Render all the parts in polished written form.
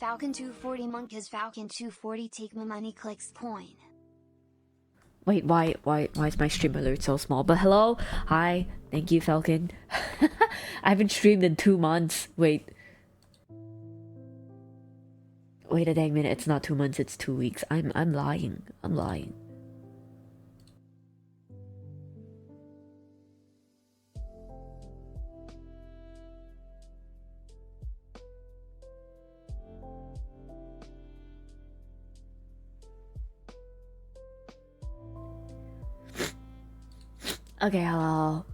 Falcon 240 Monk is Falcon 240 take my money clicks coin. Wait, why is my stream alert so small? But hello, hi, thank you, Falcon. I haven't streamed in 2 months. Wait a dang minute, it's not 2 months, it's 2 weeks. I'm lying. I'm lying. Okay, hello.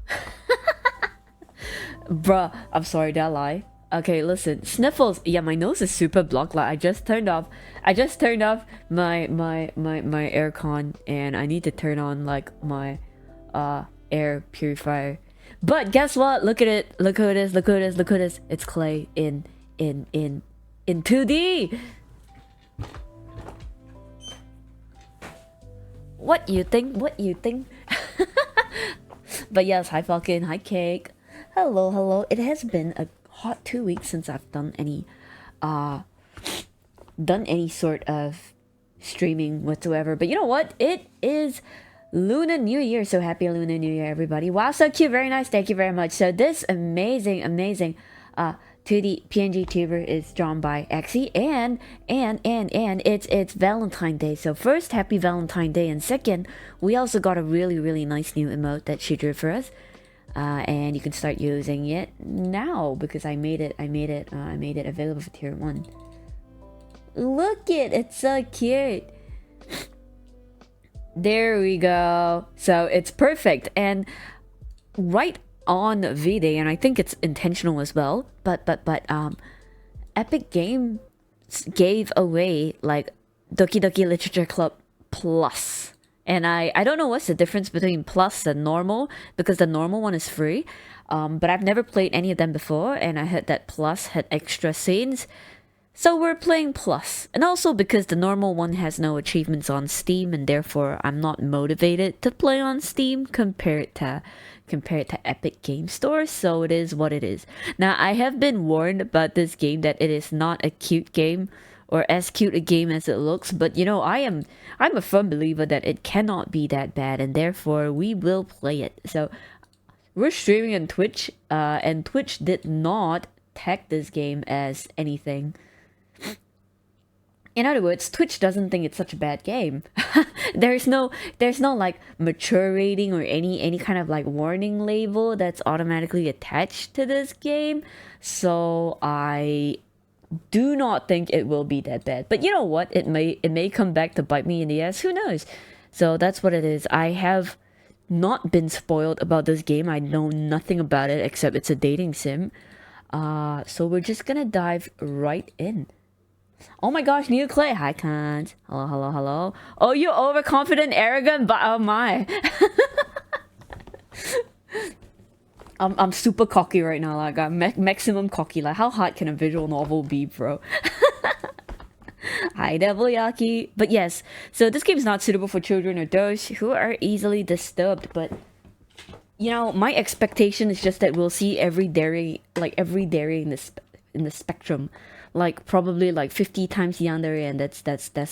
Bruh, I'm sorry, did I lie? Okay, listen, sniffles. Yeah, my nose is super blocked. Like I just turned off my aircon, and I need to turn on like my air purifier. But guess what? Look at it. Look who it is. Look who it is. Look who it is. It's Clay in 2D. What you think? What you think? But yes, hi Falcon, hi Cake. Hello, hello. It has been a hot 2 weeks since I've done any sort of streaming whatsoever. But you know what? It is Lunar New Year, so happy Lunar New Year, everybody. Wow, so cute, very nice, thank you very much. So this amazing 2D PNG tuber is drawn by Exy, and it's Valentine Day. So first, happy Valentine Day, and second, we also got a really nice new emote that she drew for us. And you can start using it now because I made it available for tier 1. Look it's so cute. There we go. So it's perfect, and right on V-Day, and I think it's intentional as well, but Epic Games gave away like Doki Doki Literature Club Plus. And I don't know what's the difference between Plus and normal, because the normal one is free. But I've never played any of them before, and I heard that Plus had extra scenes. So we're playing Plus. And also because the normal one has no achievements on Steam, and therefore I'm not motivated to play on Steam compared to Epic Game Store, so it is what it is. Now, I have been warned about this game that it is not a cute game, or as cute a game as it looks, but you know, I'm a firm believer that it cannot be that bad, and therefore we will play it. So we're streaming on Twitch, and Twitch did not tag this game as anything. In other words, Twitch doesn't think it's such a bad game. there's no like mature rating or any kind of like warning label that's automatically attached to this game. So I do not think it will be that bad. But you know what? It may come back to bite me in the ass. Who knows? So that's what it is. I have not been spoiled about this game. I know nothing about it except it's a dating sim. So we're just gonna dive right in. Oh my gosh, new Clay. Hi, Kant. Hello. Oh, you overconfident, arrogant, but oh my. I'm super cocky right now. Like I'm maximum cocky. Like how hard can a visual novel be, bro? Hi, Devil Yaki. But yes, so this game is not suitable for children or those who are easily disturbed. But you know, my expectation is just that we'll see every dairy in the spectrum. Like probably like 50 times yandere, and that's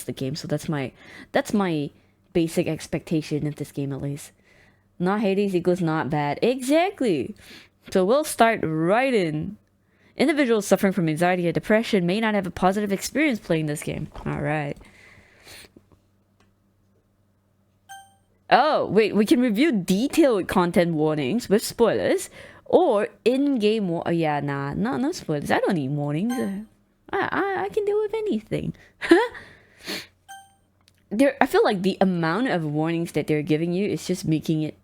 the game. So that's my basic expectation of this game, at least. Not Hades equals not bad. Exactly. So we'll start right in. Individuals suffering from anxiety or depression may not have a positive experience playing this game. All right. Oh wait, we can review detailed content warnings with spoilers, or in-game oh yeah, no spoilers. I don't need warnings. I can deal with anything. I feel like the amount of warnings that they're giving you is just making it,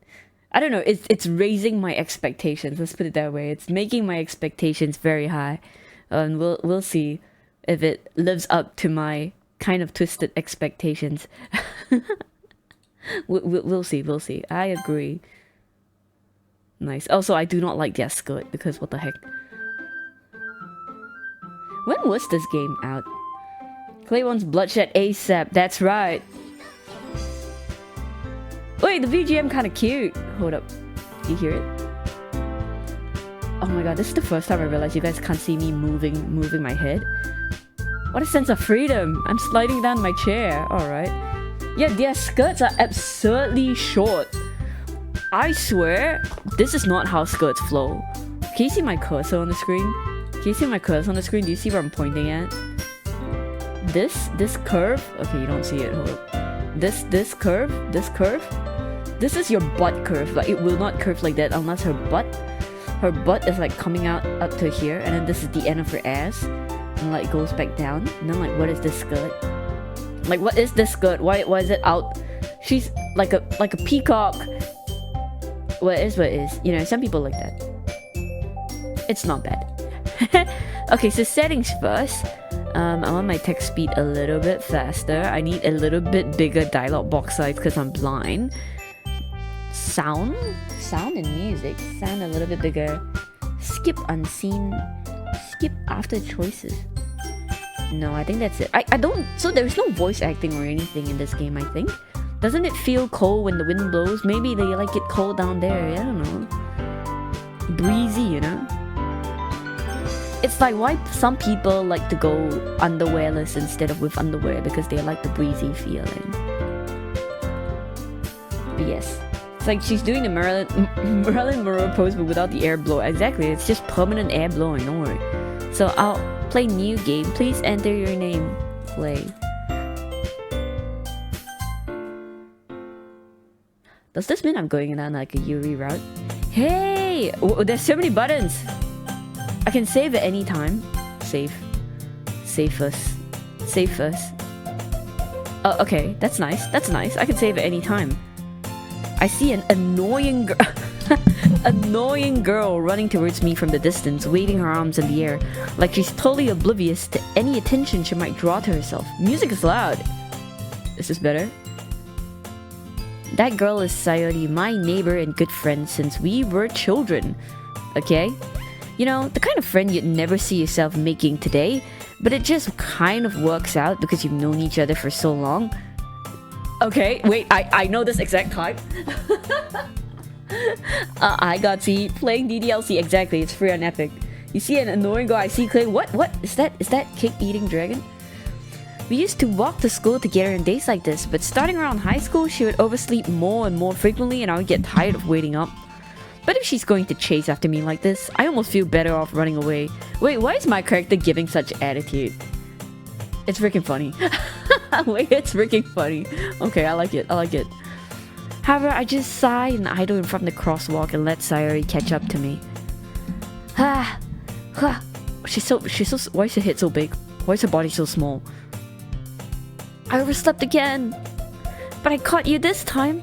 I don't know, it's raising my expectations. Let's put it that way. It's making my expectations very high, and we'll see if it lives up to my kind of twisted expectations. We'll see. I agree. Nice. Also, I do not like their skirt because what the heck. When was this game out? Clay wants Bloodshed ASAP. That's right. Wait, the VGM kind of cute. Hold up. Do you hear it? Oh my god, this is the first time I realized you guys can't see me moving my head. What a sense of freedom. I'm sliding down my chair. Alright. Yeah, their skirts are absurdly short. I swear, this is not how skirts flow. Can you see my cursor on the screen? Can you see my cursor on the screen? Do you see where I'm pointing at? This curve? Okay, you don't see it. Hold up. This curve? This is your butt curve, but it will not curve like that unless her butt is like coming out up to here, and then this is the end of her ass, and like goes back down. And then like, what is this skirt? Like, what is this skirt? Why is it out? She's like a peacock. What is? You know, some people like that. It's not bad. Okay, so settings first. I want my text speed a little bit faster. I need a little bit bigger dialog box size because I'm blind. Sound and music. Sound a little bit bigger. Skip unseen. Skip after choices. No, I think that's it. I don't... So there's no voice acting or anything in this game, I think. Doesn't it feel cold when the wind blows? Maybe they like it cold down there. I don't know. Breezy, you know? It's like why some people like to go underwearless instead of with underwear, because they like the breezy feeling. But yes. It's like she's doing the Marilyn Monroe pose but without the air blow. Exactly, it's just permanent air blowing, don't worry. So I'll play new game. Please enter your name. Play. Does this mean I'm going down like a Yuri route? Hey! There's so many buttons! I can save at any time. Save. Save first. Save first. Oh, okay. That's nice. That's nice. I can save at any time. I see an annoying girl running towards me from the distance, waving her arms in the air, like she's totally oblivious to any attention she might draw to herself. Music is loud. Is this better? That girl is Sayori, my neighbor and good friend since we were children. Okay? You know, the kind of friend you'd never see yourself making today, but it just kind of works out because you've known each other for so long. Okay, wait, I know this exact type. I got see playing DDLC, exactly, it's free on Epic. You see an annoying guy, I see Clay. What is that cake eating dragon? We used to walk to school together on days like this, but starting around high school, she would oversleep more and more frequently and I would get tired of waiting up. But if she's going to chase after me like this, I almost feel better off running away. Wait, why is my character giving such attitude? It's freaking funny. Wait, it's freaking funny. Okay, I like it. However, I just sigh and idle in front of the crosswalk and let Sayori catch up to me. She's so... Why is her head so big? Why is her body so small? I overslept again. But I caught you this time.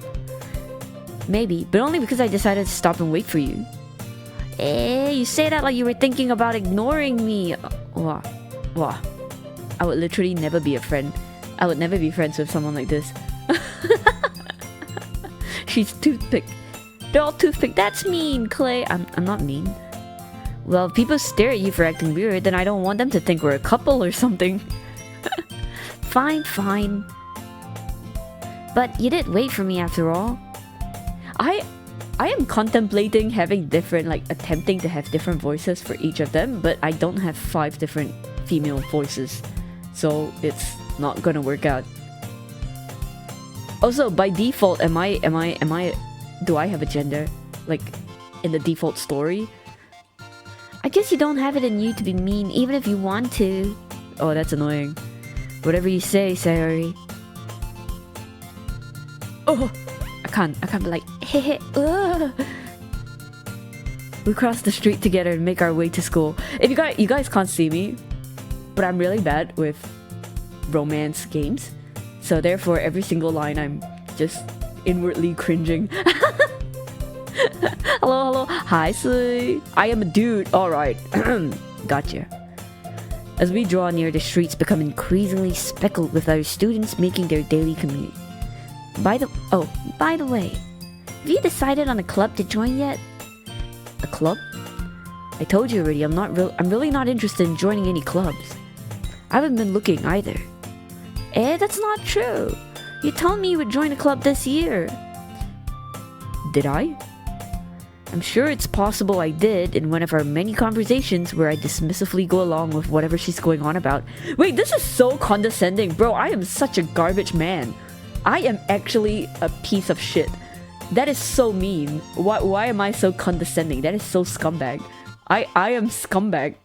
Maybe, but only because I decided to stop and wait for you. Hey, you say that like you were thinking about ignoring me. Wow. I would literally never be a friend. I would never be friends with someone like this. She's toothpick. They're all toothpick. That's mean, Clay. I'm not mean. Well, if people stare at you for acting weird, then I don't want them to think we're a couple or something. Fine. But you did wait for me after all. I am contemplating having different, like attempting to have different voices for each of them, but I don't have 5 different female voices, so it's not gonna work out. Also, by default, do I have a gender, like in the default story? I guess you don't have it in you to be mean, even if you want to. Oh, that's annoying. Whatever you say, Sayori. Oh, I can't be like, hey, We cross the street together and make our way to school. If you guys can't see me, but I'm really bad with romance games. So therefore, every single line I'm just inwardly cringing. Hello. Hi, Sui. I am a dude. Alright. Gotcha. As we draw near, the streets become increasingly speckled with our students making their daily commute. By the way, have you decided on a club to join yet? A club? I told you already, I'm really not interested in joining any clubs. I haven't been looking either. That's not true. You told me you would join a club this year. Did I? I'm sure it's possible I did in one of our many conversations where I dismissively go along with whatever she's going on about. Wait, this is so condescending. Bro, I am such a garbage man. I am actually a piece of shit. That is so mean. Why am I so condescending? That is so scumbag. I am scumbag.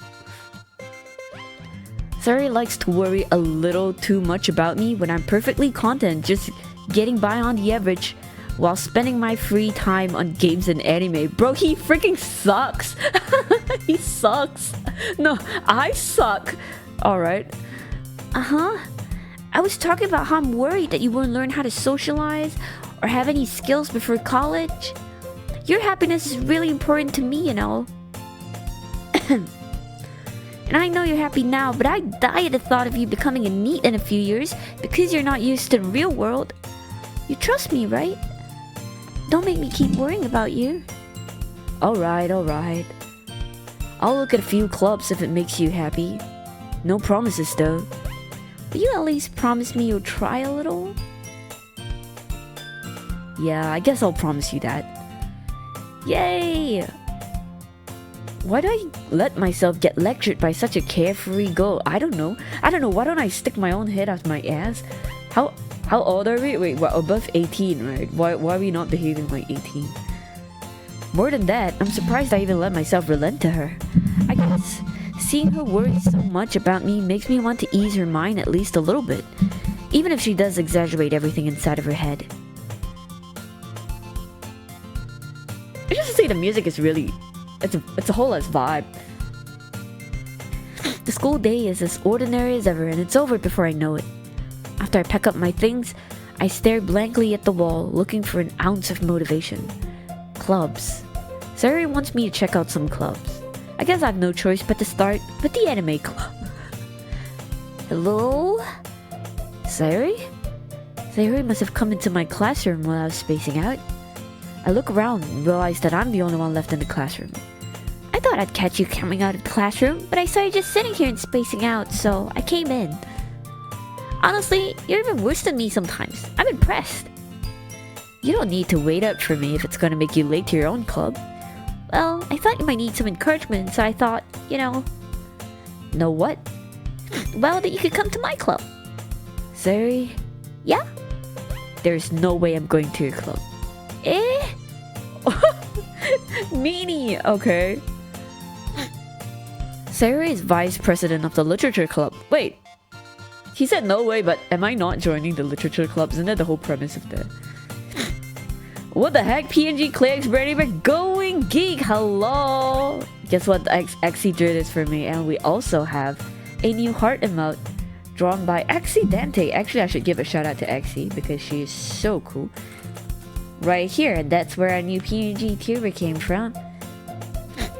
Sari likes to worry a little too much about me when I'm perfectly content, just getting by on the average while spending my free time on games and anime. Bro, he freaking sucks. He sucks. No, I suck. Alright. I was talking about how I'm worried that you won't learn how to socialize or have any skills before college. Your happiness is really important to me, you know. And I know you're happy now, but I die at the thought of you becoming a NEET in a few years because you're not used to the real world. You trust me, right? Don't make me keep worrying about you. Alright. I'll look at a few clubs if it makes you happy. No promises though. Will you at least promise me you'll try a little? Yeah, I guess I'll promise you that. Yay! Why do I let myself get lectured by such a carefree girl? I don't know. Why don't I stick my own head out my ass? How old are we? Wait, we're above 18, right? Why are we not behaving like 18? More than that, I'm surprised I even let myself relent to her. I guess seeing her worry so much about me makes me want to ease her mind at least a little bit, even if she does exaggerate everything inside of her head. I just say the music is really... It's a whole ass vibe. The school day is as ordinary as ever, and it's over before I know it. After I pack up my things, I stare blankly at the wall, looking for an ounce of motivation. Clubs. Sari wants me to check out some clubs. I guess I have no choice but to start with the anime club. Hello? Sari? Sari must have come into my classroom while I was spacing out. I look around and realize that I'm the only one left in the classroom. I thought I'd catch you coming out of the classroom, but I saw you just sitting here and spacing out, so I came in. Honestly, you're even worse than me sometimes. I'm impressed. You don't need to wait up for me if it's gonna make you late to your own club. Well, I thought you might need some encouragement, so I thought, you know... Know what? Well, that you could come to my club. Sari? Yeah? There's no way I'm going to your club. Eh? Meanie! Okay. Sari is vice president of the literature club. Wait. He said no way, but am I not joining the literature club? Isn't that the whole premise of that? What the heck? PNG clicks, ready, we're going geek. Hello. Guess what? Axie drew this for me, and we also have a new heart emote drawn by Accidente. Actually, I should give a shout out to Axie because she is so cool. Right here, and that's where our new PNG tuber came from.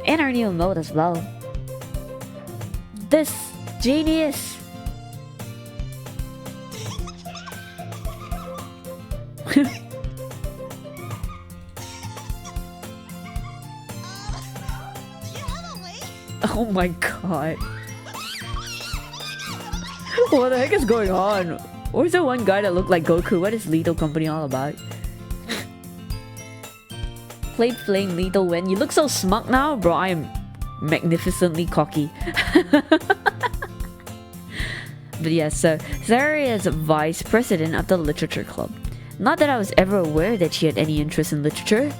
And our new emote as well. This genius. Oh my god. What the heck is going on? Where's the one guy that looked like Goku? What is Lethal Company all about? Played Flame Lethal when you look so smug now, bro. I am magnificently cocky. But yeah, so Sari is vice president of the literature club. Not that I was ever aware that she had any interest in literature.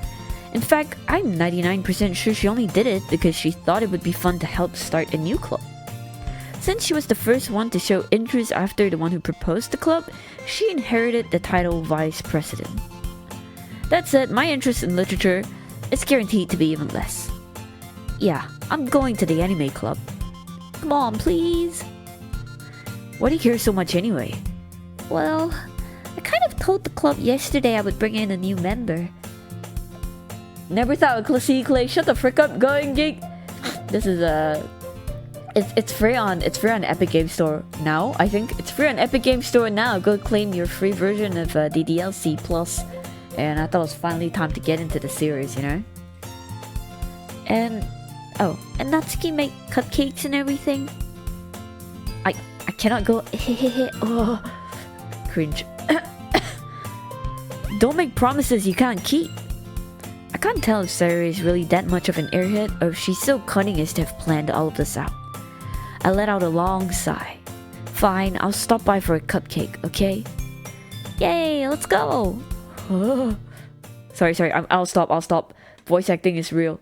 In fact, I'm 99% sure she only did it because she thought it would be fun to help start a new club. Since she was the first one to show interest after the one who proposed the club, she inherited the title vice president. That said, my interest in literature is guaranteed to be even less. Yeah, I'm going to the anime club. Come on, please. Why do you care so much anyway? Well, I kind of told the club yesterday I would bring in a new member. Never thought a see Clay. Shut the frick up, going geek. This is it's free on Epic Game Store now. I think it's free on Epic Game Store now. Go claim your free version of the DLC Plus. And I thought it was finally time to get into the series, you know. And and Natsuki make cupcakes and everything. I cannot go. Oh, cringe. Don't make promises you can't keep. I can't tell if Sayori is really that much of an airhead or if she's so cunning as to have planned all of this out. I let out a long sigh. Fine, I'll stop by for a cupcake, okay? Yay, let's go! Sorry, I'll stop. Voice acting is real.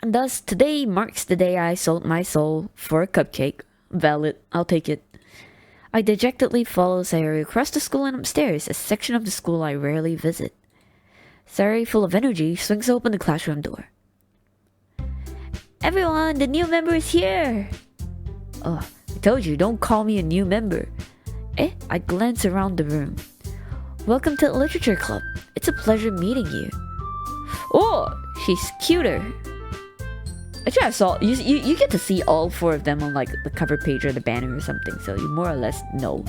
And thus, today marks the day I sold my soul for a cupcake. Valid, I'll take it. I dejectedly follow Sayori across the school and upstairs, a section of the school I rarely visit. Sayori, full of energy, swings open the classroom door. Everyone, the new member is here! Oh, I told you, don't call me a new member. I glance around the room. Welcome to the Literature Club. It's a pleasure meeting you. Oh, she's cuter. Actually, I saw you get to see all 4 of them on like the cover page or the banner or something, so you more or less know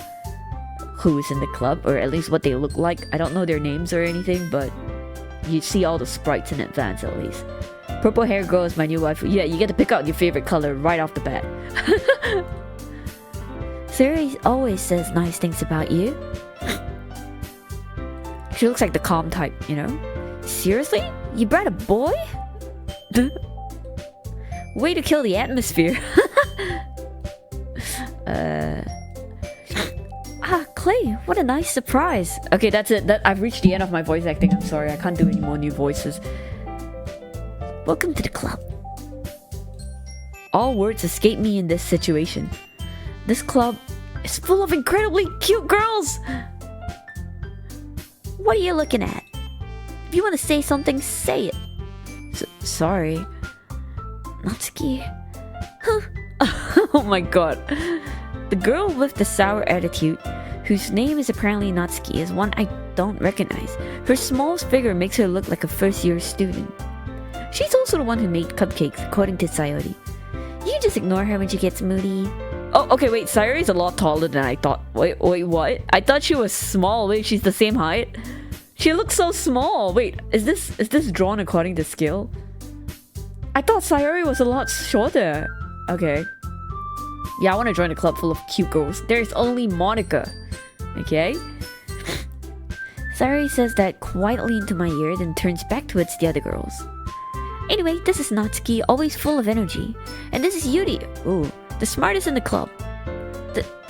who is in the club, or at least what they look like. I don't know their names or anything, but you see all the sprites in advance at least. Purple hair girl is my new wife. Yeah, you get to pick out your favorite color right off the bat. Sayori always says nice things about you. She looks like the calm type, you know? Seriously? You brought a boy? Way to kill the atmosphere. Clay, what a nice surprise. Okay, that's it. I've reached the end of my voice acting. I'm sorry, I can't do any more new voices. Welcome to the club. All words escape me in this situation. This club is full of incredibly cute girls. What are you looking at? If you want to say something, say it. Sorry. Natsuki. Huh. Oh my god. The girl with the sour attitude, whose name is apparently Natsuki, is one I don't recognize. Her small figure makes her look like a first-year student. She's also the one who made cupcakes, according to Sayori. You just ignore her when she gets moody. Oh, okay, wait, Sayori's a lot taller than I thought. Wait, what? I thought she was small. Wait, she's the same height? She looks so small. Wait, is this drawn according to scale? I thought Sayori was a lot shorter. Okay. Yeah, I want to join a club full of cute girls. There's only Monica. Okay? Sayori says that quietly into my ear, then turns back towards the other girls. Anyway, this is Natsuki, always full of energy. And this is Yuri. Ooh, the smartest in the club.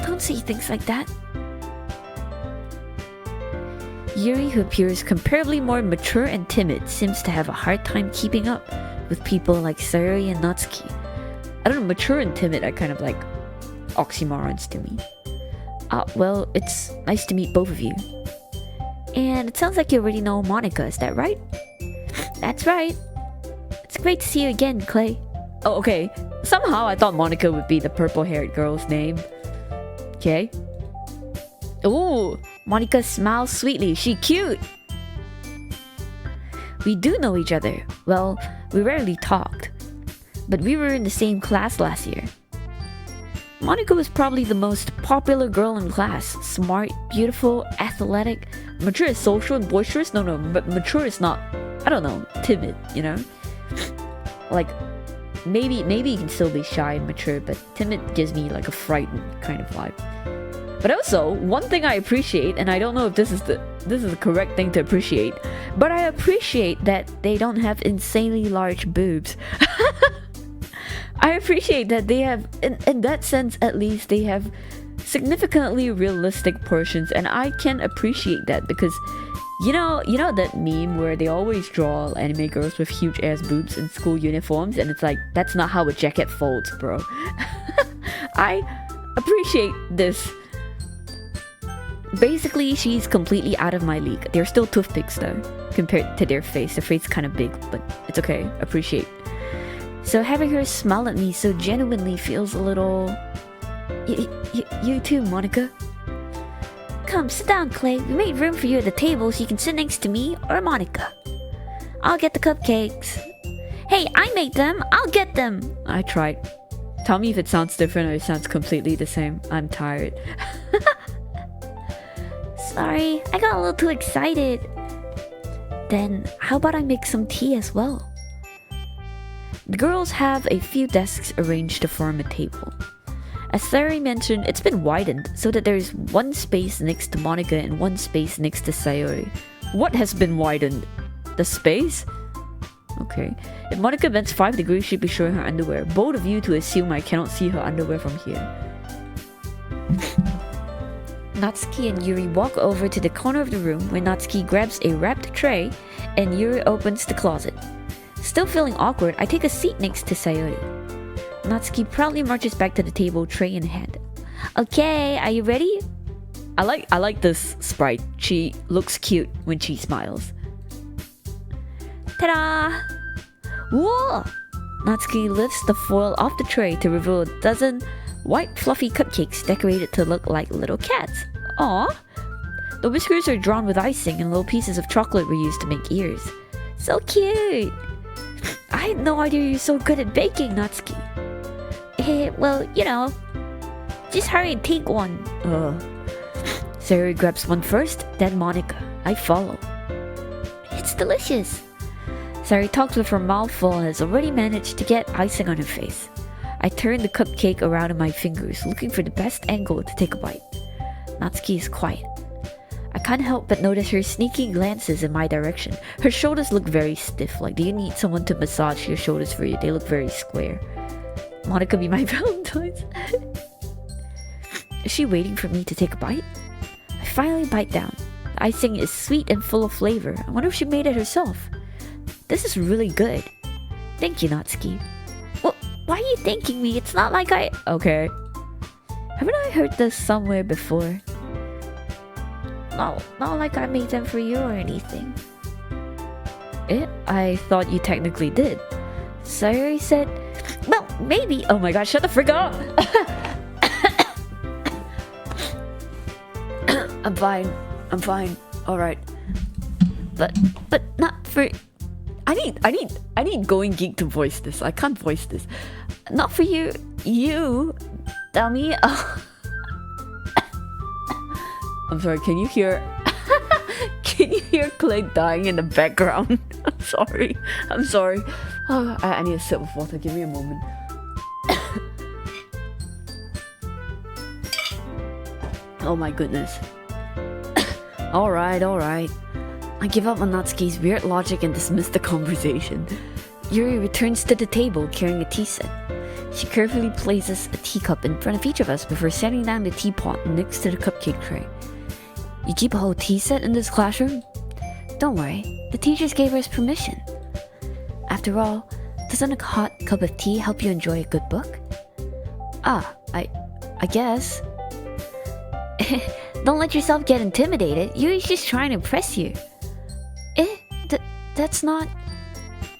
Don't say things like that. Yuri, who appears comparably more mature and timid, seems to have a hard time keeping up with people like Sayori and Natsuki. I don't know, mature and timid are kind of like oxymorons to me. Well, it's nice to meet both of you. And it sounds like you already know Monica, is that right? That's right. It's great to see you again, Clay. Oh, okay. Somehow I thought Monica would be the purple-haired girl's name. Okay. Ooh, Monica smiles sweetly. She cute. We do know each other. Well, we rarely talked. But we were in the same class last year. Monica was probably the most popular girl in class. Smart, beautiful, athletic. Mature is social and boisterous? No, but mature is not, I don't know, timid, you know? Like, maybe you can still be shy and mature, but timid gives me like a frightened kind of vibe. But also, one thing I appreciate, and I don't know if this is the correct thing to appreciate, but I appreciate that they don't have insanely large boobs. I appreciate that they have, in that sense at least, they have significantly realistic portions, and I can appreciate that because you know that meme where they always draw anime girls with huge ass boobs in school uniforms, and it's like, that's not how a jacket folds, bro. I appreciate this. Basically, she's completely out of my league. They're still toothpicks though, compared to their face. Their face is kind of big, but it's okay. Appreciate. So having her smile at me so genuinely feels a little... You too, Monica. Come, sit down, Clay. We made room for you at the table so you can sit next to me or Monica. I'll get the cupcakes. Hey, I made them. I'll get them. I tried. Tell me if it sounds different or it sounds completely the same. I'm tired. Sorry, I got a little too excited. Then, how about I make some tea as well? The girls have a few desks arranged to form a table. As Sayori mentioned, it's been widened so that there's one space next to Monica and one space next to Sayori. What has been widened? The space? Okay. If Monica bends 5 degrees, she'd be showing her underwear. Bold of you to assume I cannot see her underwear from here. Natsuki and Yuri walk over to the corner of the room where Natsuki grabs a wrapped tray and Yuri opens the closet. Still feeling awkward, I take a seat next to Sayori. Natsuki proudly marches back to the table, tray in hand. Okay, are you ready? I like this sprite. She looks cute when she smiles. Ta-da! Whoa! Natsuki lifts the foil off the tray to reveal a dozen white fluffy cupcakes decorated to look like little cats. Aww! The whiskers are drawn with icing and little pieces of chocolate were used to make ears. So cute! I had no idea you're so good at baking, Natsuki. Well, you know. Just hurry and take one. Sayori grabs one first, then Monica. I follow. It's delicious. Sayori talks with her mouth full and has already managed to get icing on her face. I turn the cupcake around in my fingers, looking for the best angle to take a bite. Natsuki is quiet. I can't help but notice her sneaky glances in my direction. Her shoulders look very stiff, like do you need someone to massage your shoulders for you? They look very square. Monica be my Valentine's. Is she waiting for me to take a bite? I finally bite down. The icing is sweet and full of flavor. I wonder if she made it herself. This is really good. Thank you, Natsuki. Well, why are you thanking me? It's not like I... Okay. Haven't I heard this somewhere before? No, not like I made them for you or anything. I thought you technically did. Sayori said... Well, maybe... Oh my god, shut the frick up! I'm fine. Alright. But not for... I need Going Geek to voice this. I can't voice this. Not for you. You... Dummy. I'm sorry, can you hear... Can you hear Clay dying in the background? I'm sorry. Oh, I need a sip of water. Give me a moment. Oh my goodness. Alright. I give up on Natsuki's weird logic and dismiss the conversation. Yuri returns to the table carrying a tea set. She carefully places a teacup in front of each of us before setting down the teapot next to the cupcake tray. You keep a whole tea set in this classroom? Don't worry, the teachers gave us permission. After all, doesn't a hot cup of tea help you enjoy a good book? I guess. Don't let yourself get intimidated. Yuri's just trying to impress you. That's not...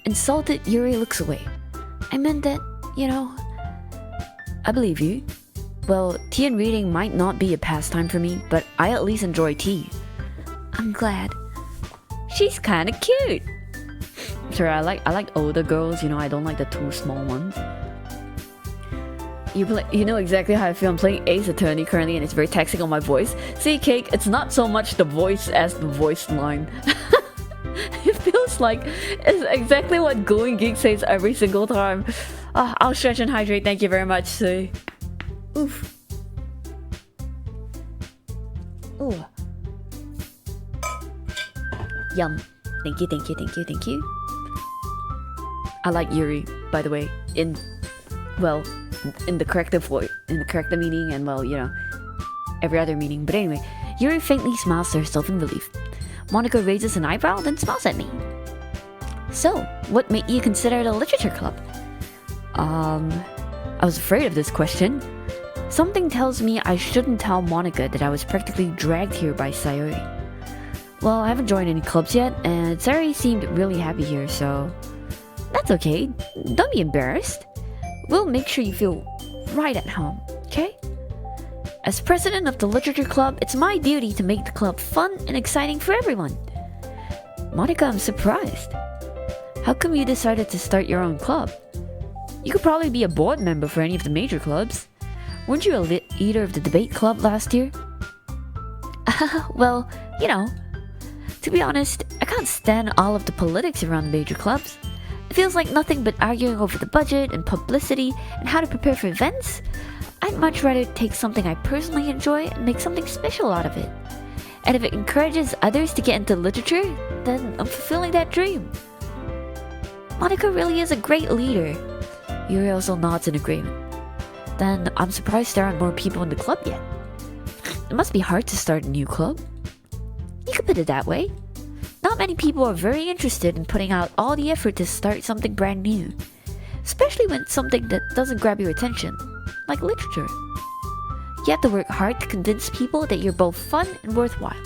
Insulted, Yuri looks away. I meant that, you know... I believe you. Well, tea and reading might not be a pastime for me, but I at least enjoy tea. I'm glad. She's kinda cute. Sorry, I like older girls, you know, I don't like the too small ones. You know exactly how I feel. I'm playing Ace Attorney currently and it's very taxing on my voice. See, Cake, it's not so much the voice as the voice line. It feels like it's exactly what Going Geek says every single time. I'll stretch and hydrate, thank you very much. See. Oof. Ooh. Yum. Thank you. I like Yuri, by the way, in the correct meaning and, well, you know, every other meaning. But anyway, Yuri faintly smiles to herself in relief. Monica raises an eyebrow, then smiles at me. So, what made you consider it a literature club? I was afraid of this question. Something tells me I shouldn't tell Monica that I was practically dragged here by Sayori. Well, I haven't joined any clubs yet, and Sayori seemed really happy here, so... That's okay. Don't be embarrassed. We'll make sure you feel right at home, okay? As president of the literature club, it's my duty to make the club fun and exciting for everyone. Monica, I'm surprised. How come you decided to start your own club? You could probably be a board member for any of the major clubs. Weren't you a leader of the debate club last year? Well, you know, to be honest, I can't stand all of the politics around the major clubs. It feels like nothing but arguing over the budget and publicity and how to prepare for events. I'd much rather take something I personally enjoy and make something special out of it. And if it encourages others to get into literature, then I'm fulfilling that dream. Monica really is a great leader. Yuri also nods in agreement. Then I'm surprised there aren't more people in the club yet. It must be hard to start a new club. You could put it that way. Not many people are very interested in putting out all the effort to start something brand new. Especially when it's something that doesn't grab your attention, like literature. You have to work hard to convince people that you're both fun and worthwhile.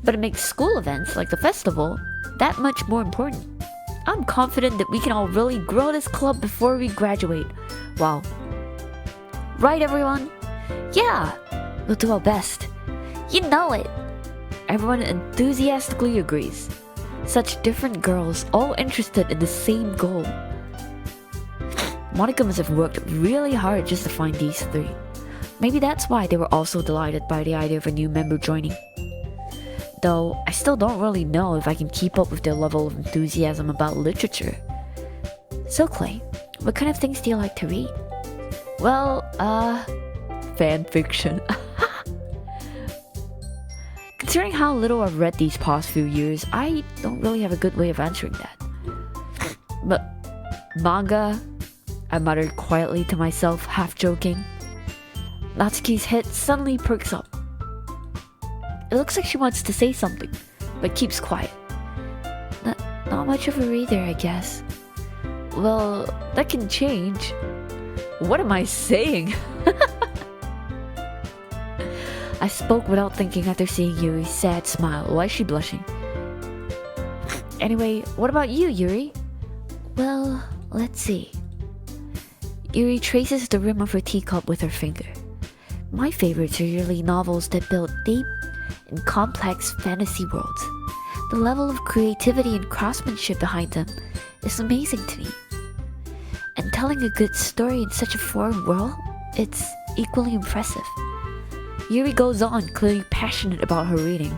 But it makes school events like the festival that much more important. I'm confident that we can all really grow this club before we graduate. Wow. Right, everyone? Yeah, we'll do our best. You know it. Everyone enthusiastically agrees. Such different girls, all interested in the same goal. Monica must have worked really hard just to find these three. Maybe that's why they were also delighted by the idea of a new member joining. Though, I still don't really know if I can keep up with their level of enthusiasm about literature. So Clay, what kind of things do you like to read? Well, fan fiction. Considering how little I've read these past few years, I don't really have a good way of answering that. But, manga? I muttered quietly to myself, half joking. Natsuki's head suddenly perks up. It looks like she wants to say something, but keeps quiet. Not much of a reader, I guess. Well, that can change. What am I saying? I spoke without thinking after seeing Yuri's sad smile. Why is she blushing? Anyway, what about you, Yuri? Well, let's see. Yuri traces the rim of her teacup with her finger. My favorites are usually novels that build deep and complex fantasy worlds. The level of creativity and craftsmanship behind them is amazing to me. And telling a good story in such a foreign world, it's equally impressive. Yuri goes on, clearly passionate about her reading.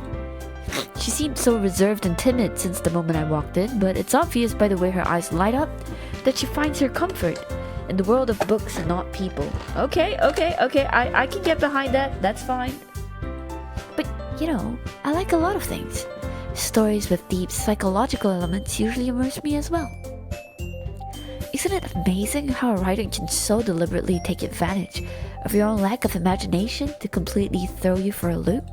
She seemed so reserved and timid since the moment I walked in, but it's obvious by the way her eyes light up that she finds her comfort in the world of books and not people. Okay, I can get behind that, that's fine. But, you know, I like a lot of things. Stories with deep psychological elements usually immerse me as well. Isn't it amazing how a writer can so deliberately take advantage of your own lack of imagination to completely throw you for a loop?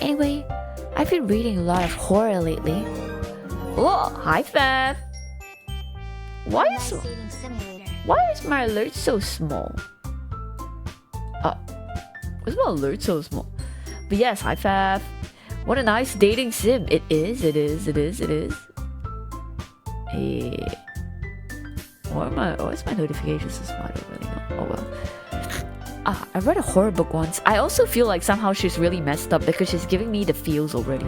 Anyway, I've been reading a lot of horror lately. Whoa, hi Fab! Why is my alert so small? Why is my alert so small? But yes, hi Fab. What a nice dating sim. It is. Hey. Why is my notifications so small? I don't really know. Oh well. I read a horror book once. I also feel like somehow she's really messed up because she's giving me the feels already.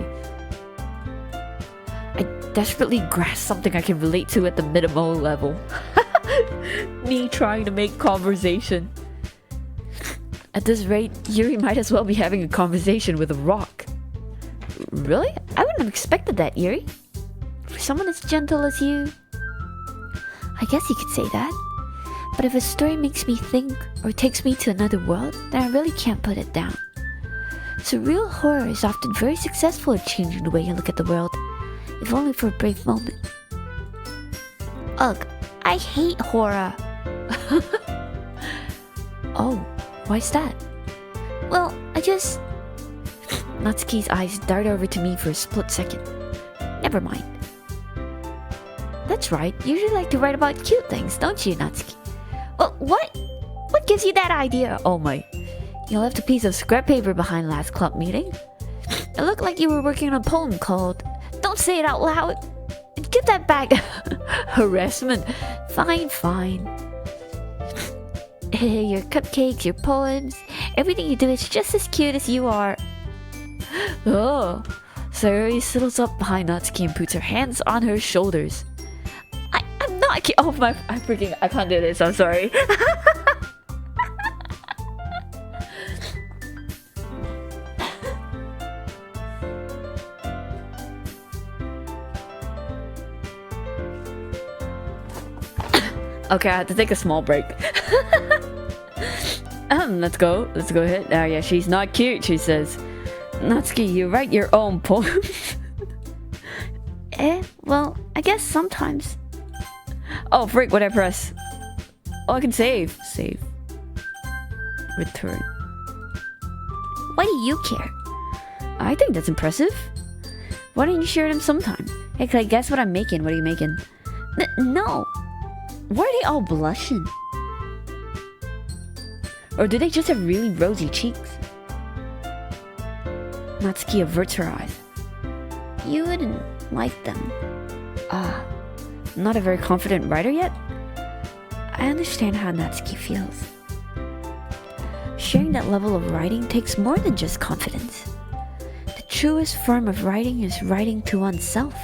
I desperately grasp something I can relate to at the minimal level. Me trying to make conversation. At this rate, Yuri might as well be having a conversation with a rock. Really? I wouldn't have expected that, Yuri. For someone as gentle as you. I guess you could say that. But if a story makes me think or takes me to another world, then I really can't put it down. So real horror is often very successful at changing the way you look at the world, if only for a brief moment. Ugh, I hate horror. Oh, why's that? Well, I just... Natsuki's eyes dart over to me for a split second. Never mind. That's right, you usually like to write about cute things, don't you, Natsuki? Well, what? What gives you that idea? Oh my. You left a piece of scrap paper behind last club meeting. It looked like you were working on a poem called... Don't say it out loud. Give that back. Harassment. Fine. Your cupcakes, your poems, everything you do is just as cute as you are. Oh. Sayori settles up behind Natsuki and puts her hands on her shoulders. I'm not oh my, I can't do this, I'm sorry. Okay, I have to take a small break. Let's go ahead. Yeah, she's not cute, she says. Natsuki, you write your own poems? Well, I guess sometimes. Oh, frick, what I press? Oh, I can save. Save. Return. Why do you care? I think that's impressive. Why don't you share them sometime? Hey, Clay, guess what I'm making? What are you making? No. Why are they all blushing? Or do they just have really rosy cheeks? Natsuki averts her eyes. You wouldn't like them. Ah, not a very confident writer yet? I understand how Natsuki feels. Sharing that level of writing takes more than just confidence. The truest form of writing is writing to oneself.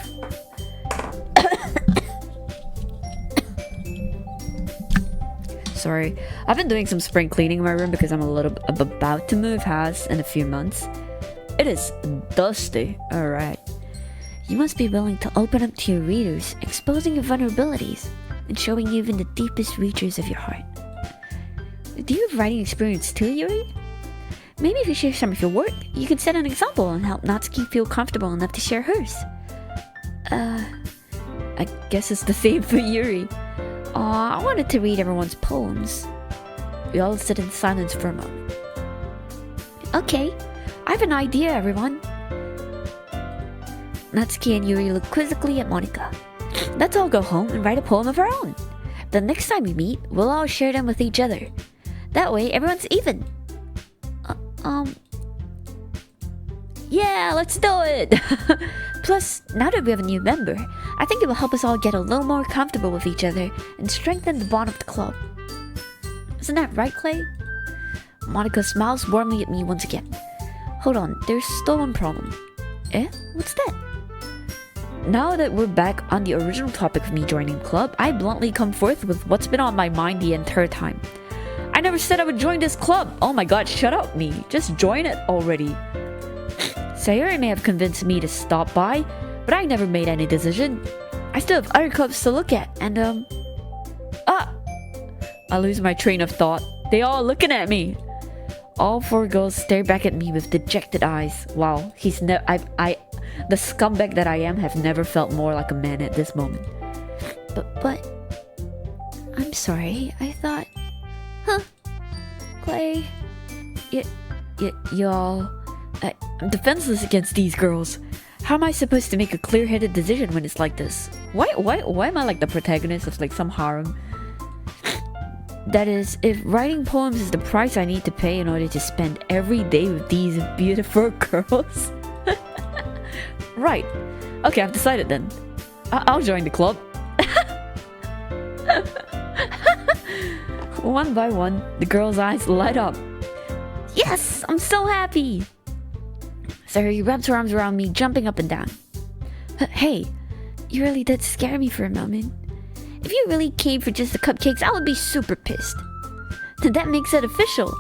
Sorry, I've been doing some spring cleaning in my room because I'm about to move house in a few months. It is dusty, alright. You must be willing to open up to your readers, exposing your vulnerabilities, and showing even the deepest reaches of your heart. Do you have writing experience too, Yuri? Maybe if you share some of your work, you could set an example and help Natsuki feel comfortable enough to share hers. I guess it's the same for Yuri. Aw, I wanted to read everyone's poems. We all sit in silence for a moment. Okay, I have an idea, everyone. Natsuki and Yuri look quizzically at Monika. Let's all go home and write a poem of our own. The next time we meet, we'll all share them with each other. That way, everyone's even. Yeah, let's do it! Plus, now that we have a new member, I think it will help us all get a little more comfortable with each other and strengthen the bond of the club. Isn't that right, Clay? Monika smiles warmly at me once again. Hold on, there's still one problem. What's that? Now that we're back on the original topic of me joining the club, I bluntly come forth with what's been on my mind the entire time. I never said I would join this club! Oh my god, shut up, me! Just join it already! Sayori may have convinced me to stop by, but I never made any decision. I still have other clubs to look at, and I lose my train of thought. They all looking at me! All four girls stare back at me with dejected eyes. Wow, the scumbag that I am have never felt more like a man at this moment. But, I'm sorry, I thought... Clay... Y'all... I'm defenseless against these girls. How am I supposed to make a clear-headed decision when it's like this? Why am I like the protagonist of like some harem? That is, if writing poems is the price I need to pay in order to spend every day with these beautiful girls. Right. Okay, I've decided then. I'll join the club. One by one, the girls' eyes light up. Yes, I'm so happy. Sayori wraps her arms around me, jumping up and down. Hey, you really did scare me for a moment. If you really came for just the cupcakes, I would be super pissed. That makes it official.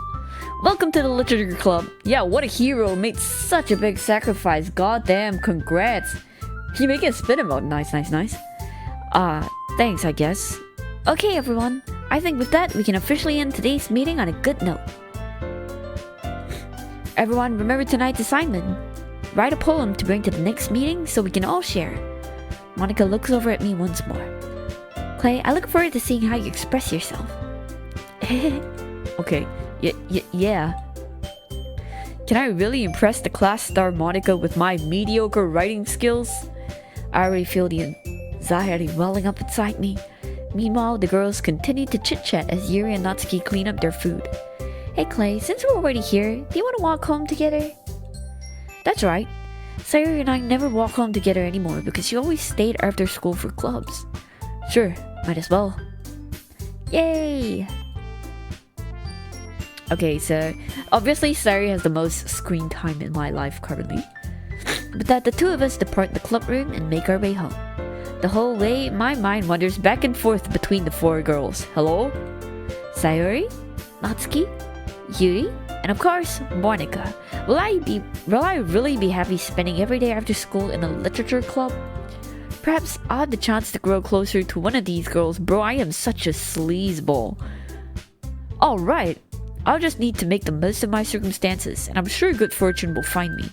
Welcome to the literature club. Yeah, what a hero, made such a big sacrifice. Goddamn, congrats. You make it spin mode. Nice. Thanks, I guess. Okay, everyone. I think with that, we can officially end today's meeting on a good note. Everyone, remember tonight's assignment. Write a poem to bring to the next meeting so we can all share. Monika looks over at me once more. Clay, I look forward to seeing how you express yourself. Okay, yeah. Can I really impress the class star Monika with my mediocre writing skills? I already feel the anxiety welling up inside me. Meanwhile, the girls continue to chit-chat as Yuri and Natsuki clean up their food. Hey Clay, since we're already here, do you want to walk home together? That's right. Sayori and I never walk home together anymore because she always stayed after school for clubs. Sure, might as well. Yay! Okay, so obviously Sayori has the most screen time in my life currently. But that the two of us depart the club room and make our way home. The whole way, my mind wanders back and forth between the four girls. Hello? Sayori? Natsuki? Yuri? And of course, Monika. Will I really be happy spending every day after school in a literature club? Perhaps I'll have the chance to grow closer to one of these girls. Bro, I am such a sleazeball. Alright, I'll just need to make the most of my circumstances, and I'm sure good fortune will find me.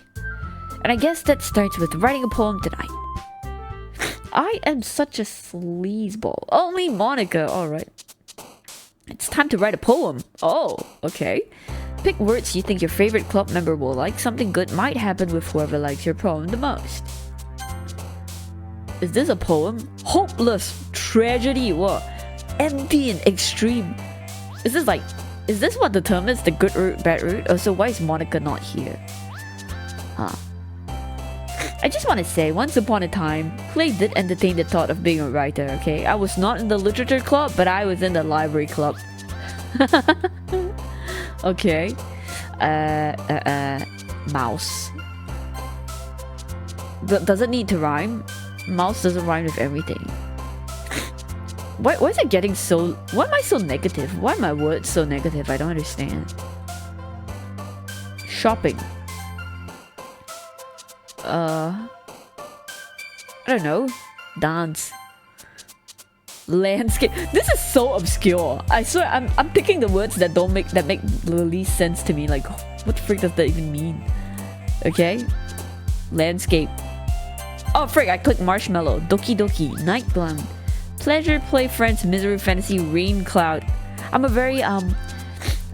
And I guess that starts with writing a poem tonight. I am such a sleazeball. Only Monica. Alright. It's time to write a poem. Oh, okay. Pick words you think your favorite club member will like. Something good might happen with whoever likes your poem the most. Is this a poem? Hopeless. Tragedy. What? Empty and extreme. Is this what determines the good root, bad root? Oh, so why is Monica not here? Huh. I just want to say, once upon a time, Clay did entertain the thought of being a writer, okay? I was not in the literature club, but I was in the library club. Okay. Mouse. Does it need to rhyme? Mouse doesn't rhyme with everything. Why is it getting so... Why am I so negative? Why are my words so negative? I don't understand. Shopping. I don't know. Dance. Landscape. This is so obscure. I swear, I'm picking the words that make the least sense to me. Like, what the frick does that even mean? Okay. Landscape. Oh frick! I clicked marshmallow. Doki Doki. Night blonde. Pleasure, play, friends, misery, fantasy, rain, cloud. I'm a very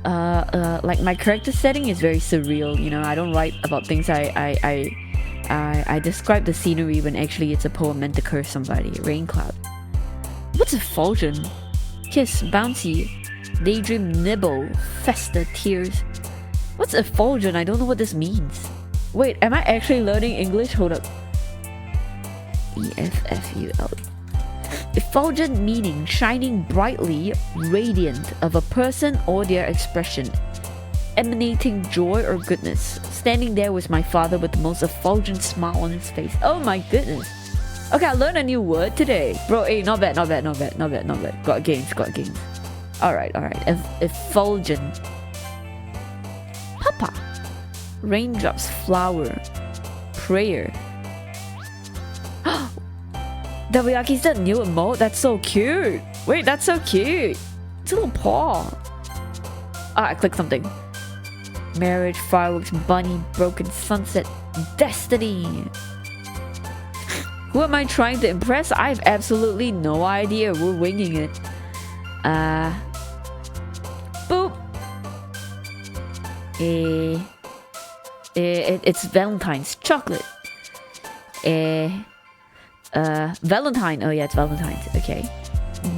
like my character setting is very surreal. You know, I don't write about things. I describe the scenery when actually it's a poem meant to curse somebody. Rain cloud. What's effulgent? Kiss, bouncy, daydream, nibble, fester, tears. What's effulgent? I don't know what this means. Wait, am I actually learning English? Hold up. E-F-F-U-L. Effulgent meaning shining brightly, radiant of a person or their expression, emanating joy or goodness. Standing there was my father with the most effulgent smile on his face. Oh my goodness. Okay, I learned a new word today. Bro, hey, not bad. Got gains. Alright. Effulgent. Papa. Raindrops, flower. Prayer. Dabayaki, is that new emote? That's so cute. Wait, that's so cute. It's a little paw. Ah, I clicked something. Marriage, fireworks, bunny, broken sunset, destiny. Who am I trying to impress? I have absolutely no idea. We're winging it. Boop. It's Valentine's. Chocolate. Valentine. Oh yeah, it's Valentine's. Okay.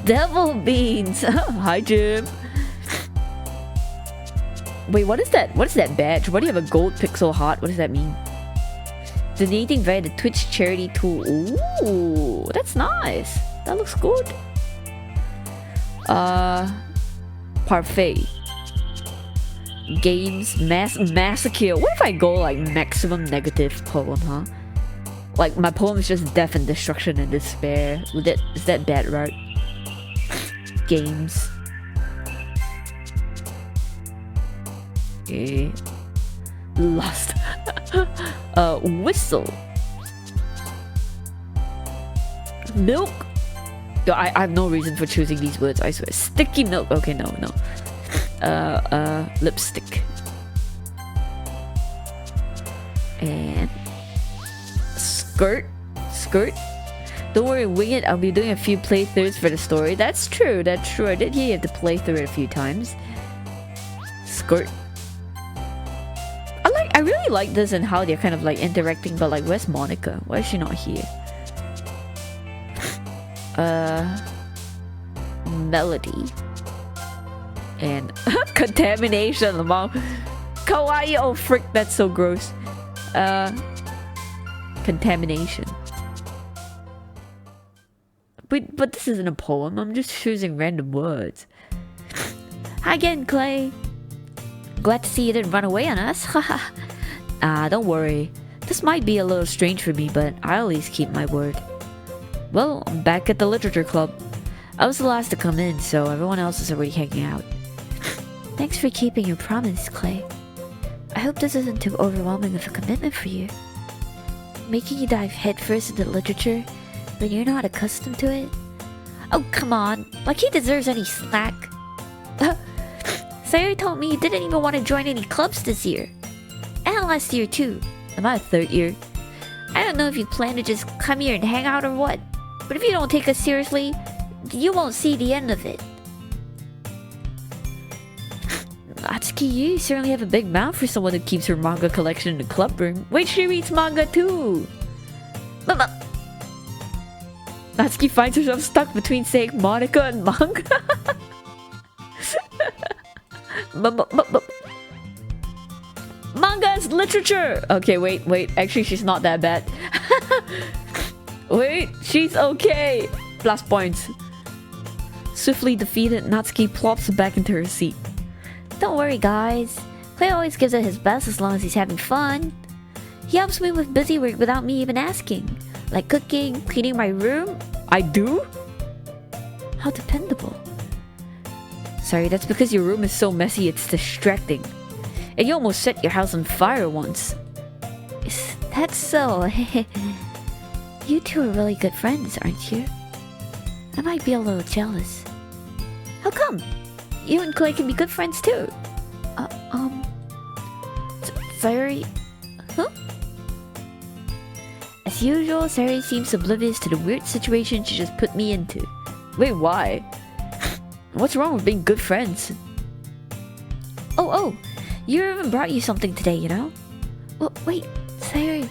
Devil beans. Hi, Jim. Wait, what is that? What is that badge? Why do you have a gold pixel heart? What does that mean? Donating via the Twitch charity tool. Ooh, that's nice. That looks good. Parfait. Games. Massacre. What if I go like maximum negative poem, huh? Like my poem is just death and destruction and despair. Is that bad, right? Games. Lust. Whistle. Milk. Yo, I have no reason for choosing these words, I swear. Sticky milk. Okay, no. Lipstick. And skirt. Don't worry, wing it. I'll be doing a few playthroughs for the story. That's true. I did hear you have to play through it a few times. Skirt. I really like this and how they're kind of like interacting, but like, where's Monica? Why is she not here? Melody. And contamination, Lamau. Kawaii, oh frick, that's so gross. Contamination. But this isn't a poem, I'm just choosing random words. Hi again, Clay. Glad to see you didn't run away on us. Don't worry. This might be a little strange for me, but I always keep my word. Well, I'm back at the literature club. I was the last to come in, so everyone else is already hanging out. Thanks for keeping your promise, Clay. I hope this isn't too overwhelming of a commitment for you. Making you dive headfirst into literature when you're not accustomed to it? Oh, come on. Like he deserves any slack. Sayori told me you didn't even want to join any clubs this year. And last year too. Am I a third ear? I don't know if you plan to just come here and hang out or what, but if you don't take us seriously, you won't see the end of it. Atsuki, you certainly have a big mouth for someone who keeps her manga collection in the club room. Wait, she reads manga too! But Natsuki finds herself stuck between saying Monica and manga. Manga is literature! Okay, wait. Actually, she's not that bad. Wait, she's okay! Plus points. Swiftly defeated, Natsuki plops back into her seat. don't worry, guys. Clay always gives it his best as long as he's having fun. He helps me with busy work without me even asking. Like cooking, cleaning my room. I do? How dependable. Sorry, that's because your room is so messy it's distracting. And you almost set your house on fire once. Is that so? You two are really good friends, aren't you? I might be a little jealous. How come? You and Clay can be good friends too. Sayuri... Huh? As usual, Sayuri seems oblivious to the weird situation she just put me into. Wait, why? What's wrong with being good friends? Oh, you even brought you something today, you know? Well, wait, Sayuri...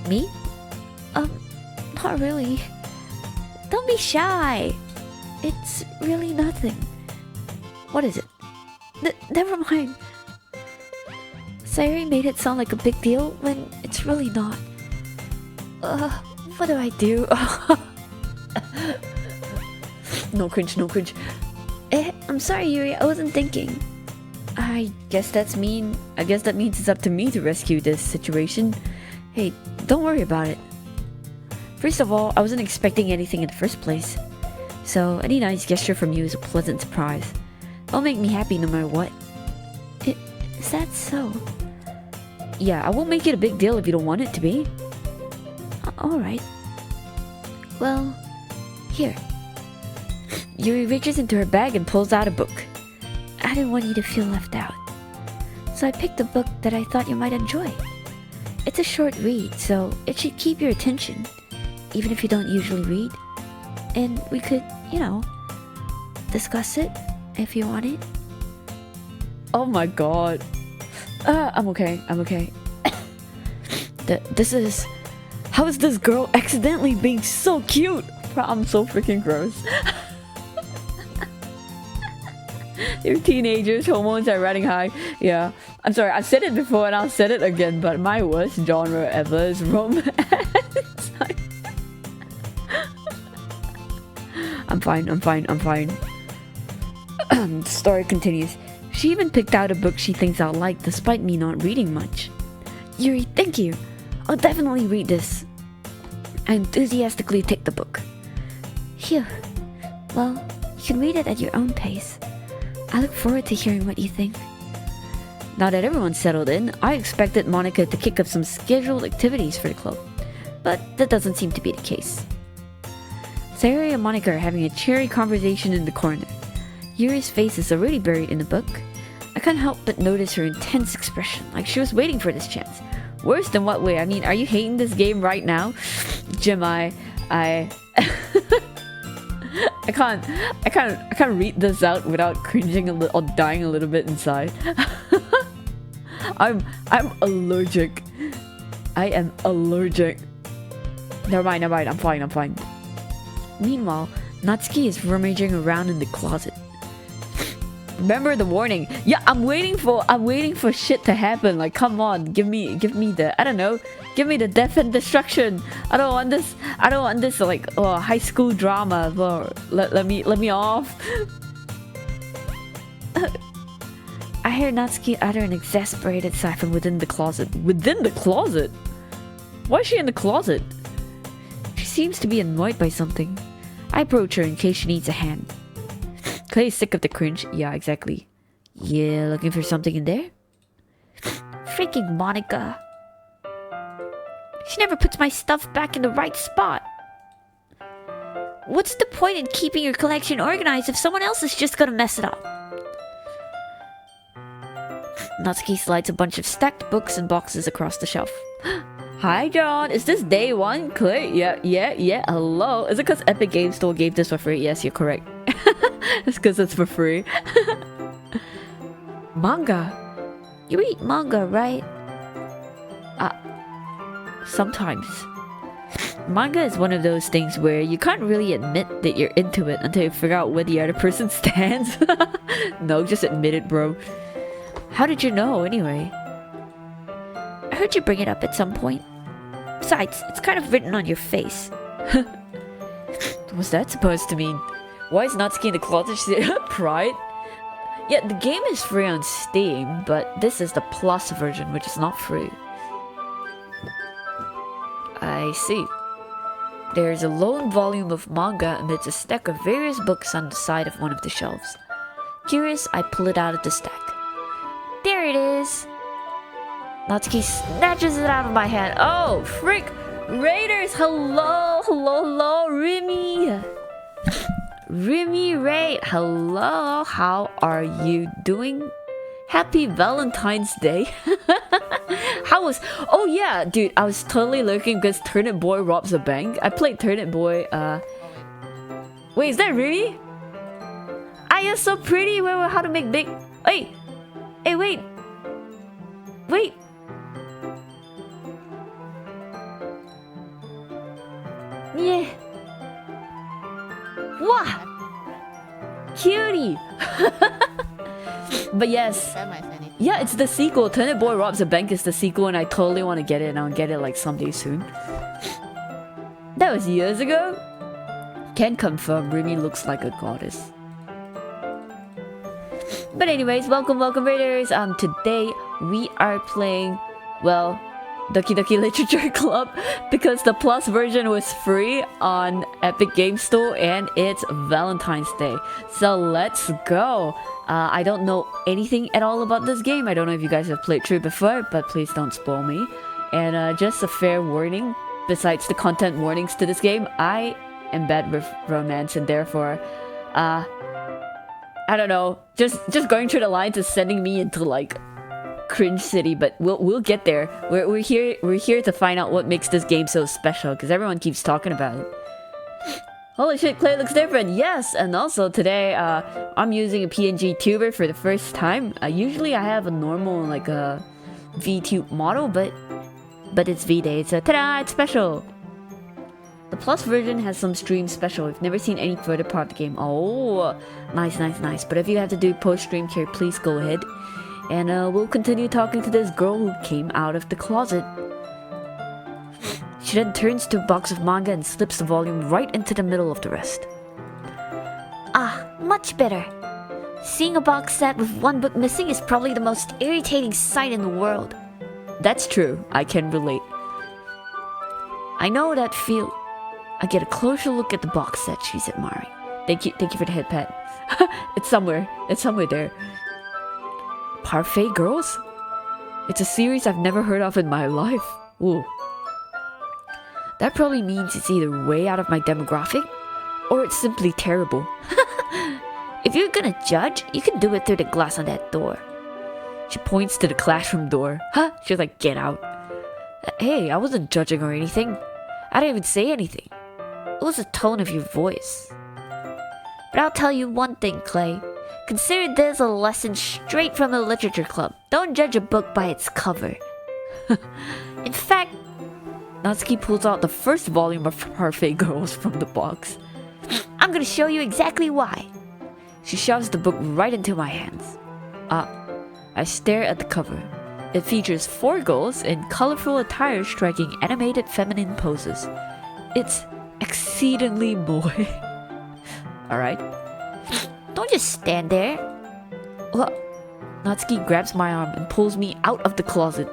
Me? Not really. Don't be shy. It's really nothing. What is it? Never mind. Sayuri made it sound like a big deal when it's really not. What do I do? No cringe. I'm sorry, Yuri. I wasn't thinking. I guess that means it's up to me to rescue this situation. Hey, don't worry about it. First of all, I wasn't expecting anything in the first place. So any nice gesture from you is a pleasant surprise. It'll make me happy no matter what. Is that so? Yeah, I won't make it a big deal if you don't want it to be. Alright. Well, here. Yuri reaches into her bag and pulls out a book. I didn't want you to feel left out. So I picked a book that I thought you might enjoy. It's a short read, so it should keep your attention, even if you don't usually read. And we could, discuss it if you want it. Oh my god. I'm okay. This is... How is this girl accidentally being so cute? I'm so freaking gross. They're teenagers, hormones are running high. Yeah. I'm sorry, I said it before and I'll say it again, but my worst genre ever is romance. I'm fine. The story continues. She even picked out a book she thinks I'll like despite me not reading much. Yuri, thank you. I'll definitely read this. I enthusiastically take the book. Phew. Well, you can read it at your own pace. I look forward to hearing what you think. Now that everyone's settled in, I expected Monica to kick up some scheduled activities for the club. But that doesn't seem to be the case. Sayuri and Monica are having a cheery conversation in the corner. Yuri's face is already buried in the book. I can't help but notice her intense expression, like she was waiting for this chance. Worse than what way? I mean, are you hating this game right now? Jim, I can't read this out without cringing a little or dying a little bit inside. I'm allergic. I am allergic. Never mind. I'm fine. Meanwhile, Natsuki is rummaging around in the closet. Remember the warning. Yeah, I'm waiting for shit to happen. Like, come on, give me the, I don't know, give me the death and destruction. I don't want this like high school drama. Let me off. I hear Natsuki utter an exasperated sigh from within the closet. Within the closet? Why is she in the closet? She seems to be annoyed by something. I approach her in case she needs a hand. Clay is sick of the cringe. Yeah, exactly. Yeah, looking for something in there? Freaking Monica. She never puts my stuff back in the right spot. What's the point in keeping your collection organized if someone else is just gonna mess it up? Natsuki slides a bunch of stacked books and boxes across the shelf. Hi, John. Is this day one, Clay? Yeah. Hello. Is it because Epic Games Store gave this for free? Yes, you're correct. It's because it's for free. Manga. You read manga, right? Sometimes. Manga is one of those things where you can't really admit that you're into it until you figure out where the other person stands. No, just admit it, bro. How did you know, anyway? I heard you bring it up at some point. Besides, it's kind of written on your face. What's that supposed to mean? Why is Natsuki in the closet? Pride? Yeah, the game is free on Steam, but this is the Plus version, which is not free. I see. There's a lone volume of manga amidst a stack of various books on the side of one of the shelves. Curious, I pull it out of the stack. There it is! Natsuki snatches it out of my hand. Oh, frick! Raiders! Hello, Remy! Remy Ray, hello, how are you doing? Happy Valentine's Day. Oh yeah, dude, I was totally lurking because Turnip Boy robs a bank. I played Turnip Boy, Wait, is that Remy? Ah, you're so pretty. Wait, how to make big... Wait! Yeah. Wow! Cutie! But yes. Yeah, it's the sequel. Turnip Boy Robs a Bank is the sequel, and I totally want to get it, and I'll get it like someday soon. That was years ago. Can confirm, Remy looks like a goddess. But anyways, welcome Raiders. Today we are playing, well, Doki Doki Literature Club because the Plus version was free on Epic Games Store and it's Valentine's Day. So let's go. I don't know anything at all about this game. I don't know if you guys have played through before, but please don't spoil me. And just a fair warning, besides the content warnings to this game, I am bad with romance and therefore, I don't know, just going through the lines is sending me into like cringe city, but we'll get there. We're here to find out what makes this game so special because everyone keeps talking about it. Holy shit, Clay looks different. Yes, and also today I'm using a PNG tuber for the first time. Usually I have a normal like a VTube model, but it's V-Day, so ta-da, it's special. The Plus version has some stream special. I've never seen any further part of the game. Oh, nice. But if you have to do post-stream care, please go ahead. And we'll continue talking to this girl who came out of the closet. She then turns to a box of manga and slips the volume right into the middle of the rest. Ah, much better. Seeing a box set with one book missing is probably the most irritating sight in the world. That's true. I can relate. I know that feel. I get a closer look at the box set she's admiring. Thank you for the head pat. It's somewhere there. Parfait Girls? It's a series I've never heard of in my life. Ooh. That probably means it's either way out of my demographic, or it's simply terrible. If you're gonna judge, you can do it through the glass on that door. She points to the classroom door. Huh? She's like, get out. Hey, I wasn't judging or anything. I didn't even say anything. It was the tone of your voice. But I'll tell you one thing, Clay. Consider this a lesson straight from the literature club. Don't judge a book by its cover. In fact, Natsuki pulls out the first volume of Parfait Girls from the box. I'm gonna show you exactly why. She shoves the book right into my hands. I stare at the cover. It features 4 girls in colorful attire striking animated feminine poses. It's exceedingly boy. Alright. Don't just stand there. Well, Natsuki grabs my arm and pulls me out of the closet.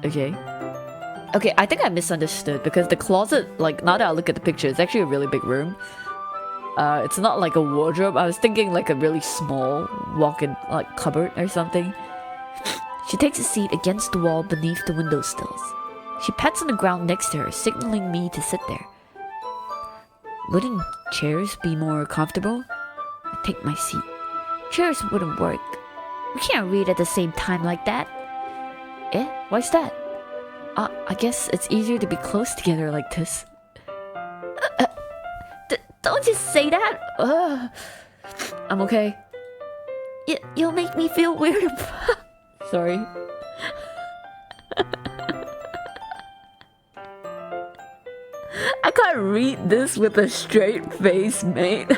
Okay, I think I misunderstood because the closet, like, now that I look at the picture, it's actually a really big room. It's not like a wardrobe. I was thinking like a really small walk-in, like, cupboard or something. She takes a seat against the wall beneath the window sills. She pats on the ground next to her, signaling me to sit there. Wouldn't chairs be more comfortable? I take my seat. Chairs wouldn't work. We can't read at the same time like that. Eh? Why's that? I guess it's easier to be close together like this. Don't just say that. I'm okay. You'll make me feel weird. Sorry. I can't read this with a straight face, mate.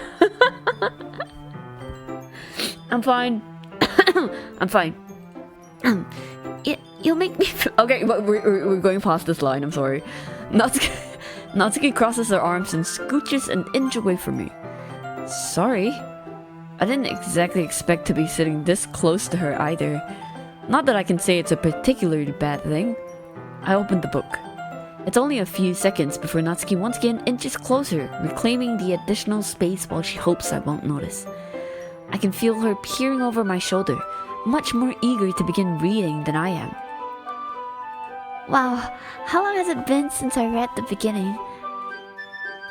I'm fine. I'm fine. You'll make me feel... Okay, but we're going past this line, I'm sorry. Natsuki crosses her arms and scooches an inch away from me. Sorry. I didn't exactly expect to be sitting this close to her either. Not that I can say it's a particularly bad thing. I opened the book. It's only a few seconds before Natsuki once again inches closer, reclaiming the additional space while she hopes I won't notice. I can feel her peering over my shoulder, much more eager to begin reading than I am. Wow, how long has it been since I read the beginning?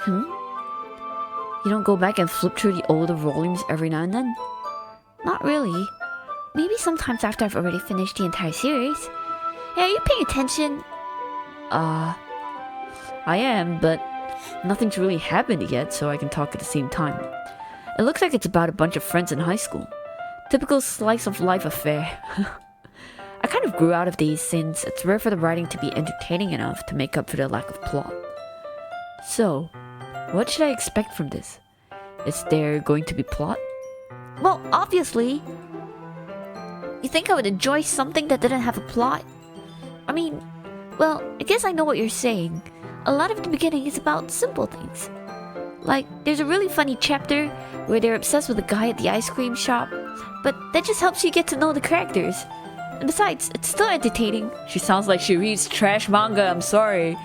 You don't go back and flip through the older volumes every now and then? Not really. Maybe sometimes after I've already finished the entire series. Hey, are you paying attention? I am, but nothing's really happened yet, so I can talk at the same time. It looks like it's about a bunch of friends in high school. Typical slice of life affair. I kind of grew out of these since it's rare for the writing to be entertaining enough to make up for the lack of plot. So, what should I expect from this? Is there going to be plot? Well, obviously. You think I would enjoy something that didn't have a plot? I mean, well, I guess I know what you're saying. A lot of the beginning is about simple things. Like, there's a really funny chapter where they're obsessed with a guy at the ice cream shop, but that just helps you get to know the characters. And besides, it's still entertaining. She sounds like she reads trash manga, I'm sorry.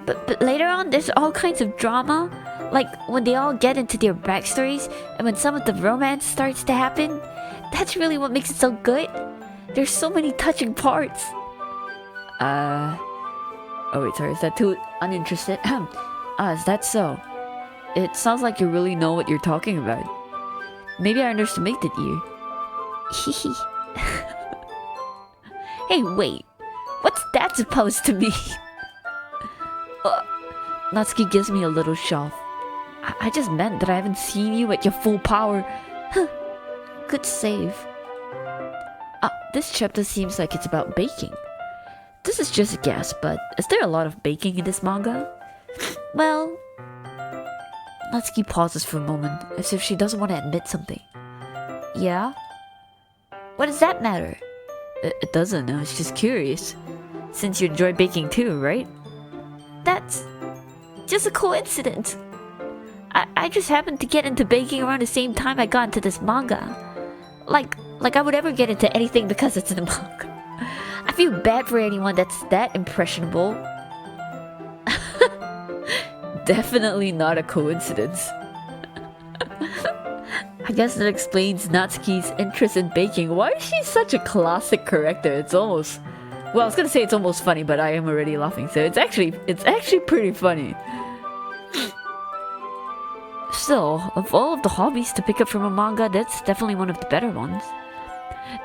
But later on, there's all kinds of drama. Like, when they all get into their backstories, and when some of the romance starts to happen. That's really what makes it so good. There's so many touching parts. Oh wait, sorry, is that too uninterested? Is that so? It sounds like you really know what you're talking about. Maybe I underestimated you. Hehe. Hey, wait. What's that supposed to mean? Natsuki gives me a little shove. I just meant that I haven't seen you at your full power. Good save. This chapter seems like it's about baking. This is just a guess, but is there a lot of baking in this manga? Well... Natsuki pauses for a moment, as if she doesn't want to admit something. Yeah? What does that matter? It doesn't, I was just curious. Since you enjoy baking too, right? That's... just a coincidence. I just happened to get into baking around the same time I got into this manga. Like I would ever get into anything because it's in a manga. I feel bad for anyone that's that impressionable. Definitely not a coincidence. I guess that explains Natsuki's interest in baking. Why is she such a classic character? It's almost... Well, I was gonna say it's almost funny, but I am already laughing, so it's actually pretty funny. Still, of all of the hobbies to pick up from a manga, that's definitely one of the better ones.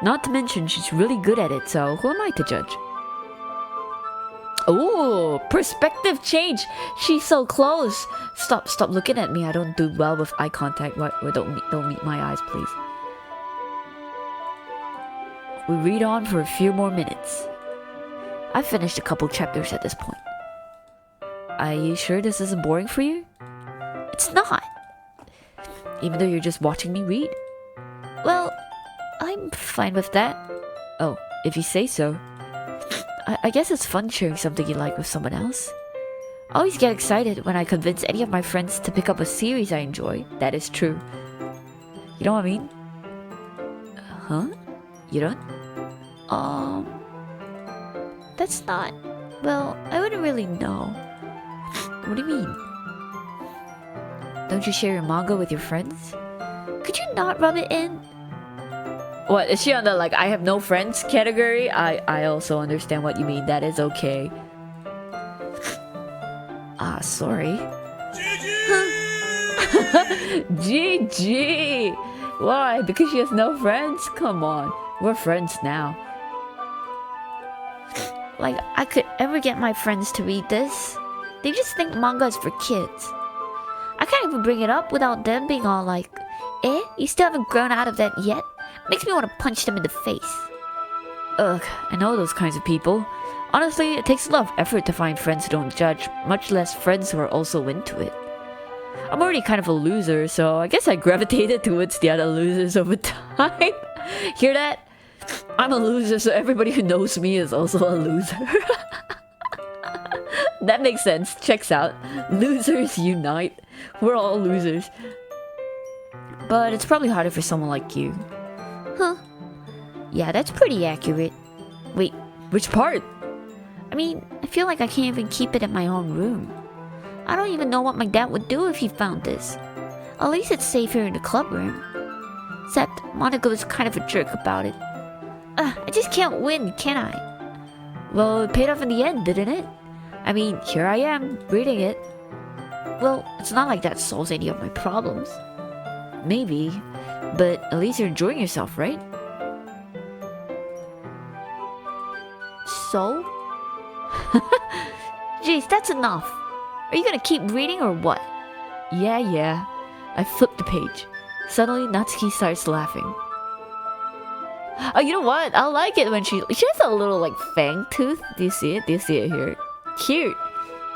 Not to mention, she's really good at it, so who am I to judge? Ooh, perspective change! She's so close! Stop looking at me. I don't do well with eye contact. Don't meet my eyes, please. We read on for a few more minutes. I've finished a couple chapters at this point. Are you sure this isn't boring for you? It's not. Even though you're just watching me read? Well, I'm fine with that. Oh, if you say so. I guess it's fun sharing something you like with someone else. I always get excited when I convince any of my friends to pick up a series I enjoy. That is true. You know what I mean? Huh? You don't? That's not... Well, I wouldn't really know. What do you mean? Don't you share your manga with your friends? Could you not rub it in? What, is she on the, like, I have no friends category? I also understand what you mean. That is okay. Sorry. GG! Why? Because she has no friends? Come on. We're friends now. Like, I could ever get my friends to read this. They just think manga is for kids. I can't even bring it up without them being all like, eh? You still haven't grown out of that yet? Makes me want to punch them in the face. Ugh, I know those kinds of people. Honestly, it takes a lot of effort to find friends who don't judge, much less friends who are also into it. I'm already kind of a loser, so I guess I gravitated towards the other losers over time. Hear that? I'm a loser, so everybody who knows me is also a loser. That makes sense. Checks out. Losers unite. We're all losers. But it's probably harder for someone like you. Huh. Yeah, that's pretty accurate. Wait, which part? I mean, I feel like I can't even keep it in my own room. I don't even know what my dad would do if he found this. At least it's safe here in the club room. Except, Monica was kind of a jerk about it. I just can't win, can I? Well, it paid off in the end, didn't it? I mean, here I am, reading it. Well, it's not like that solves any of my problems. Maybe, but at least you're enjoying yourself, right? So? Jeez, that's enough. Are you gonna keep reading or what? Yeah. I flipped the page. Suddenly, Natsuki starts laughing. Oh, you know what? I like it when she has a little, like, fang tooth. Do you see it? Do you see it here? Cute.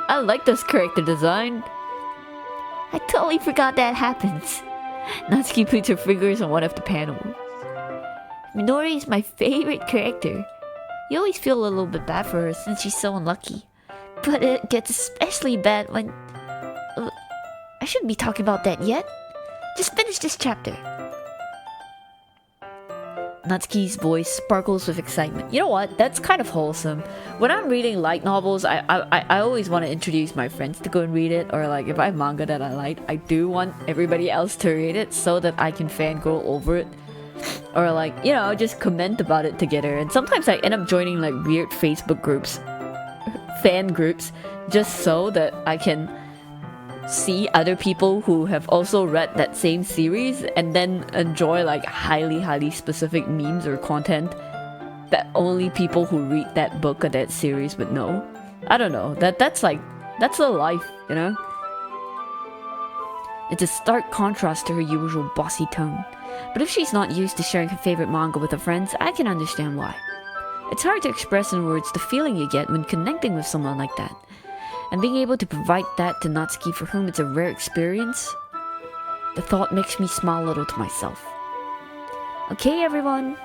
I like this character design. I totally forgot that happens. Natsuki puts her fingers on one of the panels. Minori is my favorite character. You always feel a little bit bad for her since she's so unlucky. But it gets especially bad when... I shouldn't be talking about that yet. Just finish this chapter. Natsuki's voice sparkles with excitement. You know what? That's kind of wholesome. When I'm reading light novels, I always want to introduce my friends to go and read it. Or like if I have manga that I like, I do want everybody else to read it so that I can fangirl over it. Or like, you know, just comment about it together. And sometimes I end up joining like weird Facebook groups, fan groups, just so that I can see other people who have also read that same series and then enjoy like highly specific memes or content that only people who read that book or that series would know. I don't know. That's the life, you know? It's a stark contrast to her usual bossy tone. But if she's not used to sharing her favorite manga with her friends, I can understand why. It's hard to express in words the feeling you get when connecting with someone like that. And being able to provide that to Natsuki, for whom it's a rare experience, the thought makes me smile a little to myself. Okay, everyone.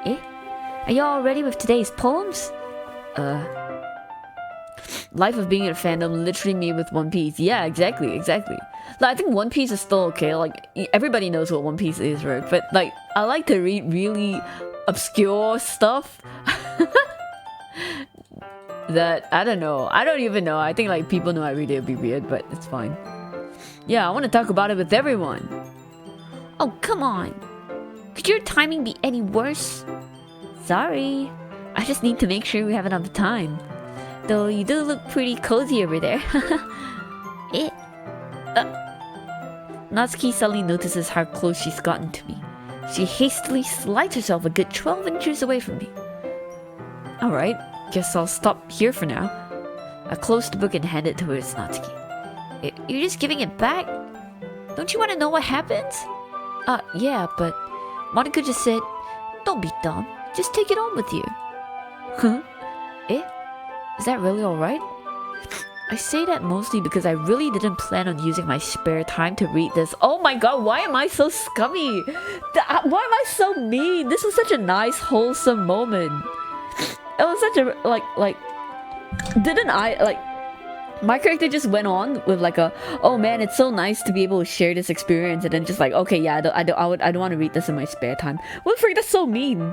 Are you all ready with today's poems? Life of being in a fandom literally me with One Piece. Yeah, exactly. Like, I think One Piece is still okay. Like, everybody knows what One Piece is, right? But, like, I like to read really obscure stuff. That, I don't know. I don't even know. I think, like, people know I read it would be weird, but it's fine. Yeah, I want to talk about it with everyone. Oh, come on. Could your timing be any worse? Sorry. I just need to make sure we have enough time. Though you do look pretty cozy over there. Natsuki suddenly notices how close she's gotten to me. She hastily slides herself a good 12 inches away from me. Alright, guess I'll stop here for now. I close the book and hand it towards Natsuki. You're just giving it back? Don't you want to know what happens? Yeah, but Monica just said, don't be dumb, just take it on with you. Huh? Is that really alright? I say that mostly because I really didn't plan on using my spare time to read this. Oh my god, why am I so scummy? Why am I so mean? This was such a nice, wholesome moment. It was such a, like, didn't I, like, my character just went on with like a, oh man, it's so nice to be able to share this experience, and then just like, okay, yeah, I don't want to read this in my spare time. What the frick, that's so mean.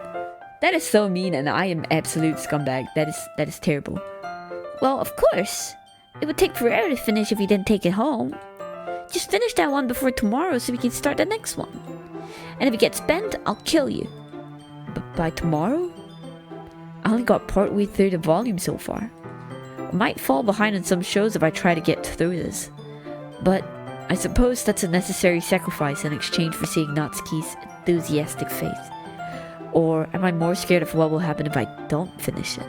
That is so mean, and I am absolute scumbag. That is terrible. Well, of course. It would take forever to finish if you didn't take it home. Just finish that one before tomorrow so we can start the next one. And if it gets bent, I'll kill you. But by tomorrow? I only got partway through the volume so far. I might fall behind on some shows if I try to get through this. But I suppose that's a necessary sacrifice in exchange for seeing Natsuki's enthusiastic face? Or am I more scared of what will happen if I don't finish it?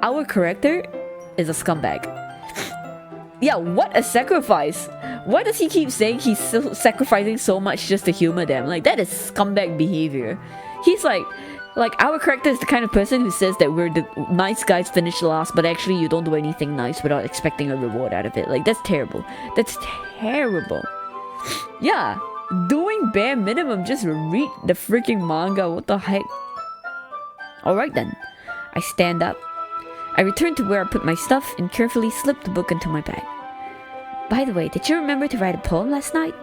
Our character is a scumbag. Yeah, what a sacrifice! Why does he keep saying he's sacrificing so much just to humor them? Like, that is scumbag behavior. He's like our character is the kind of person who says that we're the nice guys finish last, but actually you don't do anything nice without expecting a reward out of it. Like, that's terrible. That's terrible. Yeah, doing bare minimum, just read the freaking manga. What the heck? Alright then. I stand up. I return to where I put my stuff and carefully slip the book into my bag. By the way, did you remember to write a poem last night?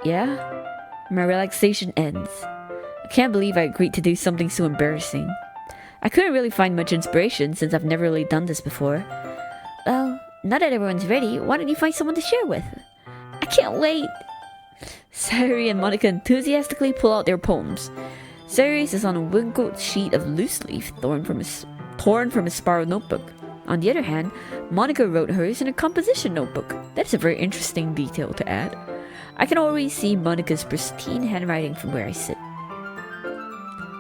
Yeah? My relaxation ends. I can't believe I agreed to do something so embarrassing. I couldn't really find much inspiration since I've never really done this before. Well, now that everyone's ready, why don't you find someone to share with? I can't wait! Sayuri and Monica enthusiastically pull out their poems. Sayuri's is on a wrinkled sheet of loose leaf torn from a spiral notebook. On the other hand, Monica wrote hers in a composition notebook. That's a very interesting detail to add. I can already see Monica's pristine handwriting from where I sit.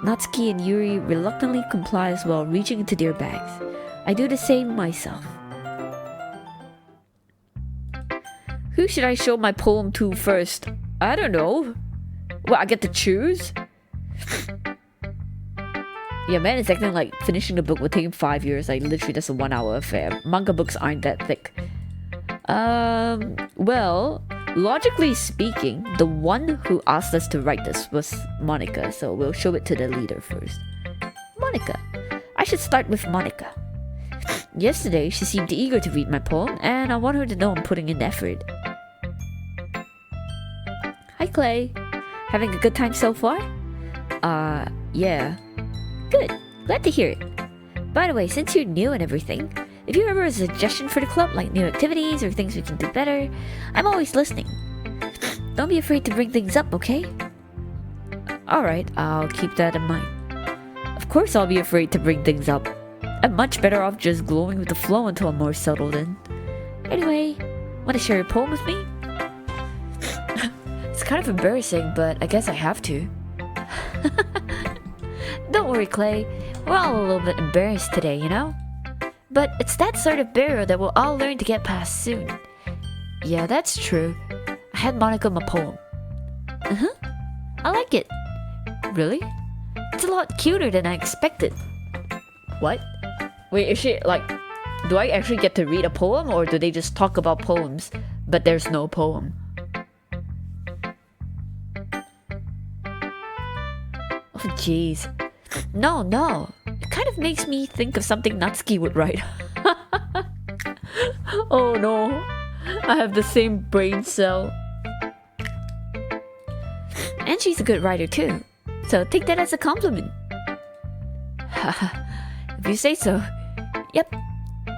Natsuki and Yuri reluctantly comply as well, reaching into their bags. I do the same myself. Who should I show my poem to first? I don't know. Well, I get to choose? Yeah, man, it's acting like finishing the book would take him 5 years. Like, literally, that's a 1 hour affair. Manga books aren't that thick. Well, logically speaking, the one who asked us to write this was Monica, so we'll show it to the leader first. Monica. I should start with Monica. Yesterday, she seemed eager to read my poem, and I want her to know I'm putting in effort. Hi, Clay. Having a good time so far? Yeah. Good. Glad to hear it. By the way, since you're new and everything, if you ever have a suggestion for the club, like new activities or things we can do better, I'm always listening. Don't be afraid to bring things up, okay? Alright, I'll keep that in mind. Of course I'll be afraid to bring things up. I'm much better off just glowing with the flow until I'm more settled in. Anyway, want to share your poem with me? It's kind of embarrassing, but I guess I have to. Don't worry, Clay. We're all a little bit embarrassed today, you know? But it's that sort of barrier that we'll all learn to get past soon. Yeah, that's true. I had Monica my poem. I like it. Really? It's a lot cuter than I expected. What? Wait, is she, like... Do I actually get to read a poem, or do they just talk about poems, but there's no poem? Oh, jeez. No. It kind of makes me think of something Natsuki would write. Oh no. I have the same brain cell. And she's a good writer too. So take that as a compliment. If you say so. Yep.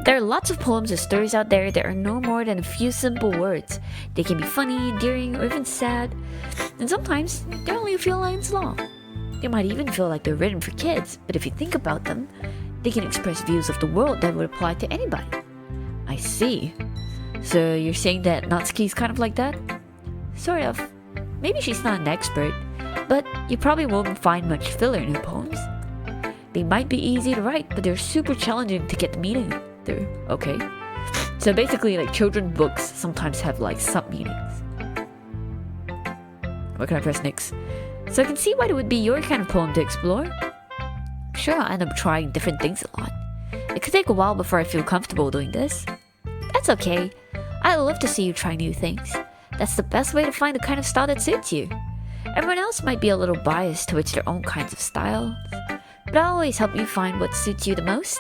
There are lots of poems or stories out there that are no more than a few simple words. They can be funny, endearing, or even sad. And sometimes they're only a few lines long. They might even feel like they're written for kids, but if you think about them, they can express views of the world that would apply to anybody. I see. So you're saying that Natsuki's kind of like that? Sort of. Maybe she's not an expert, but you probably won't find much filler in her poems. They might be easy to write, but they're super challenging to get the meaning through, okay? So basically, like, children's books sometimes have, like, sub-meanings. What can I press next? So I can see why it would be your kind of poem to explore. Sure, I end up trying different things a lot. It could take a while before I feel comfortable doing this. That's okay. I love to see you try new things. That's the best way to find the kind of style that suits you. Everyone else might be a little biased towards their own kinds of styles, but I'll always help you find what suits you the most.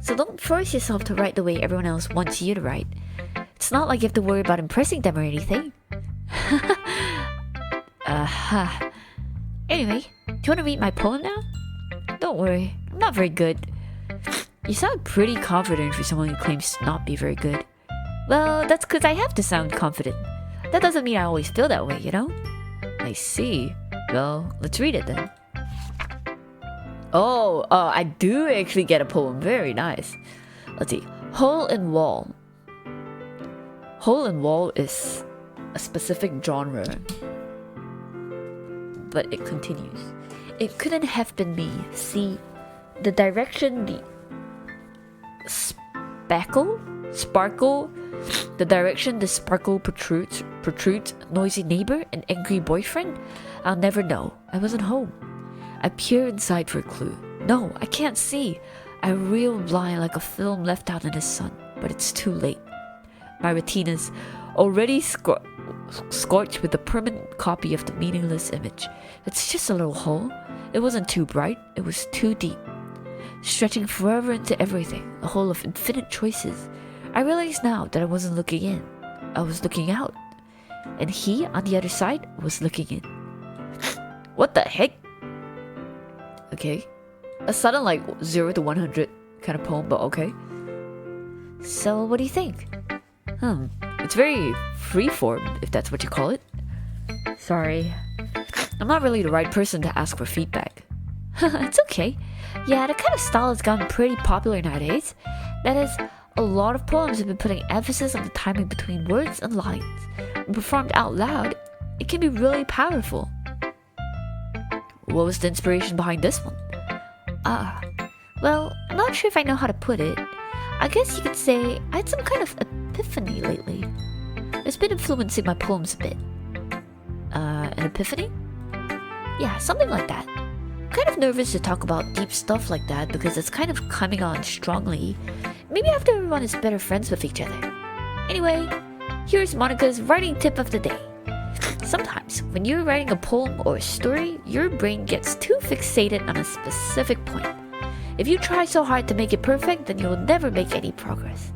So don't force yourself to write the way everyone else wants you to write. It's not like you have to worry about impressing them or anything. Anyway, do you want to read my poem now? Don't worry, I'm not very good. You sound pretty confident for someone who claims to not be very good. Well, that's because I have to sound confident. That doesn't mean I always feel that way, you know? I see. Well, let's read it then. Oh, I do actually get a poem. Very nice. Let's see. Hole in Wall. Hole in Wall is a specific genre. but it continues. It couldn't have been me. See, the direction the sparkle, the direction the sparkle protrudes, noisy neighbor, an angry boyfriend? I'll never know. I wasn't home. I peer inside for a clue. No, I can't see. I reel blind like a film left out in the sun, but it's too late. My retina's already scorched with a permanent copy of the meaningless image. It's just a little hole. It wasn't too bright, it was too deep. Stretching forever into everything, a hole of infinite choices. I realize now that I wasn't looking in. I was looking out. And he, on the other side, was looking in. What the heck? Okay. A sudden, like, 0 to 100 kind of poem, but okay. So, what do you think? It's very freeform, if that's what you call it. Sorry. I'm not really the right person to ask for feedback. It's okay. Yeah, that kind of style has gotten pretty popular nowadays. That is, a lot of poems have been putting emphasis on the timing between words and lines. When performed out loud, it can be really powerful. What was the inspiration behind this one? Well, I'm not sure if I know how to put it. I guess you could say I had some kind of epiphany lately. It's been influencing my poems a bit. An epiphany? Yeah, something like that. I'm kind of nervous to talk about deep stuff like that because it's kind of coming on strongly. Maybe after everyone is better friends with each other. Anyway, here's Monica's writing tip of the day. Sometimes, when you're writing a poem or a story, your brain gets too fixated on a specific point. If you try so hard to make it perfect, then you'll never make any progress.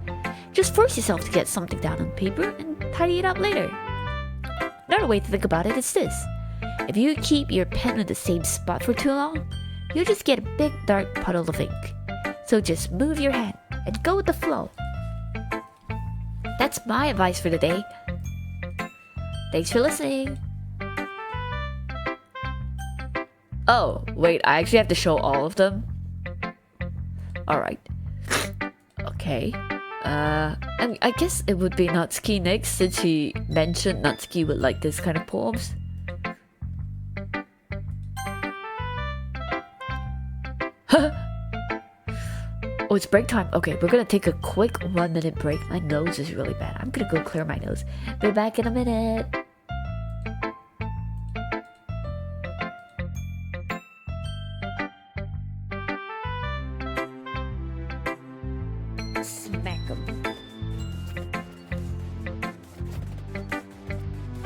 Just force yourself to get something down on paper and tidy it up later. Another way to think about it is this. If you keep your pen in the same spot for too long, you'll just get a big dark puddle of ink. So just move your hand and go with the flow. That's my advice for the day. Thanks for listening. Oh, wait, I actually have to show all of them? Alright. Okay. I guess it would be Natsuki next, since he mentioned Natsuki would like this kind of poems. Oh, it's break time. Okay, we're gonna take a quick 1-minute break. My nose is really bad. I'm gonna go clear my nose. Be back in a minute. Smack him.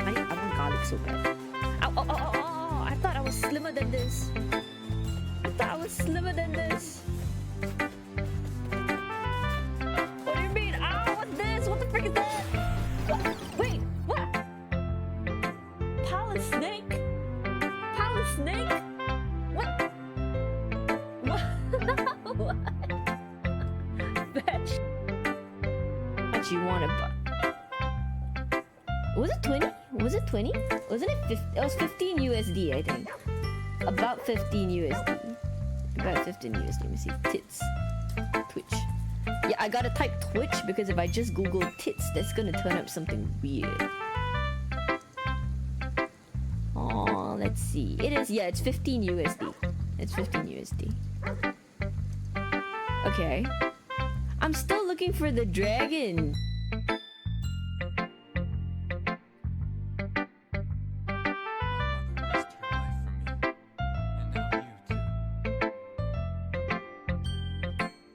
I want garlic so bad. Ow, oh, oh, oh, oh, I thought I was slimmer than this. I thought I was slimmer than this. What do you mean? Ow, what's this? What the frick is that? What? Wait, what? Palace snake? Palace snake? What? What? What? Fetch. What you want to buy? Was it 20? Was it 20? Wasn't it 50? It was 15 USD, I think. About 15 USD. About 15 USD. Let me see. Tits. Twitch. Yeah, I gotta type Twitch because if I just Google tits, that's gonna turn up something weird. Oh, let's see. It is, yeah, it's 15 USD. It's 15 USD. Okay. I'm still looking for the dragon.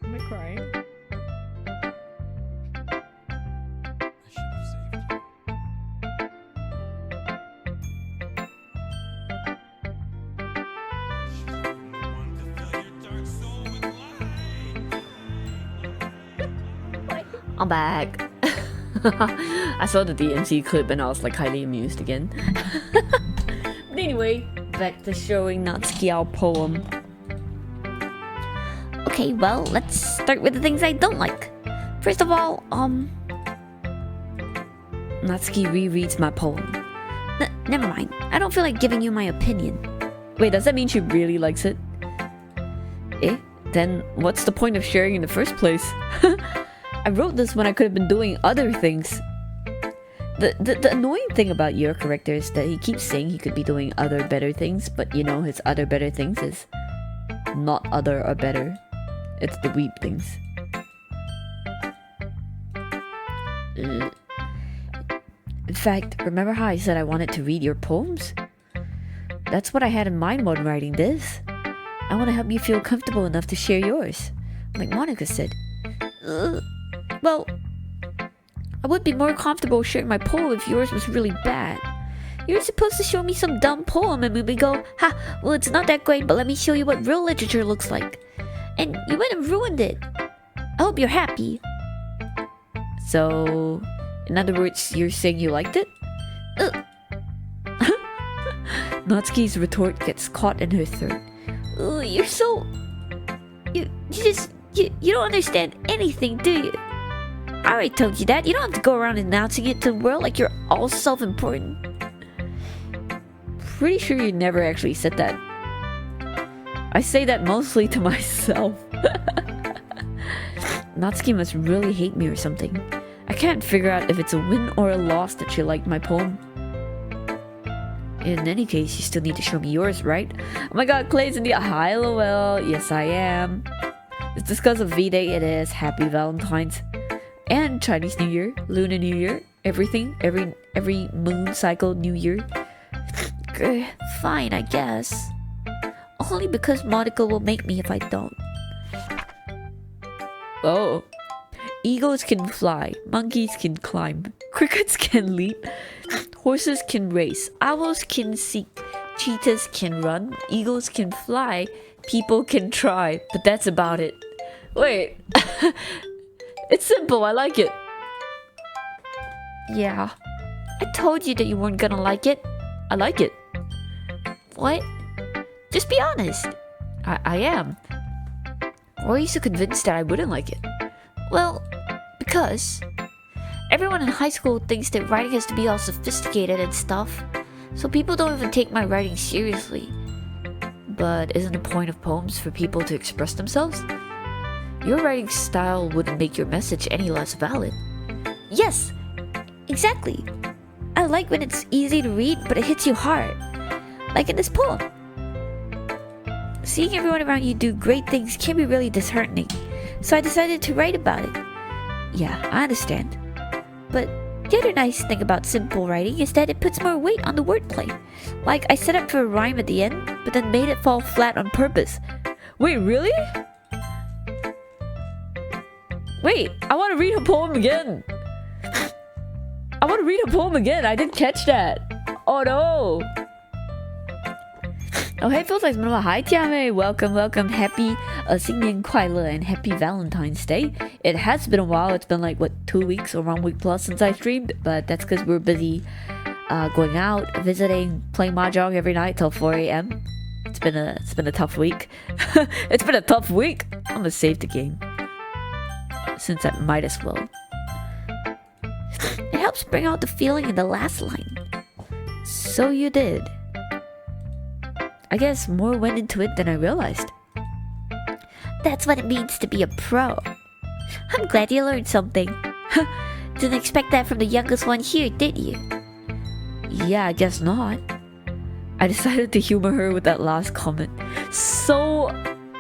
Am I crying? I'm back. I saw the DMC clip and I was like highly amused again. But anyway, back to showing Natsuki our poem. Okay, well, let's start with the things I don't like. First of all, Natsuki rereads my poem. never mind. I don't feel like giving you my opinion. Wait, does that mean she really likes it? Eh? Then what's the point of sharing in the first place? I wrote this when I could have been doing other things. The annoying thing about your character is that he keeps saying he could be doing other better things, but you know his other better things is not other or better. It's the weeb things. In fact, remember how I said I wanted to read your poems? That's what I had in mind when writing this. I want to help you feel comfortable enough to share yours, like Monica said. Well, I would be more comfortable sharing my poem if yours was really bad. You're supposed to show me some dumb poem and we go, ha, well it's not that great, but let me show you what real literature looks like. And you went and ruined it. I hope you're happy. So, in other words, you're saying you liked it? Natsuki's retort gets caught in her throat. You're so... You don't understand anything, do you? I already told you that. You don't have to go around announcing it to the world like you're all self-important. Pretty sure you never actually said that. I say that mostly to myself. Natsuki must really hate me or something. I can't figure out if it's a win or a loss that she liked my poem. In any case, you still need to show me yours, right? Oh my god, Clay's in the... Hi, Lowell. Yes, I am. It's just because of V-Day it is. Happy Valentine's. And Chinese New Year, Lunar New Year, everything, every moon cycle New Year. Fine, I guess. Only because Monica will make me if I don't. Oh. Eagles can fly, monkeys can climb, crickets can leap, horses can race, owls can seek, cheetahs can run, eagles can fly, people can try, but that's about it. Wait. It's simple, I like it. Yeah. I told you that you weren't gonna like it. I like it. What? Just be honest. I am. Why are you so convinced that I wouldn't like it? Well, because everyone in high school thinks that writing has to be all sophisticated and stuff, so people don't even take my writing seriously. But isn't the point of poems for people to express themselves? Your writing style wouldn't make your message any less valid. Yes, exactly. I like when it's easy to read, but it hits you hard. Like in this poem. Seeing everyone around you do great things can be really disheartening, so I decided to write about it. Yeah, I understand. But the other nice thing about simple writing is that it puts more weight on the wordplay. Like, I set up for a rhyme at the end, but then made it fall flat on purpose. Wait, really? Wait, I want to read her poem again. I didn't catch that. Oh no. Oh hey, feels like hi Tiame. Welcome. Happy 新年快乐 and happy Valentine's Day. It has been a while. It's been like what, 2 weeks or 1 week plus since I streamed, but that's because we're busy going out, visiting, playing mahjong every night till 4 a.m. It's been a tough week. It's been a tough week. I'm gonna save the game since I might as well. It helps bring out the feeling in the last line. So you did. I guess more went into it than I realized. That's what it means to be a pro. I'm glad you learned something. Didn't expect that from the youngest one here, did you? Yeah, I guess not. I decided to humor her with that last comment. So,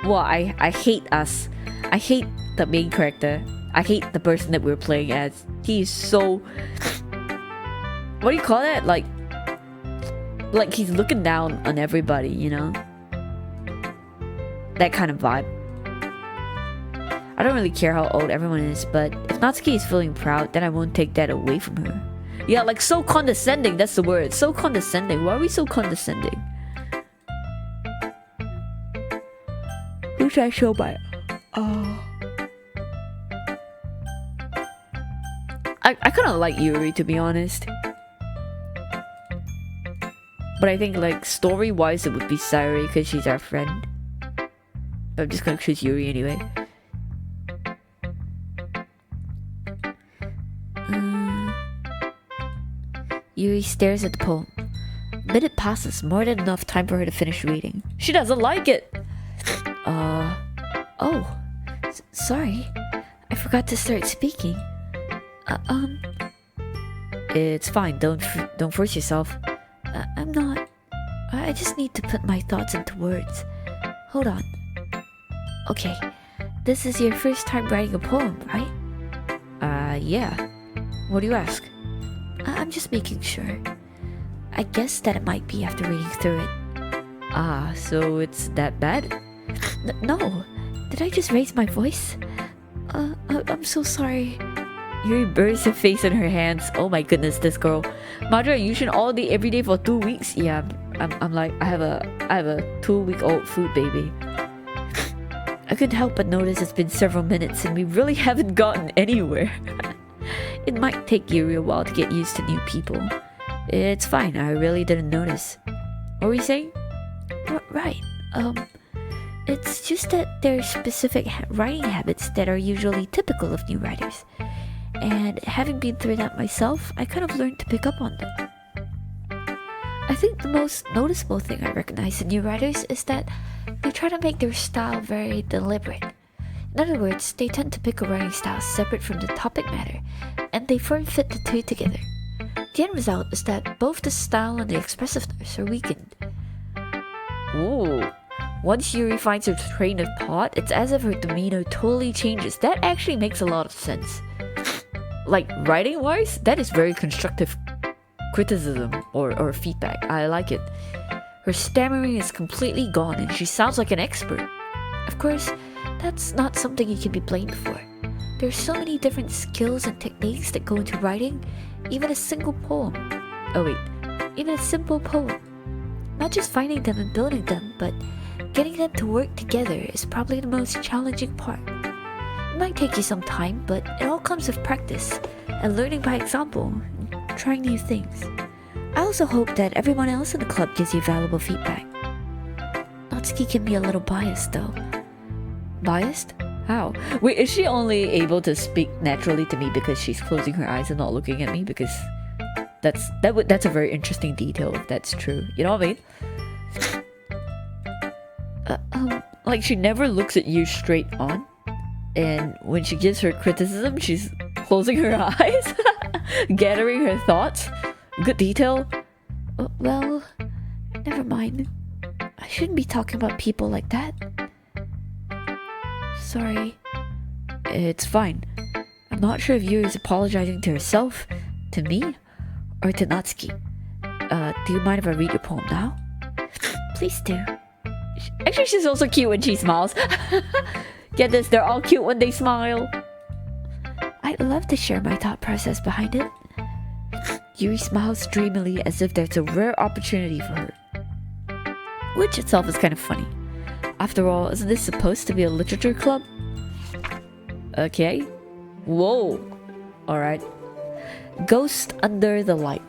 well, I hate us. I hate the main character. I hate the person that we're playing as. He is so... What do you call that? Like he's looking down on everybody, you know? That kind of vibe. I don't really care how old everyone is, but if Natsuki is feeling proud, then I won't take that away from her. Yeah, like so condescending, that's the word. So condescending. Why are we so condescending? Who should I show by? I kind of like Yuri, to be honest. But I think, like, story-wise, it would be Sayuri because she's our friend. But I'm just gonna choose Yuri anyway. Yuri stares at the poem. A minute passes, more than enough time for her to finish reading. She doesn't like it! Oh. Sorry. I forgot to start speaking. It's fine. Don't force yourself. I'm not. I just need to put my thoughts into words. Hold on. Okay, this is your first time writing a poem, right? Yeah. What do you ask? I'm just making sure. I guess that it might be after reading through it. Ah, so it's that bad? No. Did I just raise my voice? I'm so sorry. Yuri buries her face in her hands. Oh my goodness, this girl. Madra, you should all day every day for 2 weeks. Yeah, I'm like I have a 2-week-old food baby. I couldn't help but notice it's been several minutes and we really haven't gotten anywhere. It might take Yuri a while to get used to new people. It's fine, I really didn't notice. What were you saying? Right. It's just that there are specific writing habits that are usually typical of new writers. And having been through that myself, I kind of learned to pick up on them. I think the most noticeable thing I recognize in new writers is that they try to make their style very deliberate. In other words, they tend to pick a writing style separate from the topic matter, and they form fit the two together. The end result is that both the style and the expressiveness are weakened. Ooh. Once Yuri finds her train of thought, it's as if her demeanor totally changes. That actually makes a lot of sense. Like, writing-wise, that is very constructive criticism or feedback. I like it. Her stammering is completely gone and she sounds like an expert. Of course, that's not something you can be blamed for. There's so many different skills and techniques that go into writing, even a single poem. Oh wait, Even a simple poem. Not just finding them and building them, but getting them to work together is probably the most challenging part. It might take you some time, but it all comes with practice and learning by example, and trying new things. I also hope that everyone else in the club gives you valuable feedback. Natsuki can be a little biased though. biased? How? Wait, is she only able to speak naturally to me because she's closing her eyes and not looking at me? Because that's a very interesting detail if that's true. You know what I mean? Like she never looks at you straight on, and when she gives her criticism, she's closing her eyes, gathering her thoughts. Good detail. Well, never mind. I shouldn't be talking about people like that. Sorry. It's fine. I'm not sure if Yuri is apologizing to herself, to me, or to Natsuki. Do you mind if I read your poem now? Please do. Actually, she's also cute when she smiles. Get this, they're all cute when they smile. I'd love to share my thought process behind it. Yuri smiles dreamily as if there's a rare opportunity for her. Which itself is kind of funny. After all, isn't this supposed to be a literature club? Okay. Whoa. Alright. Ghost under the light.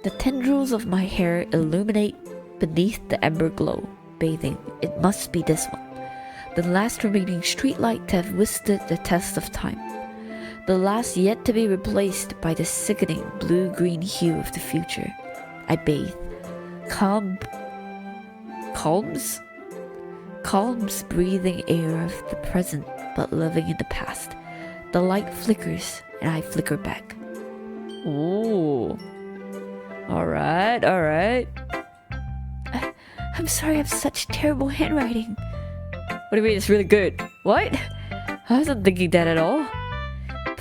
The tendrils of my hair illuminate beneath the ember glow, bathing. It must be this one. The last remaining streetlight to have withstood the test of time. The last yet to be replaced by the sickening blue-green hue of the future. I bathe. Calms breathing air of the present but living in the past. The light flickers and I flicker back. Ooh. Alright. I'm sorry I have such terrible handwriting. What do you mean it's really good? What? I wasn't thinking that at all.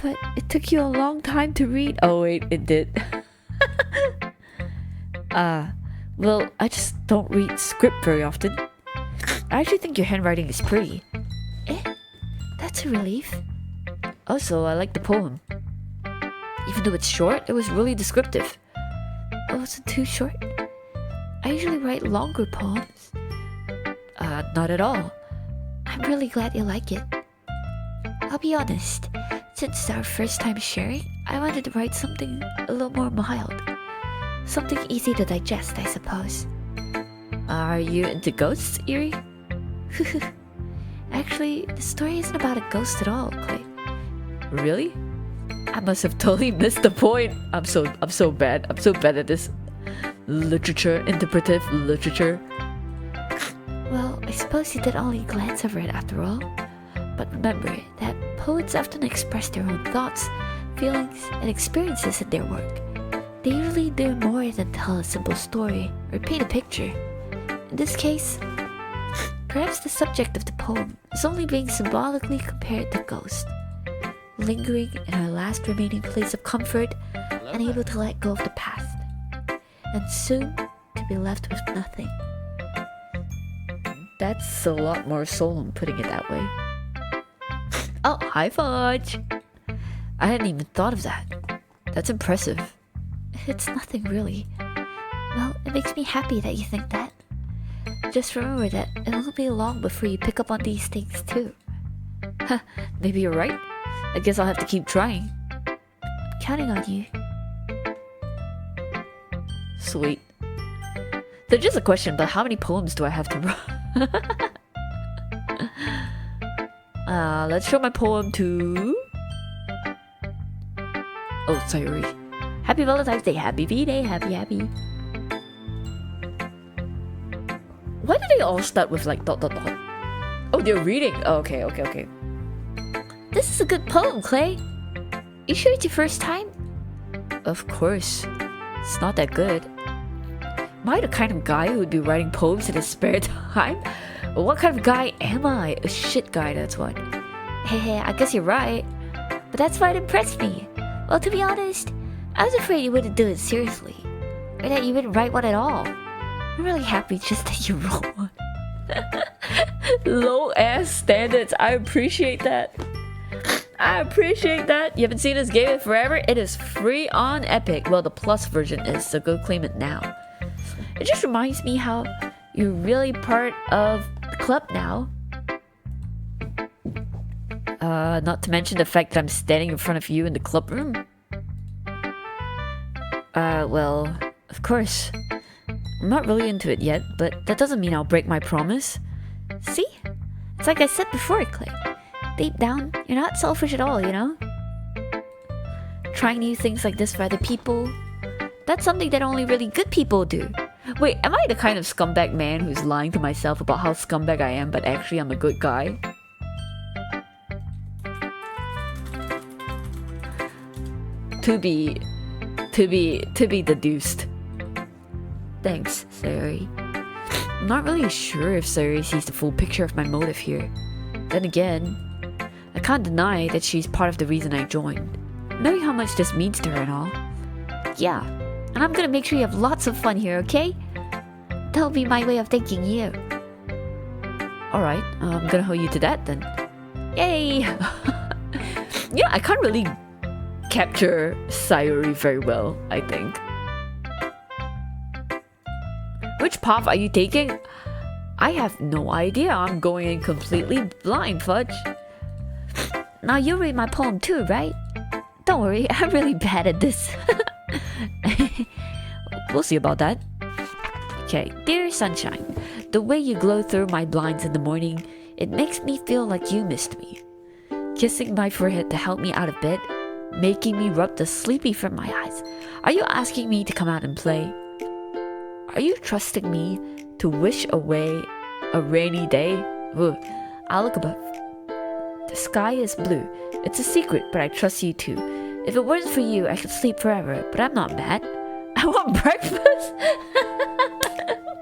But it took you a long time to read. Oh wait, it did. Well, I just don't read script very often. I actually think your handwriting is pretty. That's a relief. Also, I like the poem. Even though it's short, it was really descriptive. It wasn't too short. I usually write longer poems. Not at all. I'm really glad you like it. I'll be honest, since it's our first time sharing, I wanted to write something a little more mild. Something easy to digest, I suppose. Are you into ghosts, Yuri? Actually, the story isn't about a ghost at all, Clay. Really? I must have totally missed the point. I'm so bad. I'm so bad at this literature, interpretive literature. Well, I suppose you did only glance over it after all. But remember that poets often express their own thoughts, feelings, and experiences in their work. They usually do more than tell a simple story or paint a picture. In this case, perhaps the subject of the poem is only being symbolically compared to Ghost, lingering in her last remaining place of comfort, unable to let go of the past, and soon to be left with nothing. That's a lot more solemn putting it that way. Oh, hi Fudge! I hadn't even thought of that. That's impressive. It's nothing really. Well, it makes me happy that you think that. Just remember that it won't be long before you pick up on these things too. Huh, maybe you're right. I guess I'll have to keep trying. I'm counting on you. Sweet. So just a question, but how many poems do I have to write? Let's show my poem to... Oh, sorry. Happy Valentine's Day, happy V-Day, happy. Why do they all start with like ... Oh, they're reading. Oh, okay. This is a good poem, Clay. You sure it's your first time? Of course. It's not that good. Am I the kind of guy who would be writing poems in his spare time? Well, what kind of guy am I? A shit guy, that's what. Hey, I guess you're right. But that's why it impressed me. Well, to be honest, I was afraid you wouldn't do it seriously. Or that you wouldn't write one at all. I'm really happy just that you wrote one. Low ass standards. I appreciate that. You haven't seen this game in forever? It is free on Epic. Well, the plus version is, so go claim it now. It just reminds me how you're really part of the club now. Not to mention the fact that I'm standing in front of you in the club room. Well, of course. I'm not really into it yet, but that doesn't mean I'll break my promise. See? It's like I said before, Clay. Deep down, you're not selfish at all, you know? Trying new things like this for other people, that's something that only really good people do. Wait, am I the kind of scumbag man who's lying to myself about how scumbag I am, but actually I'm a good guy? To be deduced. Thanks, Sayori. I'm not really sure if Sayori sees the full picture of my motive here. Then again, I can't deny that she's part of the reason I joined. Knowing how much this means to her and all. Yeah, and I'm gonna make sure you have lots of fun here, okay? That'll be my way of thanking you. Alright, I'm gonna hold you to that then. Yay! Yeah, I can't really capture Sayori very well, I think. Which path are you taking? I have no idea. I'm going in completely blind, Fudge. Now you read my poem too, right? Don't worry, I'm really bad at this. We'll see about that. Okay, dear sunshine, the way you glow through my blinds in the morning, it makes me feel like you missed me. Kissing my forehead to help me out of bed, making me rub the sleepy from my eyes. Are you asking me to come out and play? Are you trusting me to wish away a rainy day? Ugh. I'll look above. The sky is blue. It's a secret, but I trust you too. If it weren't for you, I could sleep forever, but I'm not mad. I want breakfast.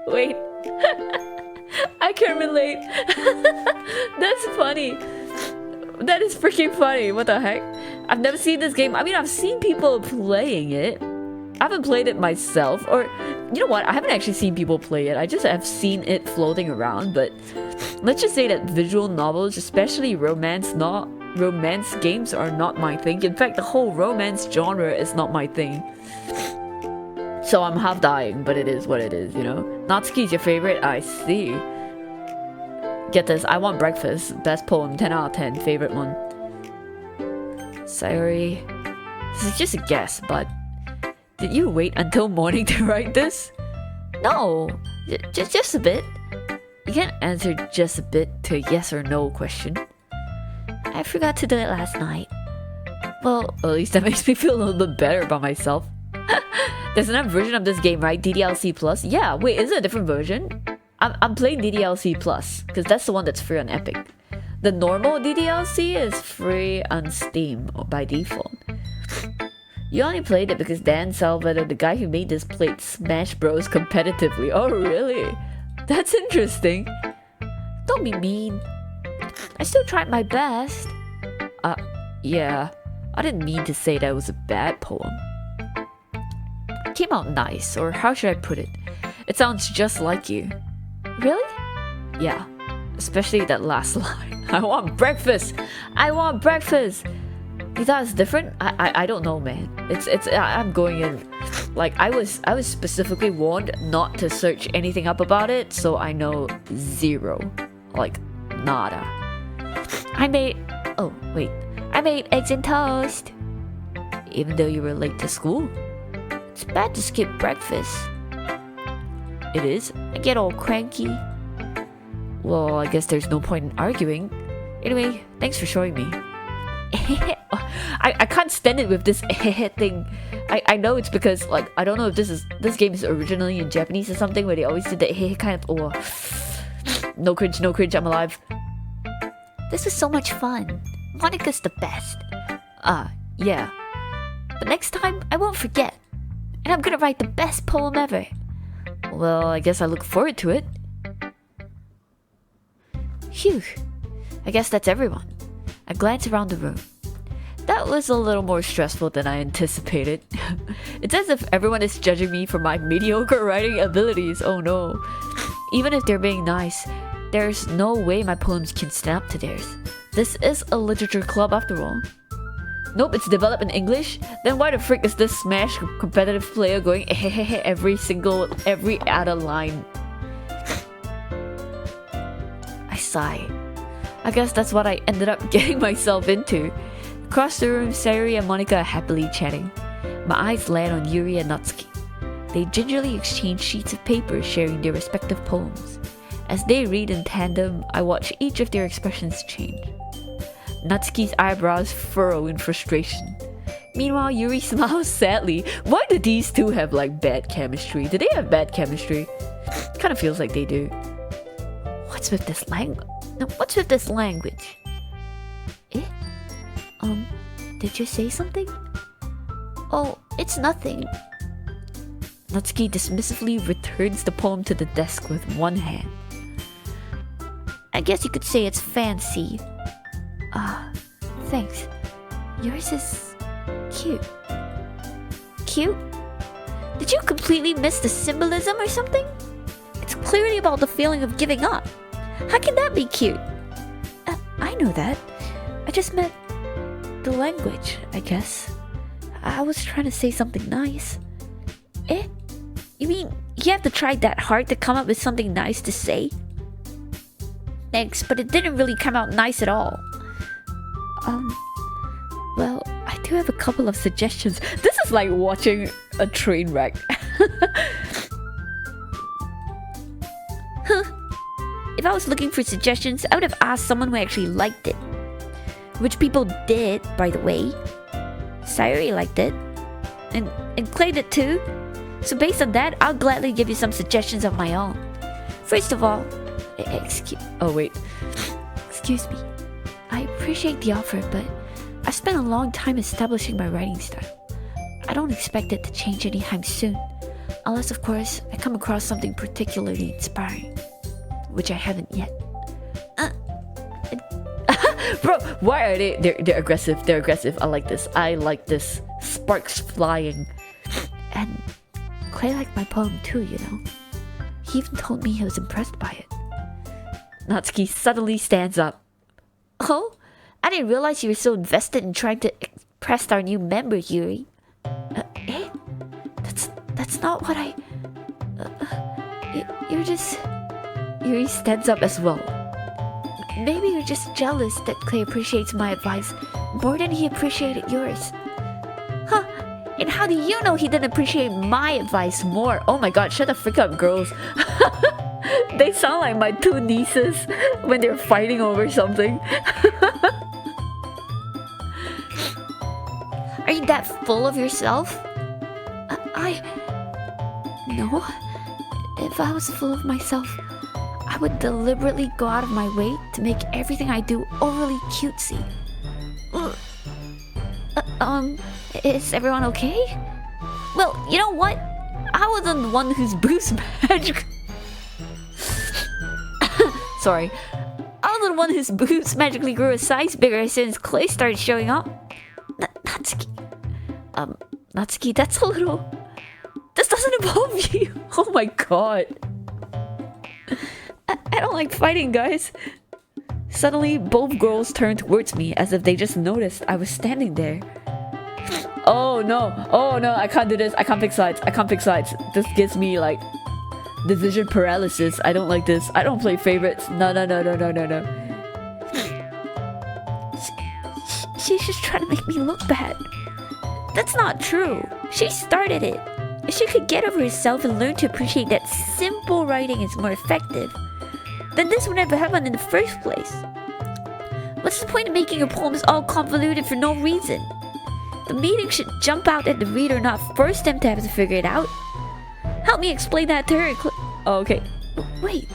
Wait. I can relate. That's funny. That is freaking funny. What the heck? I've never seen this game. I mean, I've seen people playing it. I haven't played it myself. Or, you know what? I haven't actually seen people play it. I just have seen it floating around. But let's just say that visual novels, especially romance games, are not my thing. In fact, the whole romance genre is not my thing. So I'm half dying, but it is what it is, you know? Natsuki's your favorite? I see. Get this, I want breakfast. Best poem, 10 out of 10. Favorite one. Sorry. This is just a guess, but... Did you wait until morning to write this? No, just a bit. You can't answer just a bit to a yes or no question. I forgot to do it last night. Well, at least that makes me feel a little bit better about myself. There's another version of this game, right? DDLC Plus? Yeah, wait, is it a different version? I'm playing DDLC Plus, because that's the one that's free on Epic. The normal DDLC is free on Steam by default. You only played it because Dan Salvator, the guy who made this, played Smash Bros. Competitively. Oh, really? That's interesting. Don't be mean. I still tried my best. Yeah. I didn't mean to say that was a bad poem. It came out nice, or how should I put it? It sounds just like you. Really? Yeah. Especially that last line. I want breakfast! I want breakfast! You thought it's different? I don't know, man. I'm going in. Like, I was specifically warned not to search anything up about it, so I know zero. Like, nada. I made eggs and toast. Even though you were late to school? It's bad to skip breakfast. It is? I get all cranky. Well, I guess there's no point in arguing. Anyway, thanks for showing me. I can't stand it with this thing. I know it's because, like, I don't know if this game is originally in Japanese or something, where they always did the kind of, no cringe, I'm alive. This was so much fun. Monica's the best. Yeah. But next time, I won't forget. And I'm gonna write the best poem ever. Well, I guess I look forward to it. Phew. I guess that's everyone. I glance around the room. That was a little more stressful than I anticipated. It's as if everyone is judging me for my mediocre writing abilities. Oh no. Even if they're being nice, there's no way my poems can stand up to theirs. This is a literature club after all. Nope, it's developed in English. Then why the frick is this Smash competitive player going every other line? I sigh. I guess that's what I ended up getting myself into. Across the room, Sayuri and Monica are happily chatting. My eyes land on Yuri and Natsuki. They gingerly exchange sheets of paper, sharing their respective poems. As they read in tandem, I watch each of their expressions change. Natsuki's eyebrows furrow in frustration. Meanwhile, Yuri smiles sadly. Why do these two have, like, bad chemistry? Do they have bad chemistry? Kind of feels like they do. What's with this language? Eh? Did you say something? Oh, it's nothing. Natsuki dismissively returns the poem to the desk with one hand. I guess you could say it's fancy. Thanks. Yours is cute. Cute? Did you completely miss the symbolism or something? It's clearly about the feeling of giving up. How can that be cute? I know that. I just meant the language, I guess. I was trying to say something nice. Eh? You mean you have to try that hard to come up with something nice to say? Thanks, but it didn't really come out nice at all. Well, I do have a couple of suggestions. This is like watching a train wreck. If I was looking for suggestions, I would have asked someone who actually liked it. Which people did, by the way. Sayuri liked it. And Clay did too. So based on that, I'll gladly give you some suggestions of my own. First of all, excuse me. I appreciate the offer, but I've spent a long time establishing my writing style. I don't expect it to change anytime soon. Unless, of course, I come across something particularly inspiring. Which I haven't yet. Bro, why are they? They're aggressive. They're aggressive. I like this. I like this. Sparks flying. And Clay liked my poem too, you know. He even told me he was impressed by it. Natsuki suddenly stands up. Oh? I didn't realize you were so invested in trying to impress our new member, Yuri. That's not what I... you're just... Yuri stands up as well. Maybe you're just jealous that Clay appreciates my advice more than he appreciated yours. Huh? And how do you know he didn't appreciate my advice more? Oh my god, shut the frick up, girls. They sound like my two nieces when they're fighting over something. Are you that full of yourself? No. If I was full of myself, I would deliberately go out of my way to make everything I do overly cutesy. Is everyone okay? Well, you know what? I wasn't the one whose boost magic. Sorry. I was the one whose boots magically grew a size bigger as soon as Clay started showing up. Natsuki. Natsuki, that's a little... This doesn't involve you. Oh my god. I don't like fighting, guys. Suddenly, both girls turned towards me as if they just noticed I was standing there. Oh no, I can't do this. I can't pick sides. This gives me like decision paralysis. I don't like this. I don't play favorites. No. She's just trying to make me look bad. That's not true. She started it. If she could get over herself and learn to appreciate that simple writing is more effective, then this would never happen in the first place. What's the point of making your poems all convoluted for no reason? The meaning should jump out at the reader, not force them to have to figure it out. Help me explain that to her. Oh, okay. Wait,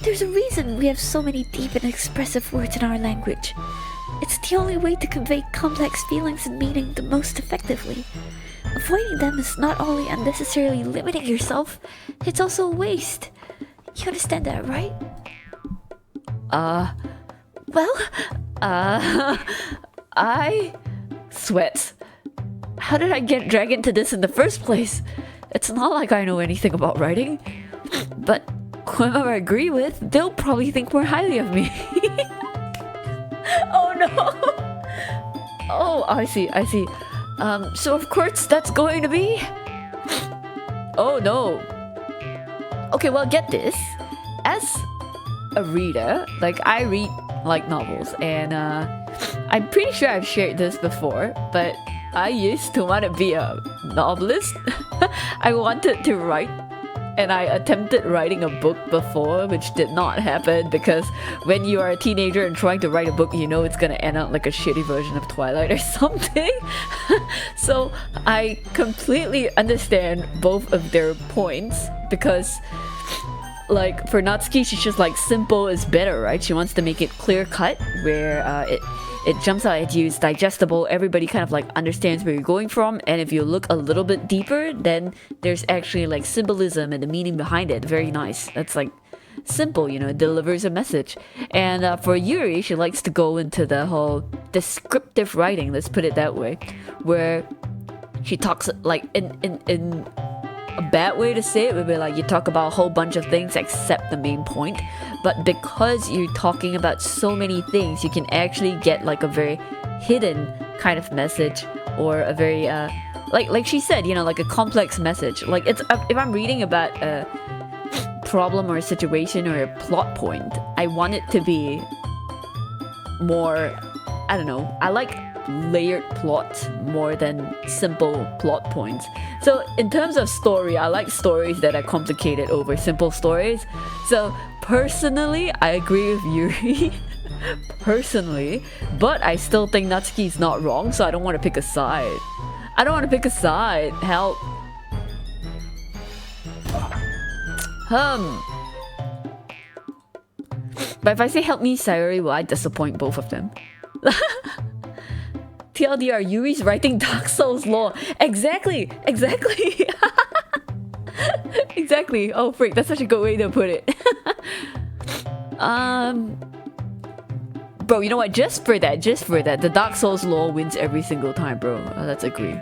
there's a reason we have so many deep and expressive words in our language. It's the only way to convey complex feelings and meaning the most effectively. Avoiding them is not only unnecessarily limiting yourself, it's also a waste. You understand that, right? I sweat. How did I get dragged into this in the first place? It's not like I know anything about writing. But whoever I agree with, they'll probably think more highly of me. Oh no! Oh, I see. So of course that's going to be... Oh no. Okay, well, get this. As a reader, like, I read like novels, and I'm pretty sure I've shared this before, but I used to want to be a novelist. I wanted to write, and I attempted writing a book before, which did not happen, because when you are a teenager and trying to write a book, you know it's gonna end up like a shitty version of Twilight or something. So I completely understand both of their points, because like for Natsuki, she's just like, simple is better, right? She wants to make it clear cut, where it jumps out at you, it's digestible, everybody kind of like understands where you're going from, and if you look a little bit deeper, then there's actually like symbolism and the meaning behind it. Very nice. That's like simple, you know, it delivers a message. And for Yuri, she likes to go into the whole descriptive writing, let's put it that way, where she talks like in a bad way to say it would be like you talk about a whole bunch of things except the main point, but because you're talking about so many things, you can actually get like a very hidden kind of message, or a very like she said, you know, like a complex message. Like it's if I'm reading about a problem or a situation or a plot point, I want it to be more, I don't know, I like layered plot more than simple plot points. So in terms of story, I like stories that are complicated over simple stories. So personally, I agree with Yuri. Personally, but I still think Natsuki's not wrong, so I don't want to pick a side. Help. But if I say help me, Sayori, will I disappoint both of them? TLDR, Yuri's writing Dark Souls lore. Exactly. Exactly. Oh freak, that's such a good way to put it. Bro, you know what? Just for that, the Dark Souls lore wins every single time, bro. Let's agree.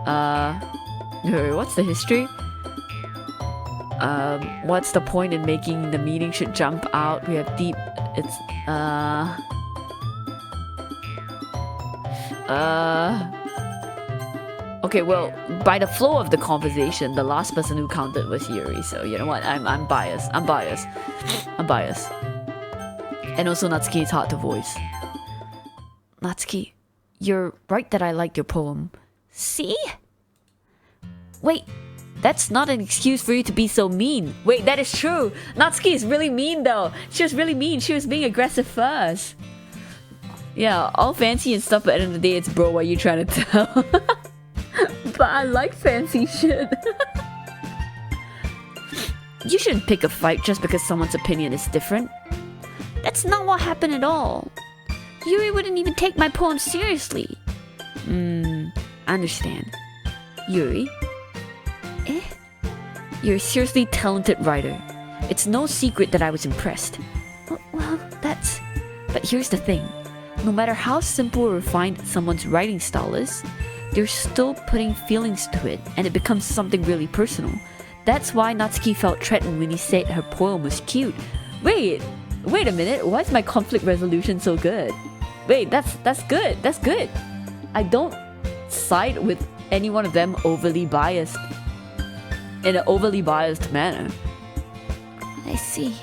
What's the history? What's the point in making the meaning should jump out? We have deep. It's okay, well, by the flow of the conversation, the last person who counted was Yuri, so you know what, I'm biased. And also Natsuki is hard to voice. Natsuki, you're right that I like your poem. See? Wait, that's not an excuse for you to be so mean. Wait, that is true. Natsuki is really mean though. She was really mean. She was being aggressive first. Yeah, all fancy and stuff, but at the end of the day, it's bro, what are you trying to tell? But I like fancy shit. You shouldn't pick a fight just because someone's opinion is different. That's not what happened at all. Yuri wouldn't even take my poem seriously. I understand. Yuri, Eh? you're a seriously talented writer. It's no secret that I was impressed. Well, that's... But here's the thing. No matter how simple or refined someone's writing style is, they're still putting feelings to it, and it becomes something really personal. That's why Natsuki felt threatened when he said her poem was cute. Wait a minute. Why is my conflict resolution so good? Wait, that's good. That's good. I don't side with any one of them overly biased in an overly biased manner. I see.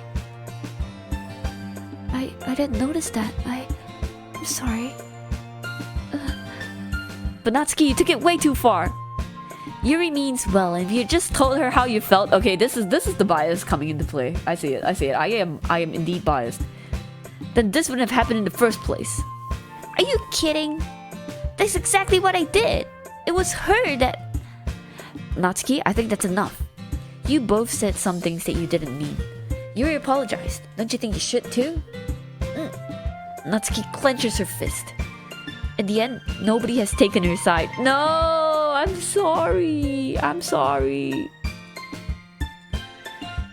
I didn't notice that. I'm sorry. But Natsuki, you took it way too far. Yuri means well, and if you just told her how you felt, okay, this is the bias coming into play. I see it. I am indeed biased. Then this wouldn't have happened in the first place. Are you kidding? That's exactly what I did. It was her that... Natsuki, I think that's enough. You both said some things that you didn't mean. Yuri apologized. Don't you think you should too? Natsuki clenches her fist. In the end, nobody has taken her side. No, I'm sorry.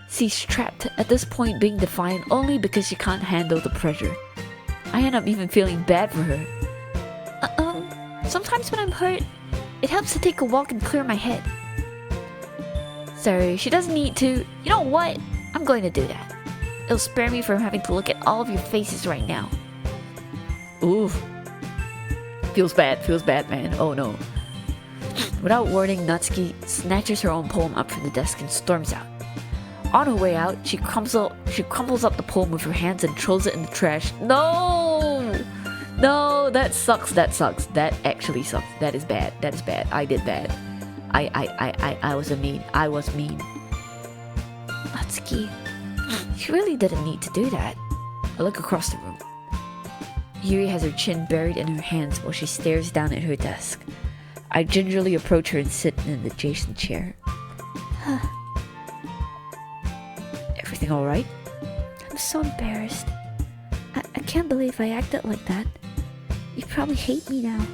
She's trapped at this point, being defiant only because she can't handle the pressure. I end up even feeling bad for her. Sometimes when I'm hurt, it helps to take a walk and clear my head. Sorry, she doesn't need to. You know what? I'm going to do that. It'll spare me from having to look at all of your faces right now. Ooh. Feels bad, man. Oh no. Without warning, Natsuki snatches her own poem up from the desk and storms out. On her way out, she crumbles up the poem with her hands and throws it in the trash. No, that sucks. That actually sucks. That is bad. I did bad. I was mean. Natsuki, you really didn't need to do that. I look across the room. Yuri has her chin buried in her hands while she stares down at her desk. I gingerly approach her and sit in an adjacent chair. Everything alright? I'm so embarrassed. I can't believe I acted like that. You probably hate me now.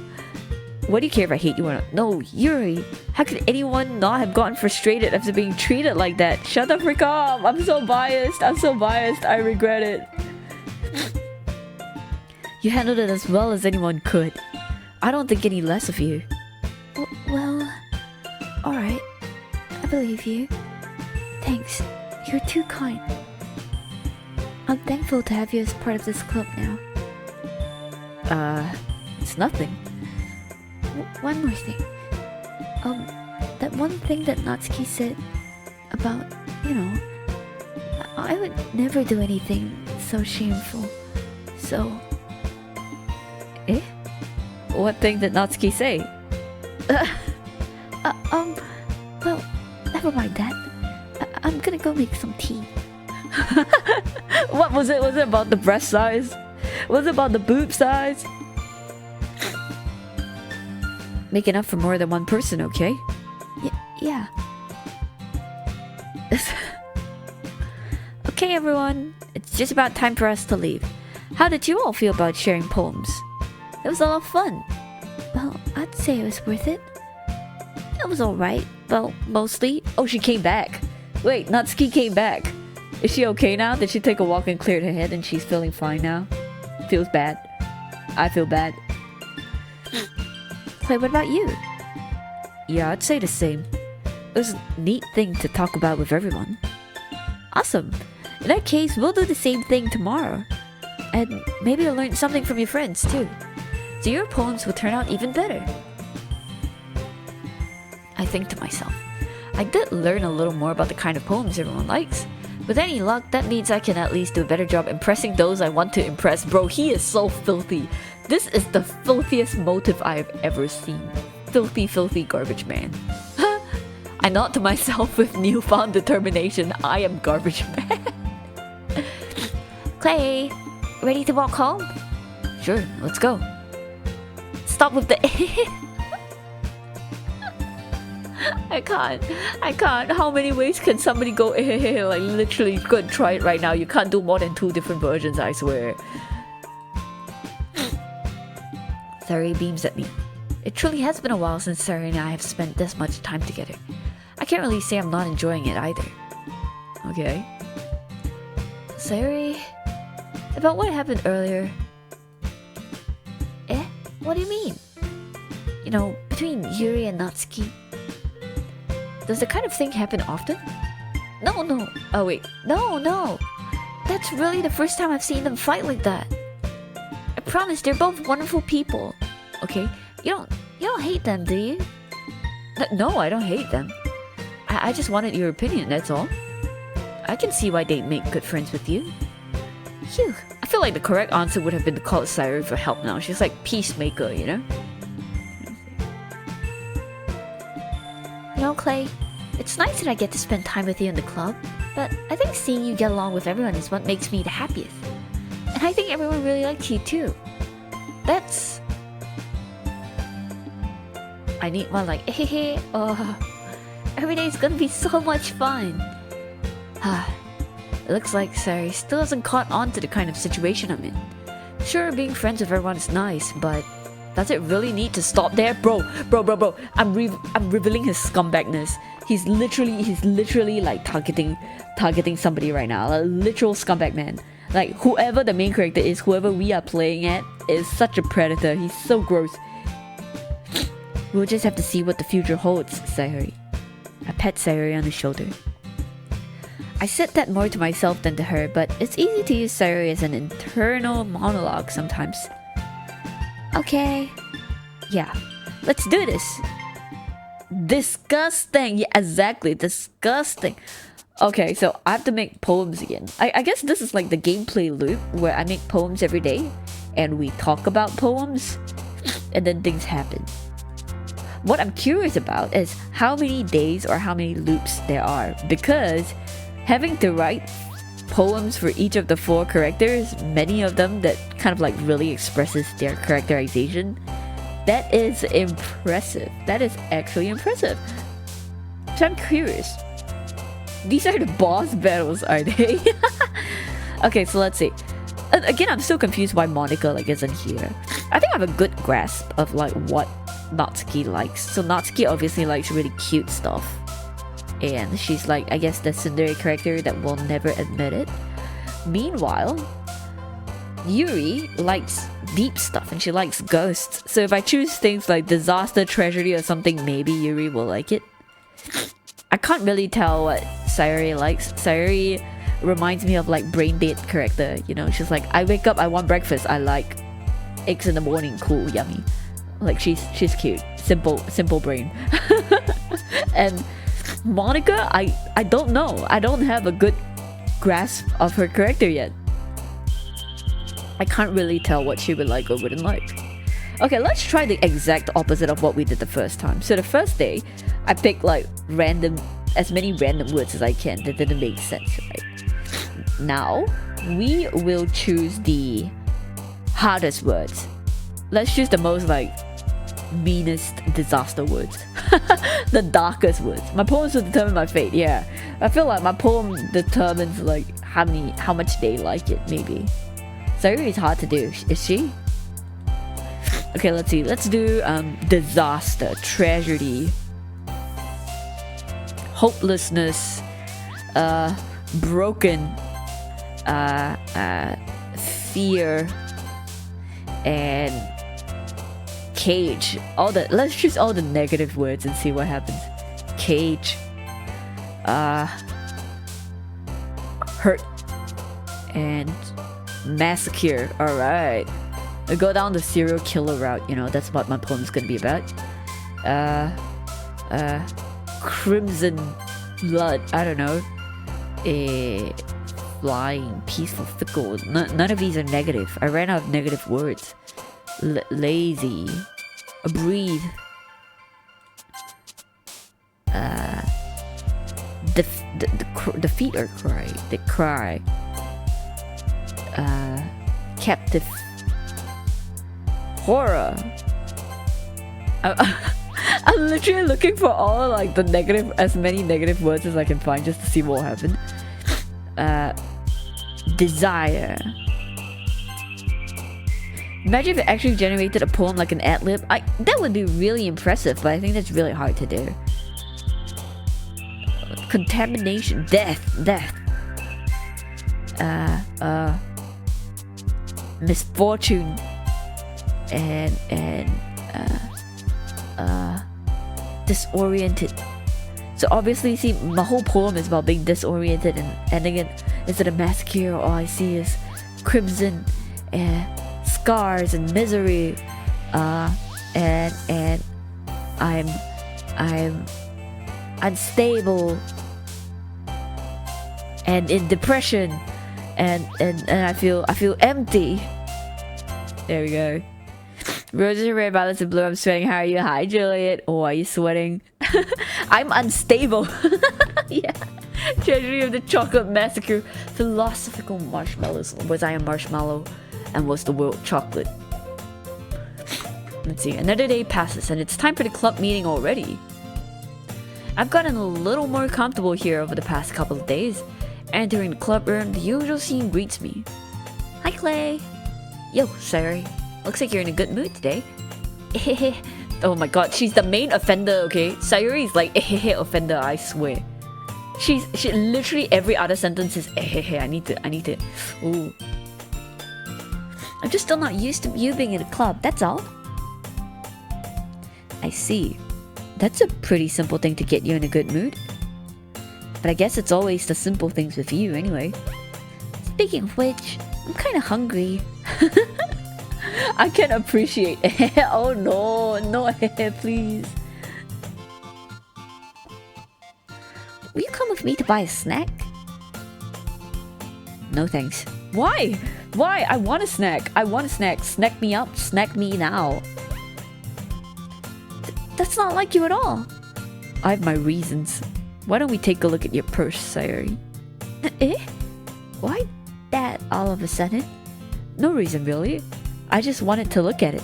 What do you care if I hate you or not? No, Yuri! How could anyone not have gotten frustrated after being treated like that? Shut the frick up! I'm so biased! I regret it. You handled it as well as anyone could. I don't think any less of you. Well, alright. I believe you. Thanks. You're too kind. I'm thankful to have you as part of this club now. It's nothing. One more thing. That one thing that Natsuki said about, I would never do anything so shameful. So... Eh? What thing did Natsuki say? Well, never mind that. I'm gonna go make some tea. What was it? Was it about the breast size? Was it about the boob size? Make enough for more than one person, okay? Yeah. Okay, everyone. It's just about time for us to leave. How did you all feel about sharing poems? It was a lot of fun. Well, I'd say it was worth it. It was alright. Well, mostly. Oh, she came back. Wait, Natsuki came back. Is she okay now? Did she take a walk and cleared her head and she's feeling fine now? Feels bad. I feel bad. Clay, what about you? Yeah, I'd say the same. It was a neat thing to talk about with everyone. Awesome. In that case, we'll do the same thing tomorrow. And maybe you'll learn something from your friends too. So your poems will turn out even better. I think to myself, I did learn a little more about the kind of poems everyone likes. With any luck, that means I can at least do a better job impressing those I want to impress. Bro, he is so filthy. This is the filthiest motive I have ever seen. Filthy, filthy garbage man. I nod to myself with newfound determination. I am garbage man. Clay, ready to walk home? Sure, let's go. Stop with the... I can't. How many ways can somebody go like literally, go and try it right now. You can't do more than 2 different versions, I swear. Sari beams at me. It truly has been a while since Sayori and I have spent this much time together. I can't really say I'm not enjoying it either. Okay. Sayori, about what happened earlier. Eh? What do you mean? You know, between Yuri and Natsuki. Does the kind of thing happen often? No. Oh wait, no. That's really the first time I've seen them fight like that. I promise they're both wonderful people. Okay, you don't hate them, do you? No, I don't hate them. I just wanted your opinion, that's all. I can see why they'd make good friends with you. Phew. I feel like the correct answer would have been to call Sayori for help now. She's like peacemaker, you know? You know, Clay, it's nice that I get to spend time with you in the club, but I think seeing you get along with everyone is what makes me the happiest. And I think everyone really likes you too. That's... I need one like, hey, every day is gonna be so much fun. It looks like Sayori still hasn't caught on to the kind of situation I'm in. Sure, being friends with everyone is nice, but does it really need to stop there? Bro, I'm revealing his scumbagness. He's literally like targeting somebody right now. A literal scumbag man. Like, whoever the main character is, whoever we are playing at, is such a predator. He's so gross. We'll just have to see what the future holds, Sayori. I pat Sayori on the shoulder. I said that more to myself than to her, but it's easy to use Sayori as an internal monologue sometimes. Okay. Yeah, let's do this. Disgusting. Yeah, exactly. Disgusting. Okay, so I have to make poems again. I guess this is like the gameplay loop where I make poems every day and we talk about poems and then things happen. What I'm curious about is how many days or how many loops there are, because having to write poems for each of the 4 characters, many of them that kind of like really expresses their characterization, that is impressive. That is actually impressive. So I'm curious. These are the boss battles, are they? Okay, so let's see. Again, I'm still confused why Monica like isn't here. I think I have a good grasp of like what Natsuki likes. So Natsuki obviously likes really cute stuff. And she's like, I guess the tsundere character that will never admit it. Meanwhile, Yuri likes deep stuff and she likes ghosts. So if I choose things like disaster, tragedy or something, maybe Yuri will like it. I can't really tell what Sayori likes. Sayori reminds me of like brain dead character, you know. She's like, I wake up, I want breakfast, I like eggs in the morning, cool, yummy. Like she's cute, simple brain. And Monica, I don't know. I don't have a good grasp of her character yet. I can't really tell what she would like or wouldn't like. Okay, let's try the exact opposite of what we did the first time. So the first day, I picked like as many random words as I can that didn't make sense, right? Now, we will choose the hardest words. Let's choose the most like meanest disaster words. The darkest words. My poems will determine my fate, yeah. I feel like my poem determines like how much they like it, maybe. Sayori is hard to do, is she? Okay, let's see. Let's do disaster, tragedy, hopelessness, broken, fear, and cage. Let's choose all the negative words and see what happens. Cage, hurt, and massacre. All right. I go down the serial killer route, you know, that's what my poem's gonna be about. Crimson blood, I don't know. Flying, peaceful, fickle. None of these are negative. I ran out of negative words. Lazy. Breathe. The feet are cry. They cry. Captive. Horror. I'm literally looking for all like as many negative words as I can find just to see what will happen. Desire. Imagine if it actually generated a poem like an ad-lib. That would be really impressive, but I think that's really hard to do. Contamination, death. Misfortune. And disoriented. So obviously, see, my whole poem is about being disoriented and ending it is it a massacre. All I see is crimson and scars and misery. And I'm unstable and in depression and I feel empty. There we go. Roses are red, violets are blue. I'm sweating. How are you? Hi, Juliet. Oh, are you sweating? I'm unstable. Yeah. Treasury of the Chocolate Massacre. Philosophical marshmallows. Was I a marshmallow? And was the world chocolate? Let's see. Another day passes and it's time for the club meeting already. I've gotten a little more comfortable here over the past couple of days. Entering the club room, the usual scene greets me. Hi, Clay. Yo, Sayuri. Looks like you're in a good mood today. Oh my god, she's the main offender, okay? Sayuri is like offender, I swear. She literally every other sentence is I need to. Ooh. I'm just still not used to you being in a club, that's all. I see. That's a pretty simple thing to get you in a good mood. But I guess it's always the simple things with you anyway. Speaking of which, I'm kinda hungry. I can appreciate. Oh no, please. Will you come with me to buy a snack? No thanks. Why? I want a snack. Snack me up. Snack me now. That's not like you at all. I have my reasons. Why don't we take a look at your purse, Sayuri? Eh? Why that all of a sudden? No reason really. I just wanted to look at it.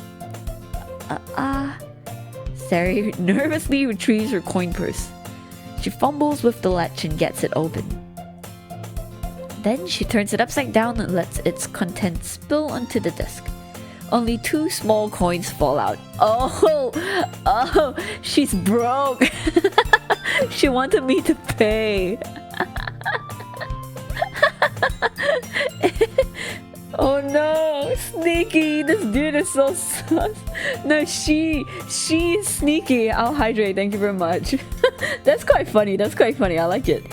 Sayuri nervously retrieves her coin purse. She fumbles with the latch and gets it open. Then she turns it upside down and lets its contents spill onto the desk. Only 2 small coins fall out. Oh, she's broke. She wanted me to pay. Oh no, sneaky. This dude is so sus. No, she is sneaky. I'll hydrate. Thank you very much. That's quite funny. I like it.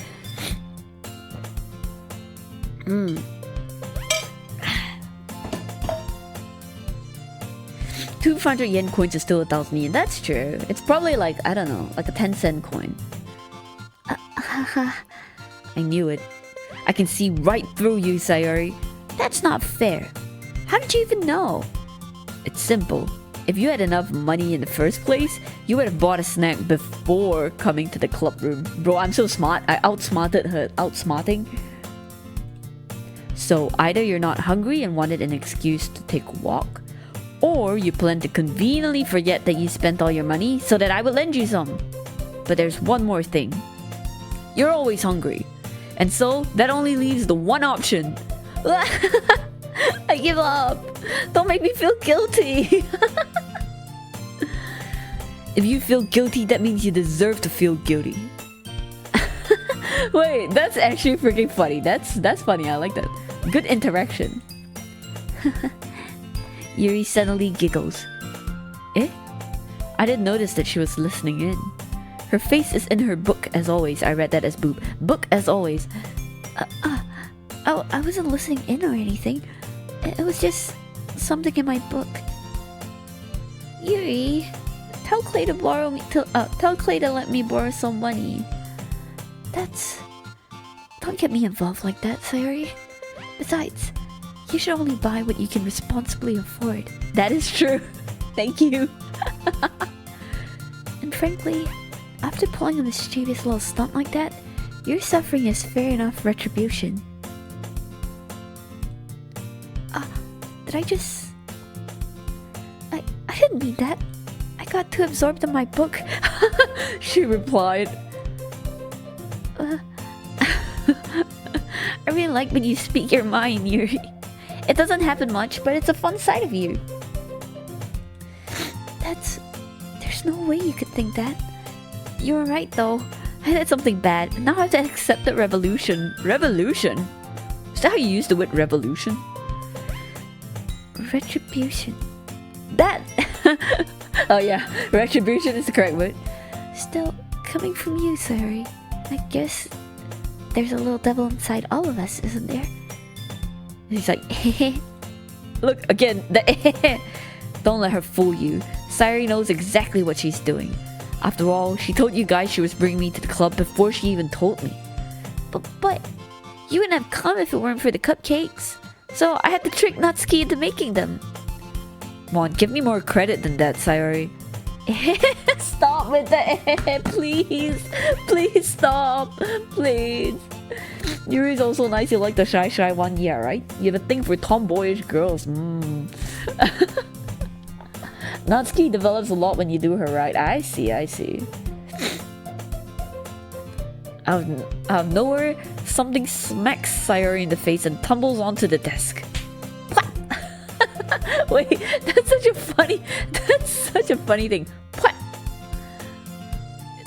200 yen coins is still 1,000 yen. That's true. It's probably like, I don't know, like a 10-cent coin. I knew it. I can see right through you, Sayuri. That's not fair. How did you even know? It's simple. If you had enough money in the first place, you would have bought a snack before coming to the club room. Bro, I'm so smart. I outsmarted her. Outsmarting. So either you're not hungry and wanted an excuse to take a walk, or you plan to conveniently forget that you spent all your money so that I would lend you some. But there's one more thing. You're always hungry. And so that only leaves the one option. I give up. Don't make me feel guilty. If you feel guilty, that means you deserve to feel guilty. Wait, that's actually freaking funny. That's funny. I like that. Good interaction. Yuri suddenly giggles. Eh? I didn't notice that she was listening in. Her face is in her book as always. I read that as boob. Book as always. I wasn't listening in or anything. It was just something in my book. Yuri, tell Clay to tell Clay to let me borrow some money. Don't get me involved like that, Sayuri. Besides, you should only buy what you can responsibly afford. That is true. Thank you. And frankly, after pulling a mischievous little stunt like that, your suffering is fair enough retribution. Did I just... I didn't mean that. I got too absorbed in my book. She replied. I really like when you speak your mind, Yuri. It doesn't happen much, but it's a fun side of you. There's no way you could think that. You were right though. I did something bad. Now I have to accept the revolution. Revolution? Is that how you use the word revolution? Retribution. That! Oh yeah, retribution is the correct word. Still, coming from you, Sayori, I guess there's a little devil inside all of us, isn't there? He's like, look, again, the Don't let her fool you. Sayori knows exactly what she's doing. After all, she told you guys she was bringing me to the club before she even told me. But you wouldn't have come if it weren't for the cupcakes. So I had to trick Natsuki into making them. Come on, give me more credit than that, Sayori. Stop with the please. Please stop. Please. Yuri's also nice. You like the shy one, yeah, right? You have a thing for tomboyish girls. Natsuki develops a lot when you do her right. I see. Out of nowhere, something smacks Sayori in the face and tumbles onto the desk. Wait, that's such a funny thing.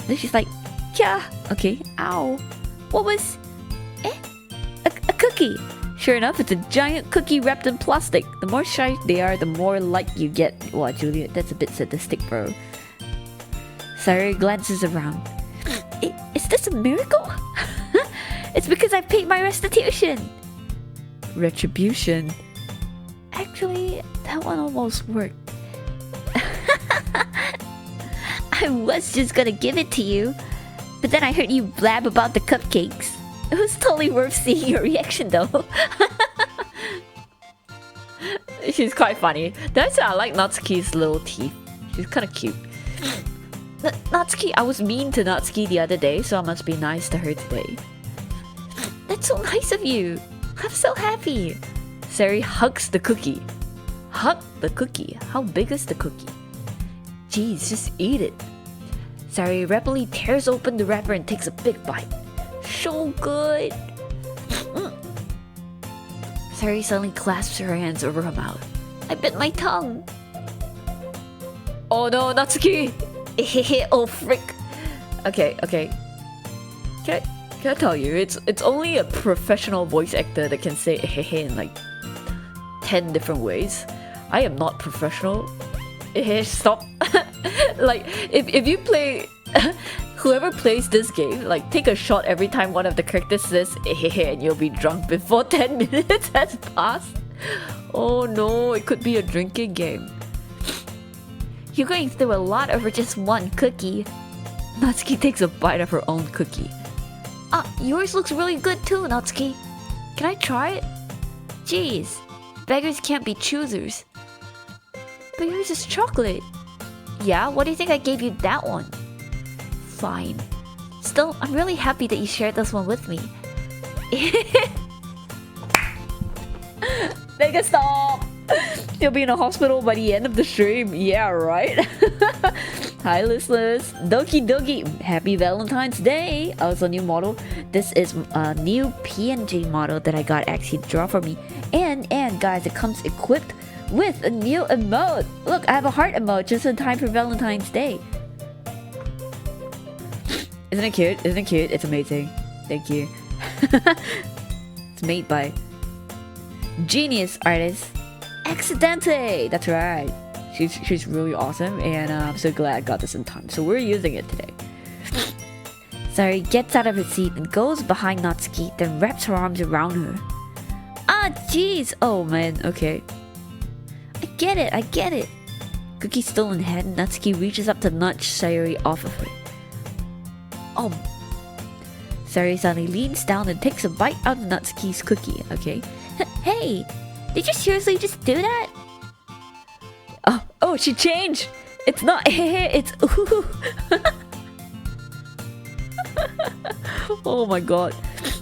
Then she's like, yeah, okay, ow. what was... A cookie. Sure enough, it's a giant cookie wrapped in plastic. The more shy they are, the more like you get. Wow, Julia, that's a bit sadistic, bro. Sayori glances around. Is this a miracle? It's because I paid my restitution. Retribution. Actually, that one almost worked. I was just gonna give it to you, but then I heard you blab about the cupcakes. It was totally worth seeing your reaction though. She's quite funny. That's why I like Natsuki's little teeth. She's kind of cute. Natsuki, I was mean to Natsuki the other day, so I must be nice to her today. That's so nice of you. I'm so happy. Sayori hugs the cookie. Hug the cookie? How big is the cookie? Jeez, just eat it. Sayori rapidly tears open the wrapper and takes a big bite. So good. Sayori suddenly clasps her hands over her mouth. I bit my tongue. Oh no, Natsuki! Oh frick. Okay. Can I tell you, it's only a professional voice actor that can say in like 10 different ways. I am not professional. Stop. Like, if you play... Whoever plays this game, like, take a shot every time one of the characters says and you'll be drunk before 10 minutes has passed. Oh no, it could be a drinking game. You're going through a lot over just one cookie. Natsuki takes a bite of her own cookie. Yours looks really good too, Natsuki. Can I try it? Jeez, beggars can't be choosers. But yours is chocolate. Yeah, what do you think I gave you that one? Fine. Still, I'm really happy that you shared this one with me. Make it stop! You'll be in a hospital by the end of the stream. Yeah, right? Hi listeners, Doki, happy Valentine's Day! Also new model. This is a new PNG model that I got actually draw for me. And guys, it comes equipped with a new emote. Look, I have a heart emote just in time for Valentine's Day. Isn't it cute? It's amazing. Thank you. It's made by Genius Artist Accidente. That's right. She's really awesome, and I'm so glad I got this in time. So we're using it today. Sayori gets out of her seat and goes behind Natsuki, then wraps her arms around her. Ah, jeez. Oh man. Okay. I get it. Cookie still in hand, Natsuki reaches up to nudge Sayori off of her. Oh. Sayori suddenly leans down and takes a bite out of Natsuki's cookie. Okay. Hey, did you seriously just do that? Oh, she changed. It's not it's ooh. Oh my god.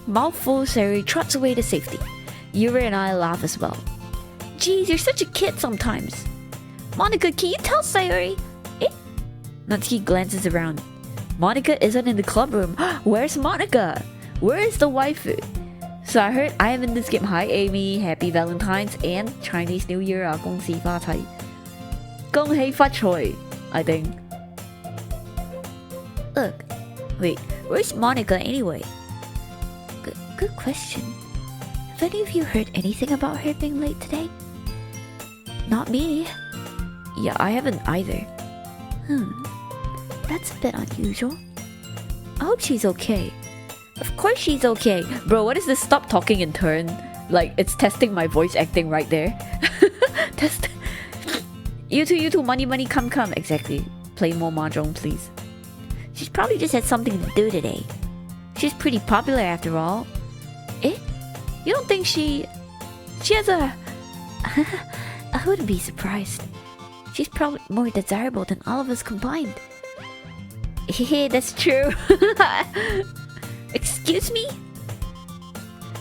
Mouthful, Sayori trots away to safety. Yuri and I laugh as well. Geez, you're such a kid sometimes. Monica, can you tell Sayori? Natsuki glances around. Monica isn't in the club room. Where's Monica? Where is the waifu? So I heard I am in this game. Hi Amy, happy Valentine's and Chinese New Year. 恭喜发财. 恭喜发财. I think. Look, wait, where's Monica anyway? Good question. Have any of you heard anything about her being late today? Not me. Yeah, I haven't either. That's a bit unusual. I hope she's okay. Of course she's okay. Bro, what is this? Stop talking in turn. Like, it's testing my voice acting right there. Test. You two, money, come. Exactly. Play more mahjong, please. She's probably just had something to do today. She's pretty popular after all. Eh? You don't think she has a... I wouldn't be surprised. She's probably more desirable than all of us combined. Hehe, that's true. Excuse me?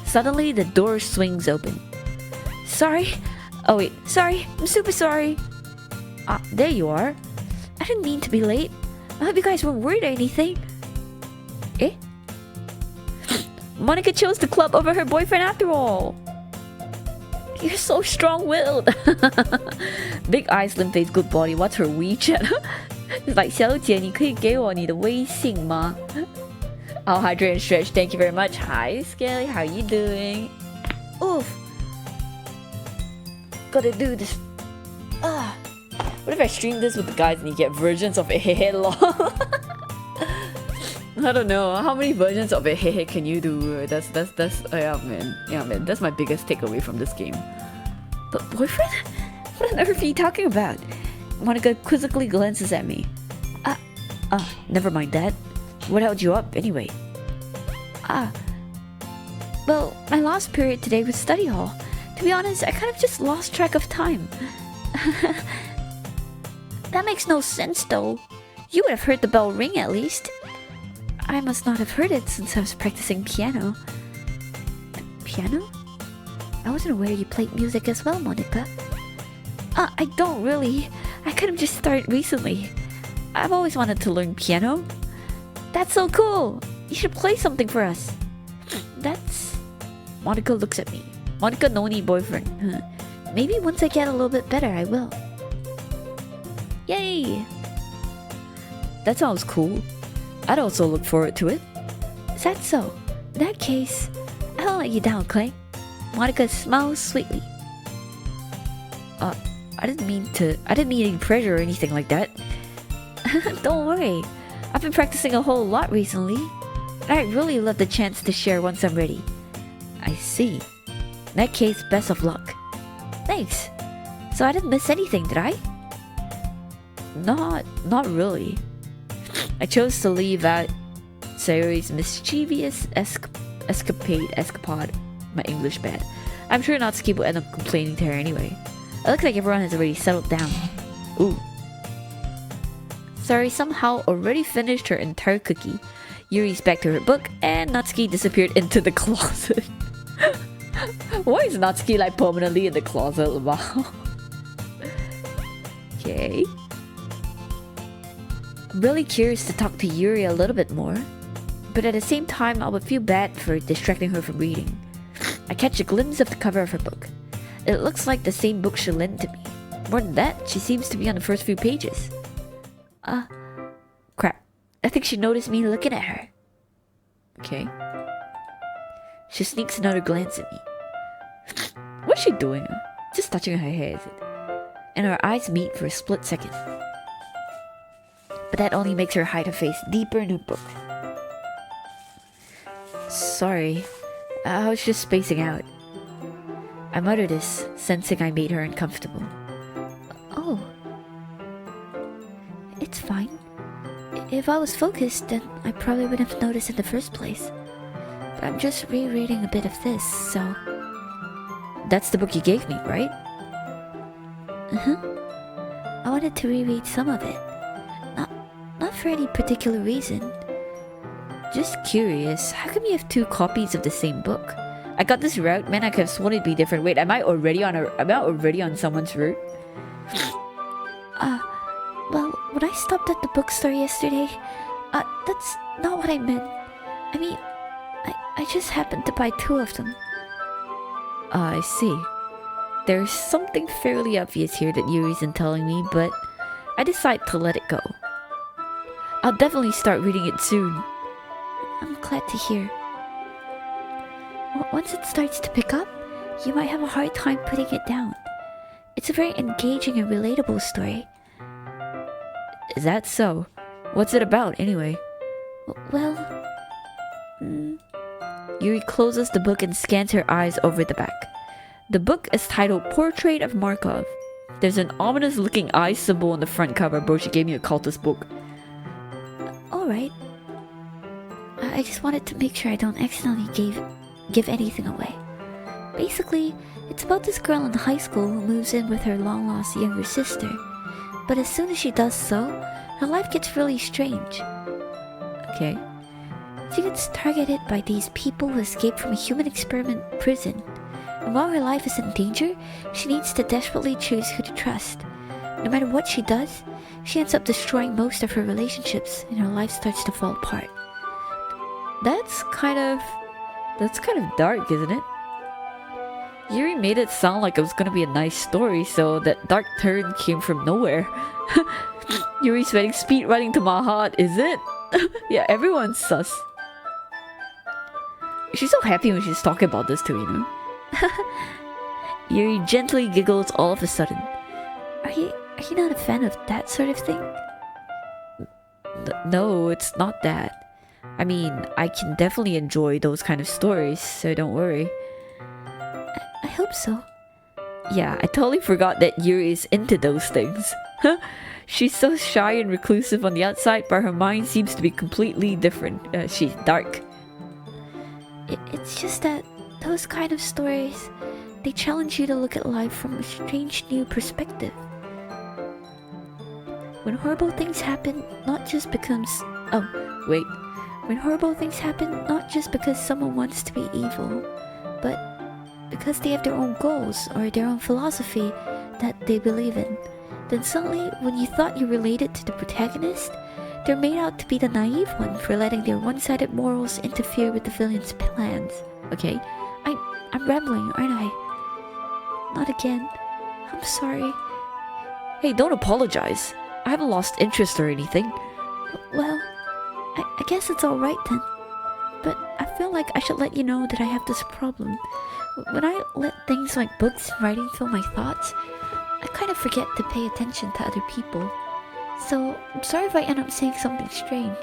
Suddenly, the door swings open. Sorry. Oh wait, Sorry. I'm super sorry. there you are. I didn't mean to be late. I hope you guys weren't worried or anything. Eh? Monica chose the club over her boyfriend after all. You're so strong-willed. Big eyes, slim face, good body. What's her WeChat? It's like, 小姐, 你可以给我你的微信吗? I'll hydrate and stretch. Thank you very much. Hi, Skelly. How you doing? Oof. Gotta do this. What if I stream this with the guys and you get versions of Ehehe lol? I don't know. How many versions of Ehehe can you do? That's yeah man. That's my biggest takeaway from this game. But boyfriend? What on earth are you talking about? Monica quizzically glances at me. Never mind that. What held you up anyway? Well, my last period today was study hall. To be honest, I kind of just lost track of time. That makes no sense though. You would have heard the bell ring at least. I must not have heard it since I was practicing piano. Piano? I wasn't aware you played music as well, Monica. I don't really. I could have just started recently. I've always wanted to learn piano. That's so cool! You should play something for us. That's... Monica looks at me. Monica no need boyfriend. Maybe once I get a little bit better, I will. Yay! That sounds cool. I'd also look forward to it. Is that so? In that case, I won't let you down, Clay. Monica smiles sweetly. I didn't mean any pressure or anything like that. Don't worry. I've been practicing a whole lot recently. I'd really love the chance to share once I'm ready. I see. In that case, best of luck. Thanks. So I didn't miss anything, did I? Not really. I chose to leave out Sayori's mischievous escapade. My English bad. I'm sure Natsuki will end up complaining to her anyway. It looks like everyone has already settled down. Ooh. Sayori somehow already finished her entire cookie. Yuri's back to her book, and Natsuki disappeared into the closet. Why is Natsuki like permanently in the closet? Wow. Okay. I'm really curious to talk to Yuri a little bit more, but at the same time I would feel bad for distracting her from reading. I catch a glimpse of the cover of her book. It looks like the same book she lent to me. More than that, she seems to be on the first few pages. Crap. I think she noticed me looking at her. Okay. She sneaks another glance at me. What's she doing? Just touching her hair, is it? And our eyes meet for a split second. But that only makes her hide her face deeper in her book. Sorry. I was just spacing out. I mutter this, sensing I made her uncomfortable. Oh. It's fine. If I was focused, then I probably wouldn't have noticed in the first place. But I'm just rereading a bit of this, so... That's the book you gave me, right? I wanted to reread some of it. Not for any particular reason. Just curious, how come you have two copies of the same book? I got this route, man, I could have sworn it'd be different. Wait, am I already on someone's route? Well, when I stopped at the bookstore yesterday, that's not what I meant. I mean, I just happened to buy two of them. I see. There's something fairly obvious here that Yuri isn't telling me, but I decide to let it go. I'll definitely start reading it soon. I'm glad to hear. Once it starts to pick up, you might have a hard time putting it down. It's a very engaging and relatable story. Is that so? What's it about, anyway? Well... Yuri closes the book and scans her eyes over the back. The book is titled Portrait of Markov. There's an ominous-looking eye symbol on the front cover. Bro, she gave me a cultist book. Alright. I just wanted to make sure I don't accidentally give anything away. Basically, it's about this girl in high school who moves in with her long-lost younger sister. But as soon as she does so, her life gets really strange. Okay. She gets targeted by these people who escaped from a human experiment prison. And while her life is in danger, she needs to desperately choose who to trust. No matter what she does, she ends up destroying most of her relationships and her life starts to fall apart. That's kind of dark, isn't it? Yuri made it sound like it was gonna be a nice story, so that dark turn came from nowhere. Yuri's sweating speed running to my heart, is it? Yeah, everyone's sus. She's so happy when she's talking about this too, you know? Yuri gently giggles all of a sudden. Are you not a fan of that sort of thing? No, it's not that. I mean, I can definitely enjoy those kind of stories, so don't worry. I hope so. Yeah, I totally forgot that Yuri is into those things. She's so shy and reclusive on the outside, but her mind seems to be completely different. She's dark. It's just that those kind of stories, they challenge you to look at life from a strange new perspective. When horrible things happen, not just because... When horrible things happen, not just because someone wants to be evil, but because they have their own goals or their own philosophy that they believe in. Then suddenly, when you thought you related to the protagonist, they're made out to be the naive one for letting their one-sided morals interfere with the villain's plans. Okay? I'm rambling, aren't I? Not again. I'm sorry. Hey, don't apologize. I haven't lost interest or anything. Well, I guess it's alright then. But I feel like I should let you know that I have this problem. When I let things like books and writing fill my thoughts, I kind of forget to pay attention to other people. So, I'm sorry if I end up saying something strange.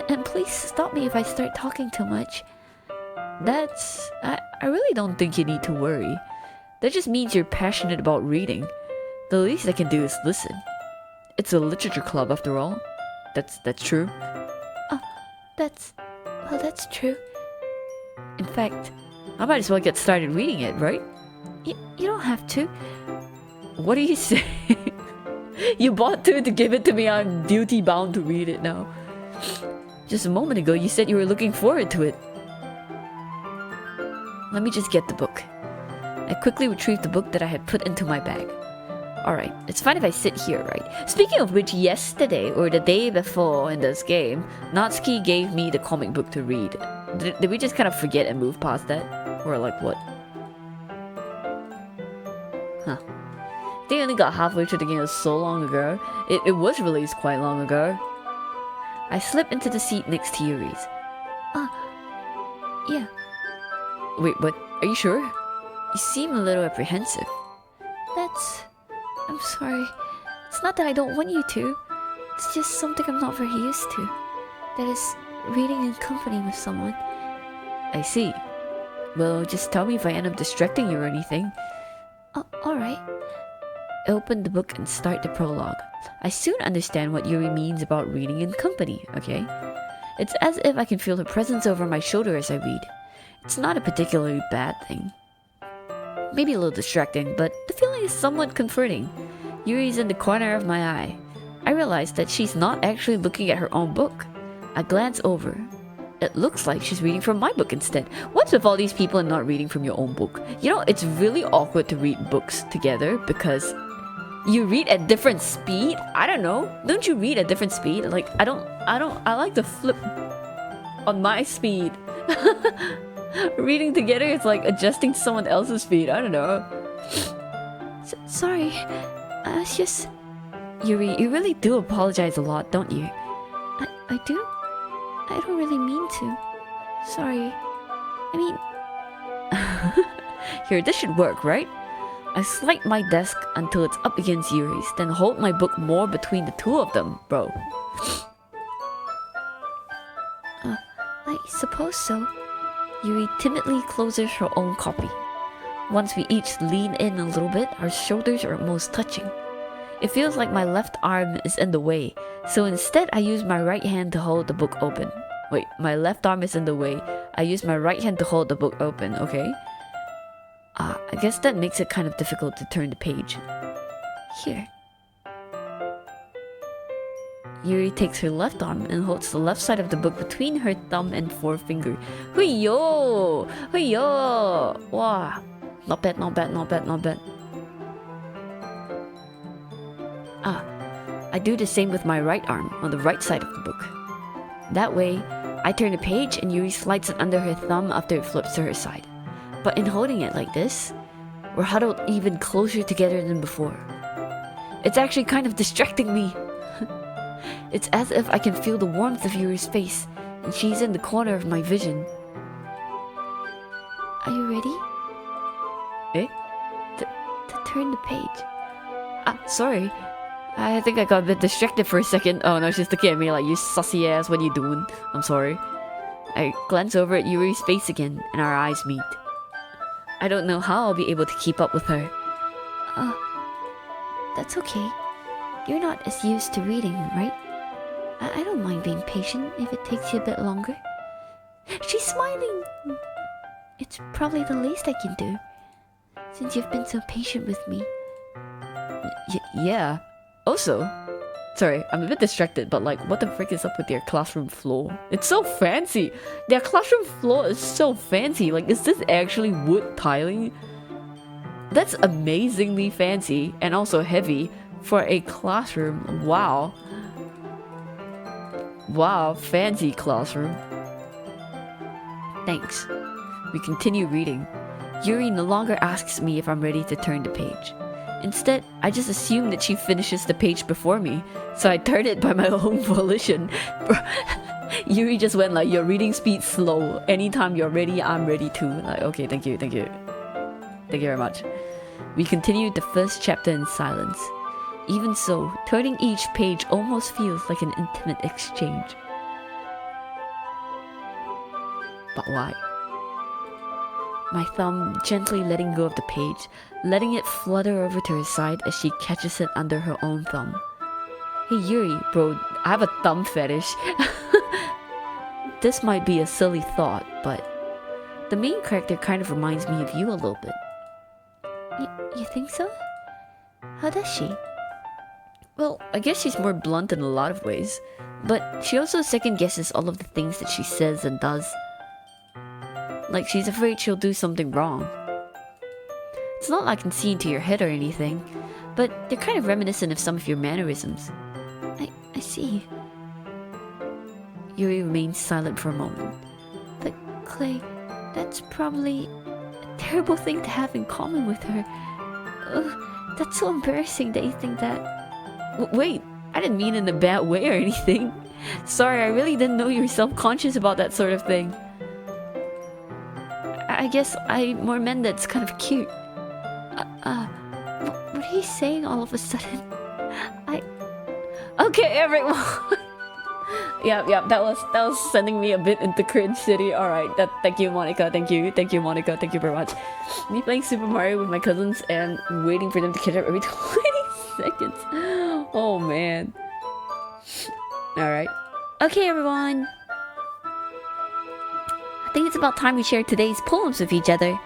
And please stop me if I start talking too much. I really don't think you need to worry. That just means you're passionate about reading. The least I can do is listen. It's a literature club after all. That's true. Oh, that's true. In fact, I might as well get started reading it, right? You don't have to. What do you say? You bought two to give it to me. I'm duty bound to read it now. Just a moment ago, you said you were looking forward to it. Let me just get the book. I quickly retrieved the book that I had put into my bag. Alright, it's fine if I sit here, right? Speaking of which, yesterday, or the day before in this game, Natsuki gave me the comic book to read. Did we just kind of forget and move past that? Or like what? Huh. They only got halfway through the game so long ago. It was released quite long ago. I slipped into the seat next to Yuri's. Yeah. Wait, what? Are you sure? You seem a little apprehensive. I'm sorry. It's not that I don't want you to. It's just something I'm not very used to. That is, reading in company with someone. I see. Well, just tell me if I end up distracting you or anything. Alright. I open the book and start the prologue. I soon understand what Yuri means about reading in company, okay? It's as if I can feel her presence over my shoulder as I read. It's not a particularly bad thing. Maybe a little distracting, but the feeling is somewhat comforting. Yuri's in the corner of my eye. I realize that she's not actually looking at her own book. I glance over. It looks like she's reading from my book instead. What's with all these people and not reading from your own book? You know, it's really awkward to read books together because you read at different speed. I don't know. Don't you read at different speed? Like, I like to flip on my speed. Reading together is like adjusting to someone else's speed. I don't know. Sorry. I was just... Yuri, you really do apologize a lot, don't you? I do? I don't really mean to. Sorry. I mean, Here, this should work, right? I slide my desk until it's up against Yuri's, then hold my book more between the two of them, bro. I suppose so. Yuri timidly closes her own copy. Once we each lean in a little bit, our shoulders are almost touching. It feels like my left arm is in the way, so instead I use my right hand to hold the book open. Wait, my left arm is in the way. I use my right hand to hold the book open, okay? I guess that makes it kind of difficult to turn the page. Here. Yuri takes her left arm and holds the left side of the book between her thumb and forefinger. Huiyo! Huiyo! Wow! Not bad, not bad, not bad, not bad. I do the same with my right arm on the right side of the book. That way, I turn the page and Yuri slides it under her thumb after it flips to her side. But in holding it like this, we're huddled even closer together than before. It's actually kind of distracting me. It's as if I can feel the warmth of Yuri's face, and she's in the corner of my vision. Are you ready? Eh? To turn the page. Sorry. I think I got a bit distracted for a second. Oh no, she's looking at me like, you sussy ass, what are you doing? I'm sorry. I glance over at Yuri's face again, and our eyes meet. I don't know how I'll be able to keep up with her. That's okay. You're not as used to reading, right? I don't mind being patient if it takes you a bit longer. She's smiling! It's probably the least I can do, since you've been so patient with me. Yeah. Also, sorry, I'm a bit distracted, but like, what the frick is up with their classroom floor? It's so fancy! Their classroom floor is so fancy. Like, is this actually wood tiling? That's amazingly fancy and also heavy for a classroom. Wow. Wow, fancy classroom. Thanks. We continue reading. Yuri no longer asks me if I'm ready to turn the page. Instead, I just assume that she finishes the page before me, so I turn it by my own volition. Yuri just went like, your reading speed slow. Anytime you're ready, I'm ready too. Like, okay, thank you, thank you. Thank you very much. We continued the first chapter in silence. Even so, turning each page almost feels like an intimate exchange. But why? My thumb gently letting go of the page, letting it flutter over to her side as she catches it under her own thumb. Hey Yuri, bro, I have a thumb fetish. This might be a silly thought, but the main character kind of reminds me of you a little bit. You think so? How does she? Well, I guess she's more blunt in a lot of ways, but she also second guesses all of the things that she says and does. Like she's afraid she'll do something wrong. It's not like I can see into your head or anything, but they're kind of reminiscent of some of your mannerisms. I see. Yuri remains silent for a moment. But Clay, that's probably a terrible thing to have in common with her. Ugh, that's so embarrassing that you think that. Wait, I didn't mean in a bad way or anything. Sorry, I really didn't know you were self-conscious about that sort of thing. I guess I more meant that's kind of cute. What are you saying all of a sudden? Okay, everyone. yeah, that was sending me a bit into cringe city. All right, thank you, Monica. Thank you, Monica. Thank you very much. Me playing Super Mario with my cousins and waiting for them to catch up every 20 seconds. Oh man. All right. Okay, everyone. I think it's about time we share today's poems with each other.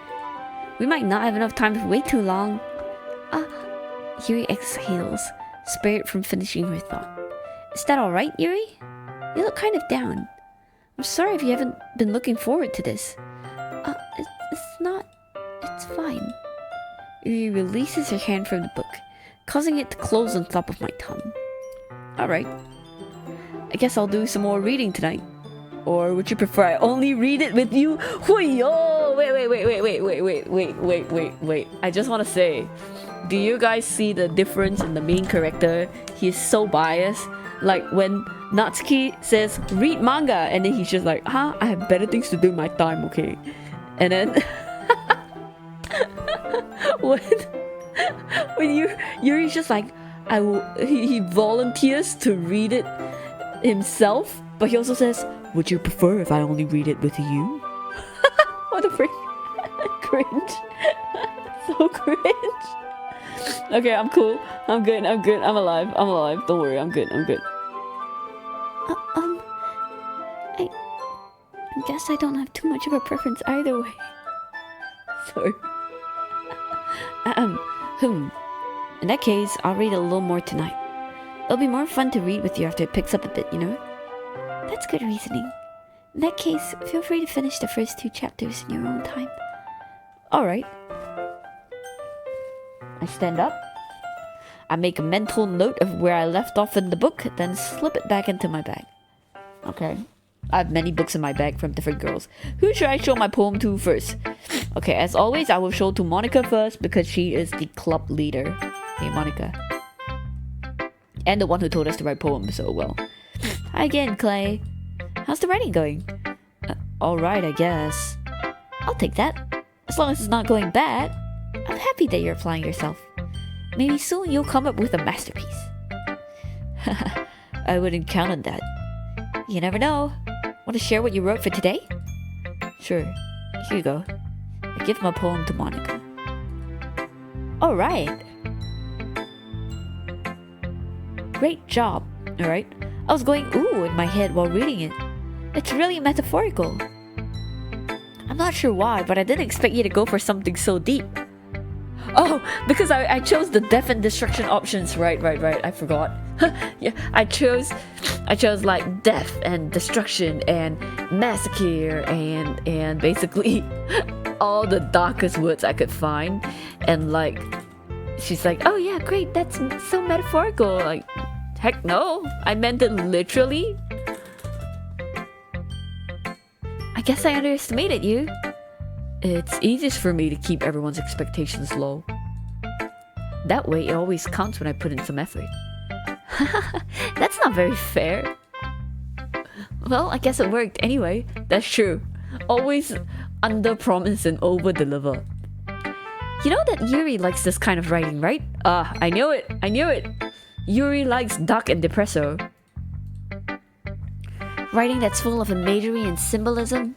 We might not have enough time to wait too long. Yuri exhales, spared from finishing her thought. Is that alright, Yuri? You look kind of down. I'm sorry if you haven't been looking forward to this. It's not. It's fine. Yuri releases her hand from the book, causing it to close on top of my tongue. Alright. I guess I'll do some more reading tonight. Or would you prefer I only read it with you? Yo! Wait. I just want to say, do you guys see the difference in the main character? He's so biased. Like when Natsuki says, read manga, and then he's just like, huh? I have better things to do in my time, okay? And then when Yuri's just like, he volunteers to read it himself, but he also says, would you prefer if I only read it with you? What a freak. Cringe. So cringe. Okay, I'm cool. I'm good. I'm alive. Don't worry, I'm good. I guess I don't have too much of a preference either way. Sorry. In that case, I'll read a little more tonight. It'll be more fun to read with you after it picks up a bit, you know? That's good reasoning. In that case, feel free to finish the first 2 chapters in your own time. Alright. I stand up. I make a mental note of where I left off in the book, then slip it back into my bag. Okay. I have many books in my bag from different girls. Who should I show my poem to first? Okay, as always, I will show to Monica first because she is the club leader. Hey, Monica. And the one who told us to write poems so well. Hi again, Clay. How's the writing going? Alright, I guess. I'll take that. As long as it's not going bad. I'm happy that you're applying yourself. Maybe soon you'll come up with a masterpiece. I wouldn't count on that. You never know. Want to share what you wrote for today? Sure. Here you go. I give my poem to Monica. Alright. Great job. Alright. I was going ooh in my head while reading it. It's really metaphorical. I'm not sure why, but I didn't expect you to go for something so deep. Oh, because I chose the death and destruction options. Right. I forgot. Yeah, I chose like death and destruction and massacre and basically all the darkest words I could find. And like, she's like, oh yeah, great, that's so metaphorical. Like, heck no, I meant it literally. I guess I underestimated you. It's easiest for me to keep everyone's expectations low. That way it always counts when I put in some effort. That's not very fair. Well, I guess it worked anyway. That's true. Always under-promise and over-deliver. You know that Yuri likes this kind of writing, right? I knew it. Yuri likes dark and depresso. Writing that's full of imagery and symbolism.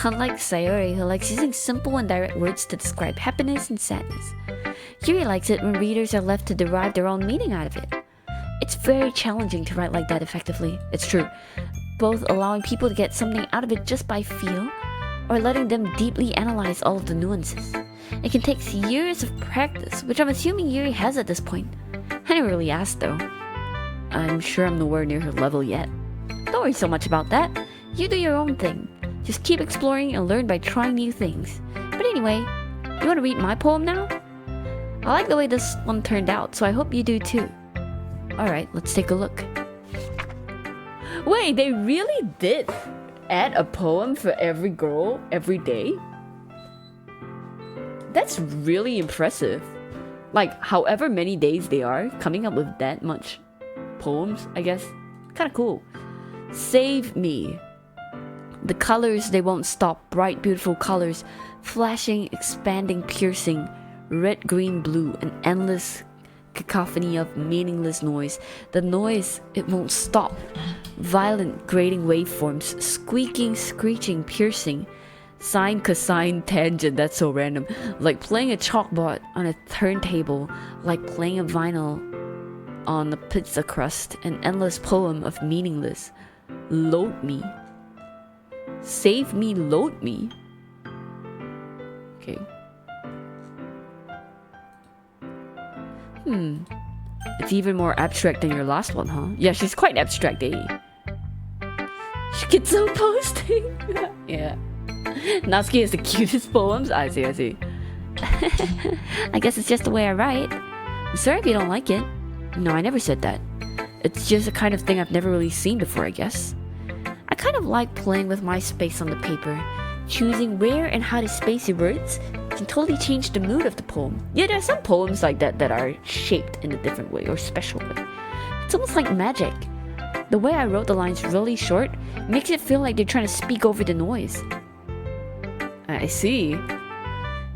Unlike Sayori, who likes using simple and direct words to describe happiness and sadness. Yuri likes it when readers are left to derive their own meaning out of it. It's very challenging to write like that effectively. It's true. Both allowing people to get something out of it just by feel, or letting them deeply analyze all of the nuances. It can take years of practice, which I'm assuming Yuri has at this point. I never really asked though. I'm sure I'm nowhere near her level yet. Don't worry so much about that. You do your own thing. Just keep exploring and learn by trying new things. But anyway, you want to read my poem now? I like the way this one turned out, so I hope you do too. Alright, let's take a look. Wait, they really did add a poem for every girl every day? That's really impressive. Like, however many days they are, coming up with that much poems, I guess. Kinda cool. Save me. The colors, they won't stop. Bright, beautiful colors. Flashing, expanding, piercing. Red, green, blue. An endless cacophony of meaningless noise. The noise, it won't stop. Violent, grating waveforms. Squeaking, screeching, piercing. Sine, cosine, tangent. That's so random. Like playing a chalkboard on a turntable. Like playing a vinyl on a pizza crust. An endless poem of meaningless. Load me. Save me, load me. Okay. It's even more abstract than your last one, huh? Yeah, she's quite abstract, eh? Schizo posting. Yeah. Natsuki has the cutest poems. I see. I guess it's just the way I write. I'm sorry if you don't like it. No, I never said that. It's just a kind of thing I've never really seen before, I guess. I kind of like playing with my space on the paper. Choosing where and how to space your words can totally change the mood of the poem. Yeah, there are some poems like that that are shaped in a different way or special way. It's almost like magic. The way I wrote the lines really short makes it feel like they're trying to speak over the noise. I see.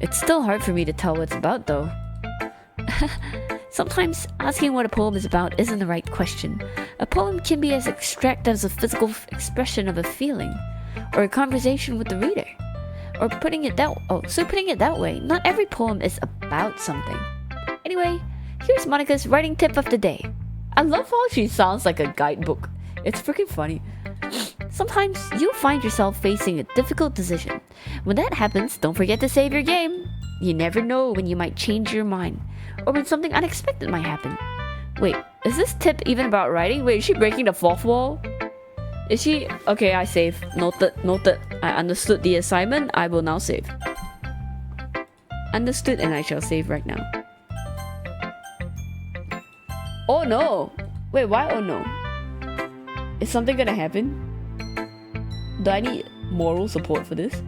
It's still hard for me to tell what it's about though. Sometimes asking what a poem is about isn't the right question. A poem can be as abstract as a physical expression of a feeling, or a conversation with the reader. Or putting it that way, not every poem is about something. Anyway, here's Monica's writing tip of the day. I love how she sounds like a guidebook. It's freaking funny. Sometimes you'll find yourself facing a difficult decision. When that happens, don't forget to save your game. You never know when you might change your mind, or when something unexpected might happen. Wait, is this tip even about writing? Wait, is she breaking the fourth wall? Is she? Okay, I save. Noted. I understood the assignment. I will now save. Understood, and I shall save right now. Oh no! Wait, why oh no? Is something gonna happen? Do I need moral support for this?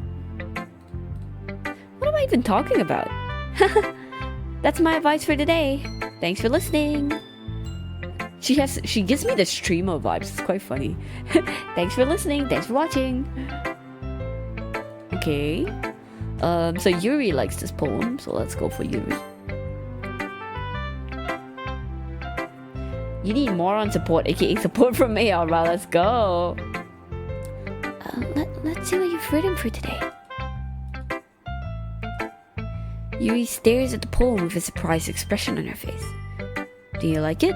What am I even talking about? That's my advice for today. Thanks for listening. She gives me the streamer vibes. It's quite funny. Thanks for listening. Thanks for watching. Okay. So Yuri likes this poem, so let's go for Yuri. You need moron support, aka support from me. Alright, let's go. Let's see what you've written for today. Yuri stares at the poem with a surprised expression on her face. Do you like it?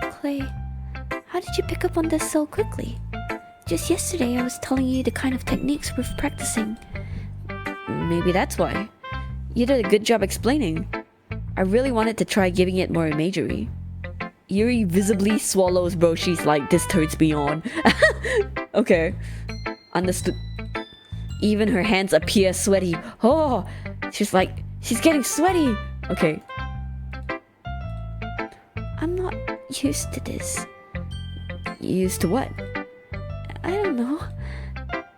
Clay, how did you pick up on this so quickly? Just yesterday I was telling you the kind of techniques worth practicing. Maybe that's why. You did a good job explaining. I really wanted to try giving it more imagery. Yuri visibly swallows, bro. She's like, this turns me on. Okay. Understood. Even her hands appear sweaty. Oh! She's like, she's getting sweaty! Okay. I'm not used to this. Used to what? I don't know.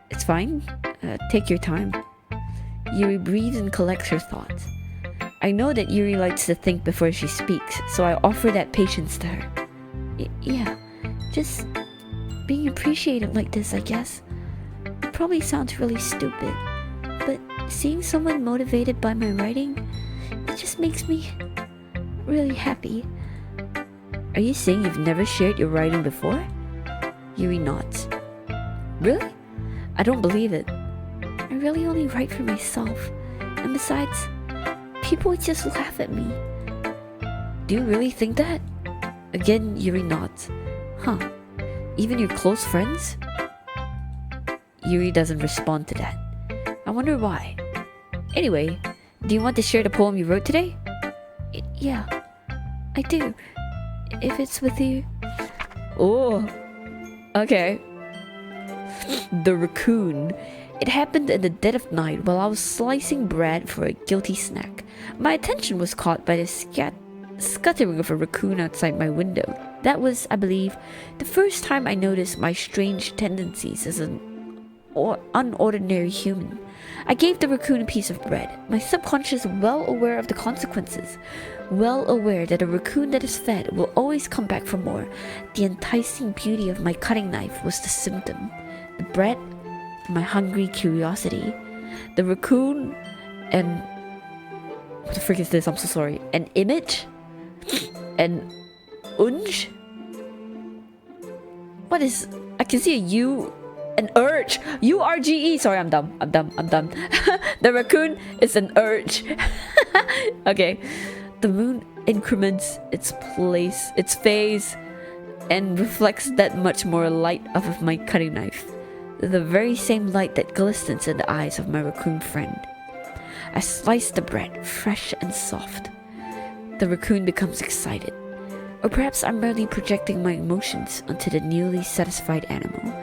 It's fine. Take your time. Yuri breathes and collects her thoughts. I know that Yuri likes to think before she speaks, so I offer that patience to her. Yeah, just being appreciated like this, I guess. It probably sounds really stupid, but seeing someone motivated by my writing, it just makes me really happy. Are you saying you've never shared your writing before? Yuri nods. Really? I don't believe it. I really only write for myself, and besides, people would just laugh at me. Do you really think that? Again, Yuri nods. Huh. Even your close friends? Yuri doesn't respond to that. I wonder why. Anyway, do you want to share the poem you wrote today? Yeah, I do. If it's with you. Oh, okay. The raccoon. It happened in the dead of night while I was slicing bread for a guilty snack. My attention was caught by the scuttering of a raccoon outside my window. That was, I believe, the first time I noticed my strange tendencies as an unordinary human. I gave the raccoon a piece of bread, my subconscious well aware of the consequences, well aware that a raccoon that is fed will always come back for more. The enticing beauty of my cutting knife was the symptom. The bread, my hungry curiosity, the raccoon, and what the frick is this? I'm so sorry. An image? An unge? What is? I can see a U. An urge. URGE. Sorry, I'm dumb. The raccoon is an urge. Okay. The moon increments its place, its phase, and reflects that much more light off of my cutting knife. The very same light that glistens in the eyes of my raccoon friend. I slice the bread, fresh and soft. The raccoon becomes excited. Or perhaps I'm merely projecting my emotions onto the newly satisfied animal.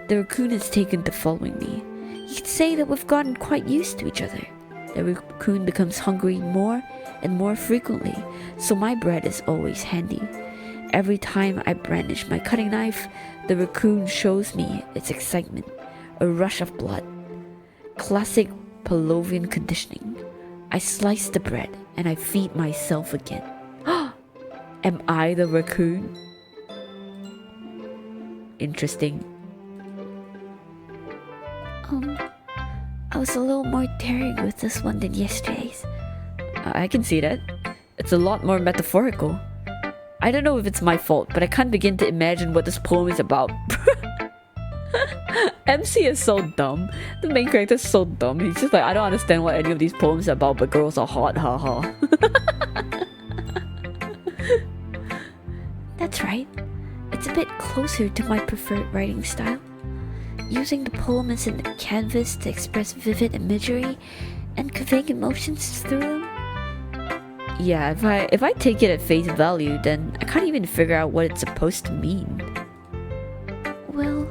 The raccoon has taken to following me. You could say that we've gotten quite used to each other. The raccoon becomes hungry more and more frequently, so my bread is always handy. Every time I brandish my cutting knife, The raccoon shows me its excitement, a rush of blood. Classic Pavlovian conditioning. I slice the bread and I feed myself again. Am I the raccoon? Interesting. I was a little more daring with this one than yesterday's. I can see that. It's a lot more metaphorical. I don't know if it's my fault, but I can't begin to imagine what this poem is about. MC is so dumb. The main character is so dumb. He's just like, I don't understand what any of these poems are about, but girls are hot, haha. That's right. It's a bit closer to my preferred writing style. Using the poem as a canvas to express vivid imagery and conveying emotions through them. Yeah, if I take it at face value, then I can't even figure out what it's supposed to mean. Well,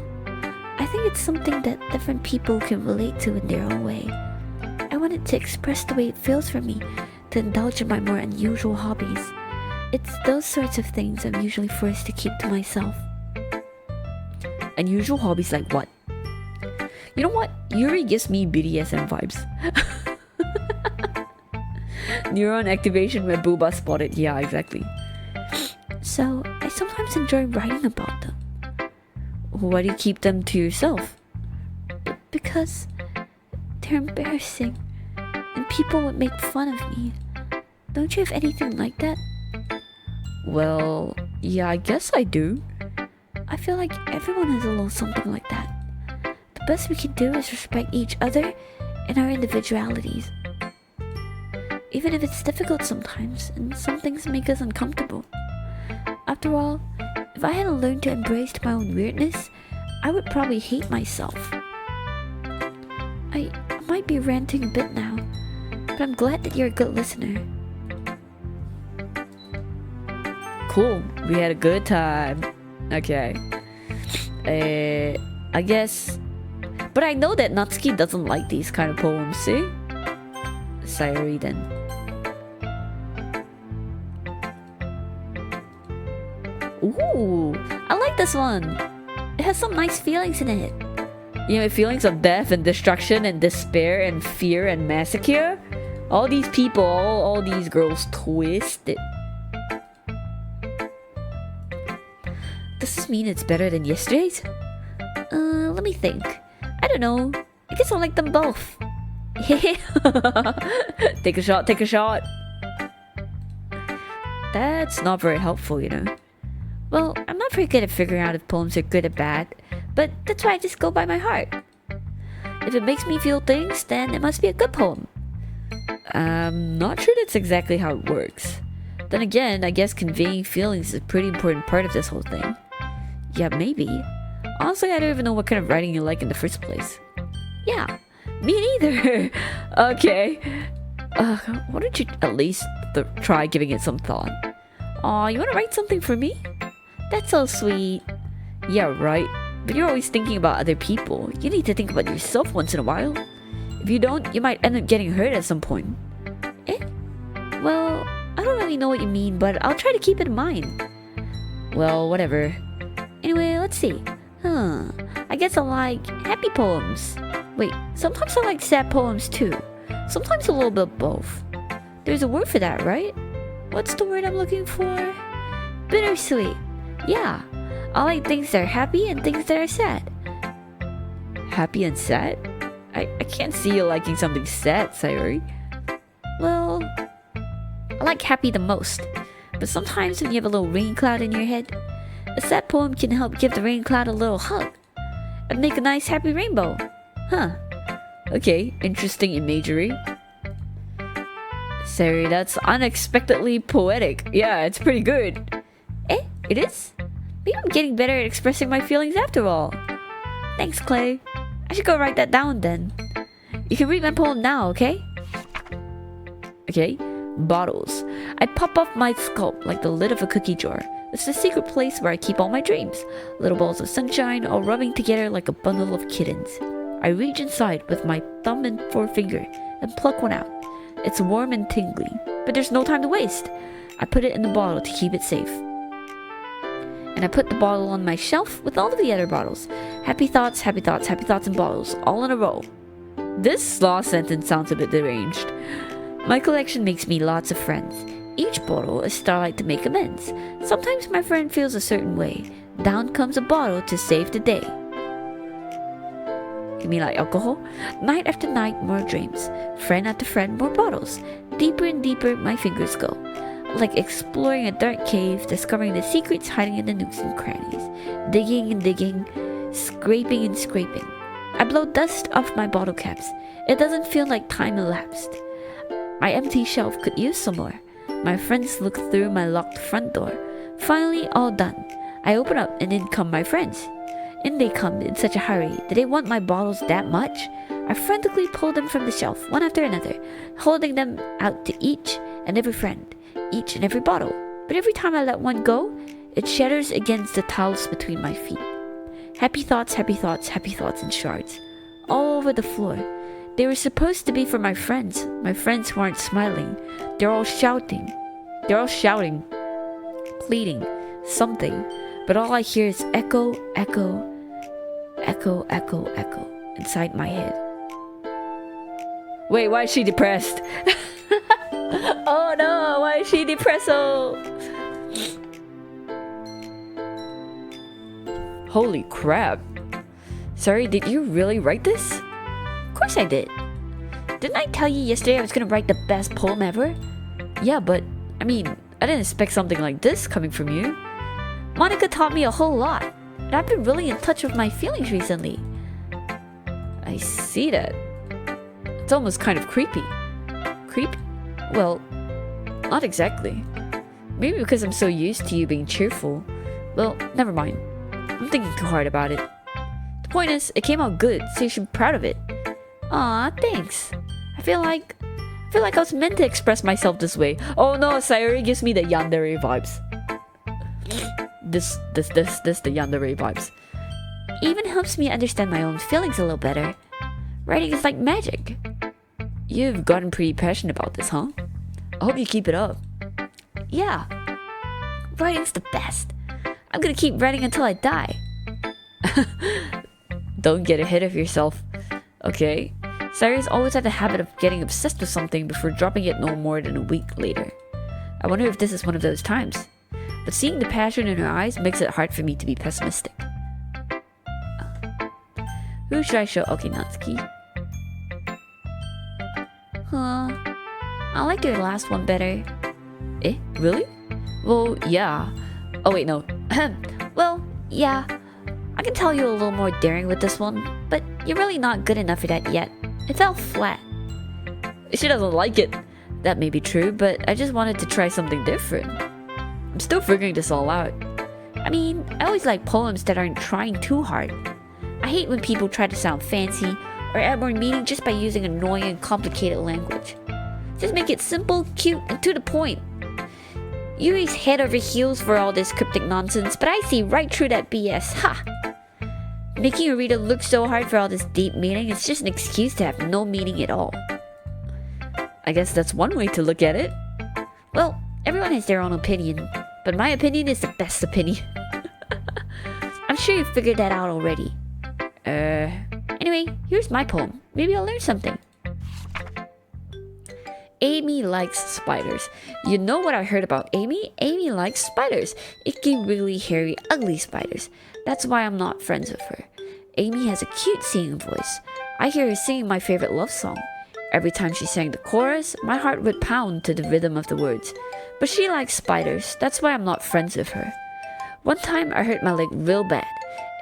I think it's something that different people can relate to in their own way. I wanted to express the way it feels for me to indulge in my more unusual hobbies. It's those sorts of things I'm usually forced to keep to myself. Unusual hobbies like what? You know what? Yuri gives me BDSM vibes. Neuron activation where Booba spotted. Yeah, exactly. So, I sometimes enjoy writing about them. Why do you keep them to yourself? Because they're embarrassing and people would make fun of me. Don't you have anything like that? Well, yeah, I guess I do. I feel like everyone has a little something like that. The best we can do is respect each other and our individualities. Even if it's difficult sometimes, and some things make us uncomfortable. After all, if I hadn't learned to embrace my own weirdness, I would probably hate myself. I might be ranting a bit now, but I'm glad that you're a good listener. Cool, we had a good time. Okay. I guess. But I know that Natsuki doesn't like these kind of poems, see? Sayuri then. Ooh, I like this one. It has some nice feelings in it. You know, feelings of death and destruction and despair and fear and massacre. All these people, all these girls twisted. Does this mean it's better than yesterday's? Let me think. I don't know. I guess I like them both. Take a shot, take a shot. That's not very helpful, you know. Well, I'm not very good at figuring out if poems are good or bad, but that's why I just go by my heart. If it makes me feel things, then it must be a good poem. I'm not sure that's exactly how it works. Then again, I guess conveying feelings is a pretty important part of this whole thing. Yeah, maybe. Honestly, I don't even know what kind of writing you like in the first place. Yeah, me neither. Okay. Why don't you at least try giving it some thought? Aw, you wanna write something for me? That's so sweet. Yeah, right. But you're always thinking about other people. You need to think about yourself once in a while. If you don't, you might end up getting hurt at some point. Eh? Well, I don't really know what you mean, but I'll try to keep it in mind. Well, whatever. Anyway, let's see. I guess I like happy poems. Wait, sometimes I like sad poems too. Sometimes a little bit of both. There's a word for that, right? What's the word I'm looking for? Bittersweet. Yeah, I like things that are happy and things that are sad. Happy and sad? I can't see you liking something sad, Sayuri. Well, I like happy the most. But sometimes when you have a little rain cloud in your head, a sad poem can help give the rain cloud a little hug and make a nice happy rainbow. Huh. Okay, interesting imagery. Sayuri, that's unexpectedly poetic. Yeah, it's pretty good. Eh? It is? Maybe I'm getting better at expressing my feelings after all. Thanks, Clay. I should go write that down then. You can read my poem now, okay? Okay. Bottles. I pop off my sculpt like the lid of a cookie jar. It's the secret place where I keep all my dreams. Little balls of sunshine all rubbing together like a bundle of kittens. I reach inside with my thumb and forefinger and pluck one out. It's warm and tingly, but there's no time to waste. I put it in the bottle to keep it safe. and I put the bottle on my shelf with all of the other bottles. Happy thoughts, happy thoughts, happy thoughts, and bottles, all in a row. This last sentence sounds a bit deranged. My collection makes me lots of friends. Each bottle a starlight to make amends. Sometimes my friend feels a certain way. Down comes a bottle to save the day. You mean like alcohol? Night after night, more dreams. Friend after friend, more bottles. Deeper and deeper my fingers go. Like exploring a dark cave, discovering the secrets hiding in the nooks and crannies. Digging and digging, scraping and scraping. I blow dust off my bottle caps. It doesn't feel like time elapsed. My empty shelf could use some more. My friends look through my locked front door. Finally, all done. I open up and in come my friends. In they come in such a hurry. Did they want my bottles that much? I frantically pull them from the shelf, one after another, holding them out to each and every friend, each and every bottle. But every time I let one go, it shatters against the tiles between my feet. Happy thoughts, happy thoughts, happy thoughts in shards. All over the floor. They were supposed to be for my friends who aren't smiling. They're all shouting, pleading, something. But all I hear is echo, echo, echo, echo, echo inside my head. Wait, why is she depressed? Oh no, why is she depressed? Holy crap. Sorry, did you really write this? Of course I did. Didn't I tell you yesterday I was gonna write the best poem ever? Yeah, but, I mean, I didn't expect something like this coming from you. Monica taught me a whole lot, and I've been really in touch with my feelings recently. I see that. It's almost kind of creepy. Creepy? Well, not exactly. Maybe because I'm so used to you being cheerful. Well, never mind. I'm thinking too hard about it. The point is, it came out good, so you should be proud of it. Aw, thanks. I feel like I was meant to express myself this way. Oh no, Sayuri gives me the yandere vibes. This the yandere vibes. Even helps me understand my own feelings a little better. Writing is like magic. You've gotten pretty passionate about this, huh? I hope you keep it up. Yeah. Writing's the best. I'm gonna keep writing until I die. Don't get ahead of yourself. Okay? Sayuri's always had the habit of getting obsessed with something before dropping it no more than a week later. I wonder if this is one of those times. But seeing the passion in her eyes makes it hard for me to be pessimistic. Who should I show? Okay, Natsuki. Huh. I like your last one better. Eh? Really? Well, yeah. Oh wait, no. Well, yeah. I can tell you're a little more daring with this one, but you're really not good enough for that yet. It fell flat. She doesn't like it. That may be true, but I just wanted to try something different. I'm still figuring this all out. I mean, I always like poems that aren't trying too hard. I hate when people try to sound fancy or add more meaning just by using annoying and complicated language. Just make it simple, cute, and to the point. Yuri's head over heels for all this cryptic nonsense, but I see right through that BS. Ha! Making a reader look so hard for all this deep meaning is just an excuse to have no meaning at all. I guess that's one way to look at it. Well, everyone has their own opinion, but my opinion is the best opinion. I'm sure you figured that out already. Anyway, here's my poem. Maybe I'll learn something. Amy likes spiders. You know what I heard about Amy? Amy likes spiders. Icky, wiggly, hairy, ugly spiders. That's why I'm not friends with her. Amy has a cute singing voice. I hear her singing my favorite love song. Every time she sang the chorus, my heart would pound to the rhythm of the words. But she likes spiders. That's why I'm not friends with her. One time I hurt my leg real bad.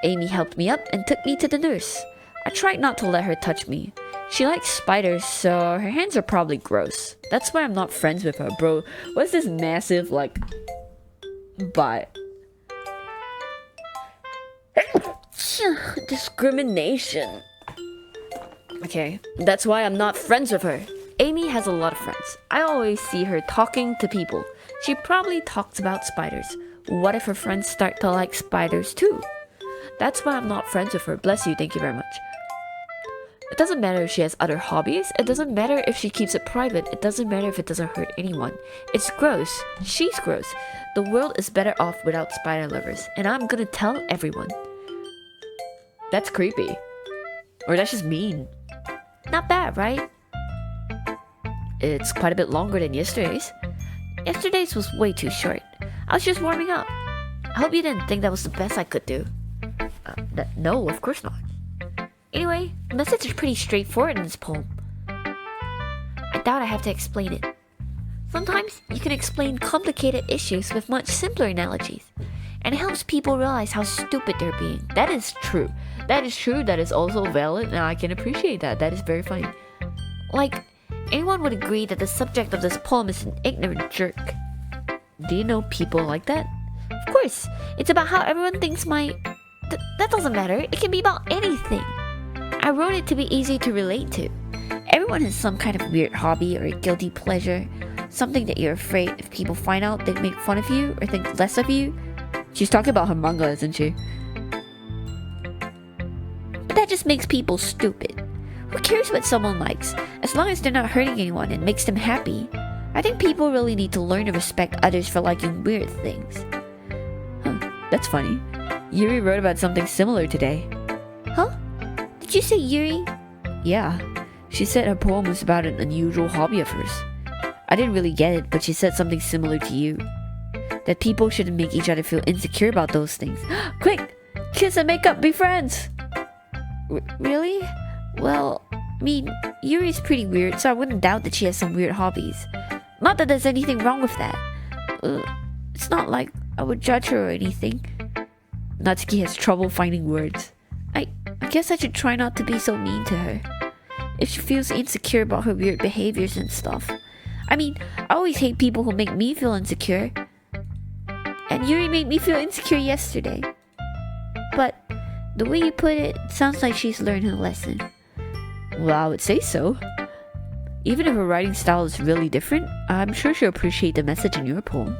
Amy helped me up and took me to the nurse. I tried not to let her touch me. She likes spiders, so her hands are probably gross. That's why I'm not friends with her, bro. What's this massive, like, butt? Discrimination. Okay, that's why I'm not friends with her. Amy has a lot of friends. I always see her talking to people. She probably talks about spiders. What if her friends start to like spiders too? That's why I'm not friends with her. Bless you, thank you very much. It doesn't matter if she has other hobbies. It doesn't matter if she keeps it private. It doesn't matter if it doesn't hurt anyone. It's gross. She's gross. The world is better off without spider lovers. And I'm gonna tell everyone. That's creepy. Or that's just mean. Not bad, right? It's quite a bit longer than yesterday's. Yesterday's was way too short. I was just warming up. I hope you didn't think that was the best I could do. No, of course not. Anyway, the message is pretty straightforward in this poem. I doubt I have to explain it. Sometimes you can explain complicated issues with much simpler analogies, and it helps people realize how stupid they're being. That is true. That is true. That is also valid, and I can appreciate that. That is very funny. Like, anyone would agree that the subject of this poem is an ignorant jerk. Do you know people like that? Of course, it's about how everyone thinks that doesn't matter. It can be about anything. I wrote it to be easy to relate to. Everyone has some kind of weird hobby or a guilty pleasure, something that you're afraid if people find out they'd make fun of you or think less of you. She's talking about her manga, isn't she? But that just makes people stupid. Who cares what someone likes, as long as they're not hurting anyone and makes them happy? I think people really need to learn to respect others for liking weird things. Huh, that's funny. Yuri wrote about something similar today. Huh? Did you say Yuri? Yeah. She said her poem was about an unusual hobby of hers. I didn't really get it, but she said something similar to you. That people shouldn't make each other feel insecure about those things. Quick! Kiss and make up, be friends! Really? Well, I mean, Yuri's pretty weird, so I wouldn't doubt that she has some weird hobbies. Not that there's anything wrong with that. It's not like I would judge her or anything. Natsuki has trouble finding words. I guess I should try not to be so mean to her. If she feels insecure about her weird behaviors and stuff. I mean, I always hate people who make me feel insecure. And Yuri made me feel insecure yesterday. But the way you put it, it sounds like she's learned her lesson. Well, I would say so. Even if her writing style is really different, I'm sure she'll appreciate the message in your poem.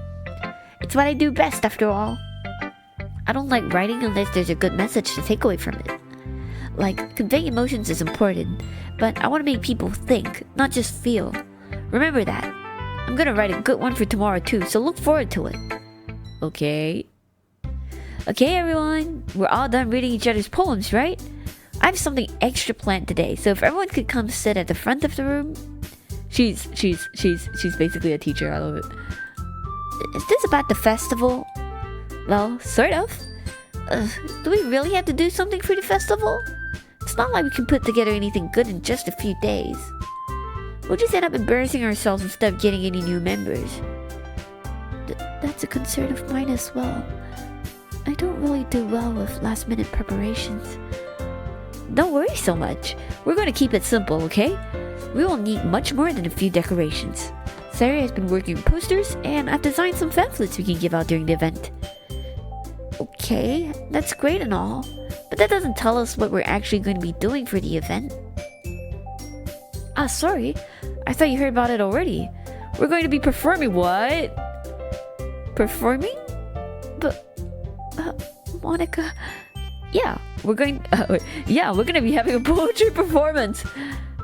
It's what I do best, after all. I don't like writing unless there's a good message to take away from it. Like, conveying emotions is important, but I want to make people think, not just feel. Remember that. I'm gonna write a good one for tomorrow too, so look forward to it. Okay. Okay, everyone. We're all done reading each other's poems, right? I have something extra planned today, so if everyone could come sit at the front of the room. She's basically a teacher. I love it. Is this about the festival? Well, sort of. Do we really have to do something for the festival? It's not like we can put together anything good in just a few days. We'll just end up embarrassing ourselves instead of getting any new members. That's a concern of mine as well. I don't really do well with last-minute preparations. Don't worry so much. We're going to keep it simple, okay? We won't need much more than a few decorations. Sari has been working on posters, and I've designed some pamphlets we can give out during the event. Okay, that's great and all, but that doesn't tell us what we're actually going to be doing for the event. Ah, sorry. I thought you heard about it already. We're going to be performing what? Performing? But, Monica... Yeah, we're going to be having a poetry performance.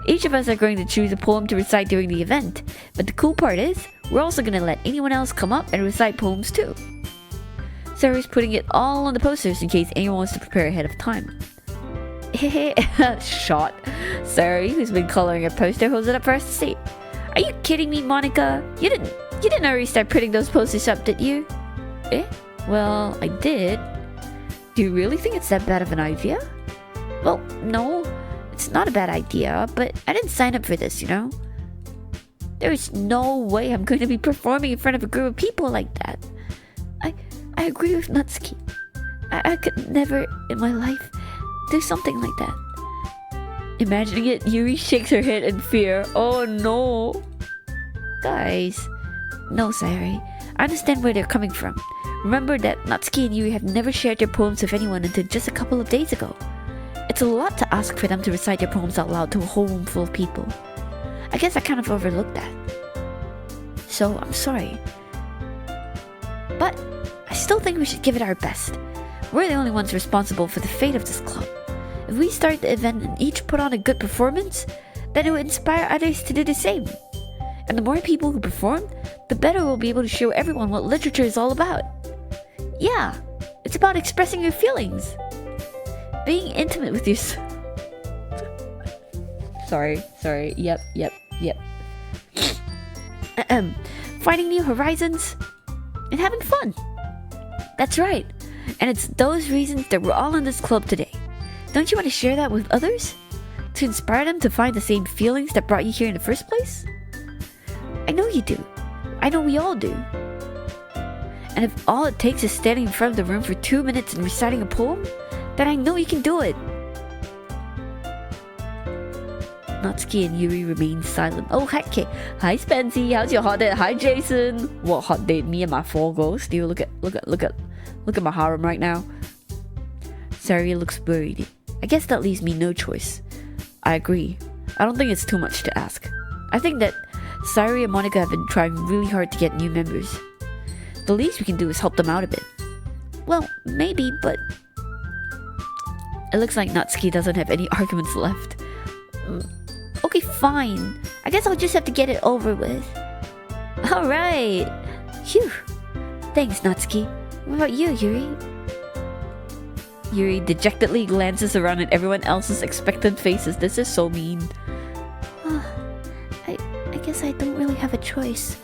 Each of us are going to choose a poem to recite during the event. But the cool part is, we're also going to let anyone else come up and recite poems too. Sarah's putting it all on the posters in case anyone wants to prepare ahead of time. Shot. Sarah, who's been coloring a poster, holds it up for us to see. Are you kidding me, Monica? You didn't already start putting those posters up, did you? Well, I did. Do you really think it's that bad of an idea? Well, no. It's not a bad idea, but I didn't sign up for this, you know? There's no way I'm going to be performing in front of a group of people like that. I agree with Natsuki. I could never in my life do something like that. Imagining it, Yuri shakes her head in fear. Oh no. Guys. No, Sayuri. I understand where they're coming from. Remember that Natsuki and Yuri have never shared their poems with anyone until just a couple of days ago. It's a lot to ask for them to recite their poems out loud to a whole room full of people. I guess I kind of overlooked that. So, I'm sorry. But I still think we should give it our best. We're the only ones responsible for the fate of this club. If we start the event and each put on a good performance, then it will inspire others to do the same. And the more people who perform, the better we'll be able to show everyone what literature is all about. Yeah, it's about expressing your feelings. Being intimate with yourself. sorry. Yep. Finding new horizons and having fun. That's right. And it's those reasons that we're all in this club today. Don't you want to share that with others? To inspire them to find the same feelings that brought you here in the first place? I know you do. I know we all do. And if all it takes is standing in front of the room for 2 minutes and reciting a poem, then I know you can do it. Natsuki and Yuri remain silent. Oh, okay. Hi, Spency. How's your hot date? Hi, Jason. What hot date? Me and my 4 girls. Do you look at my harem right now? Saria looks worried. I guess that leaves me no choice. I agree. I don't think it's too much to ask. I think that Saria and Monica have been trying really hard to get new members. The least we can do is help them out a bit. Well, maybe, but it looks like Natsuki doesn't have any arguments left. Okay, fine. I guess I'll just have to get it over with. Alright. Phew. Thanks, Natsuki. What about you, Yuri? Yuri dejectedly glances around at everyone else's expectant faces. This is so mean. I guess I don't really have a choice.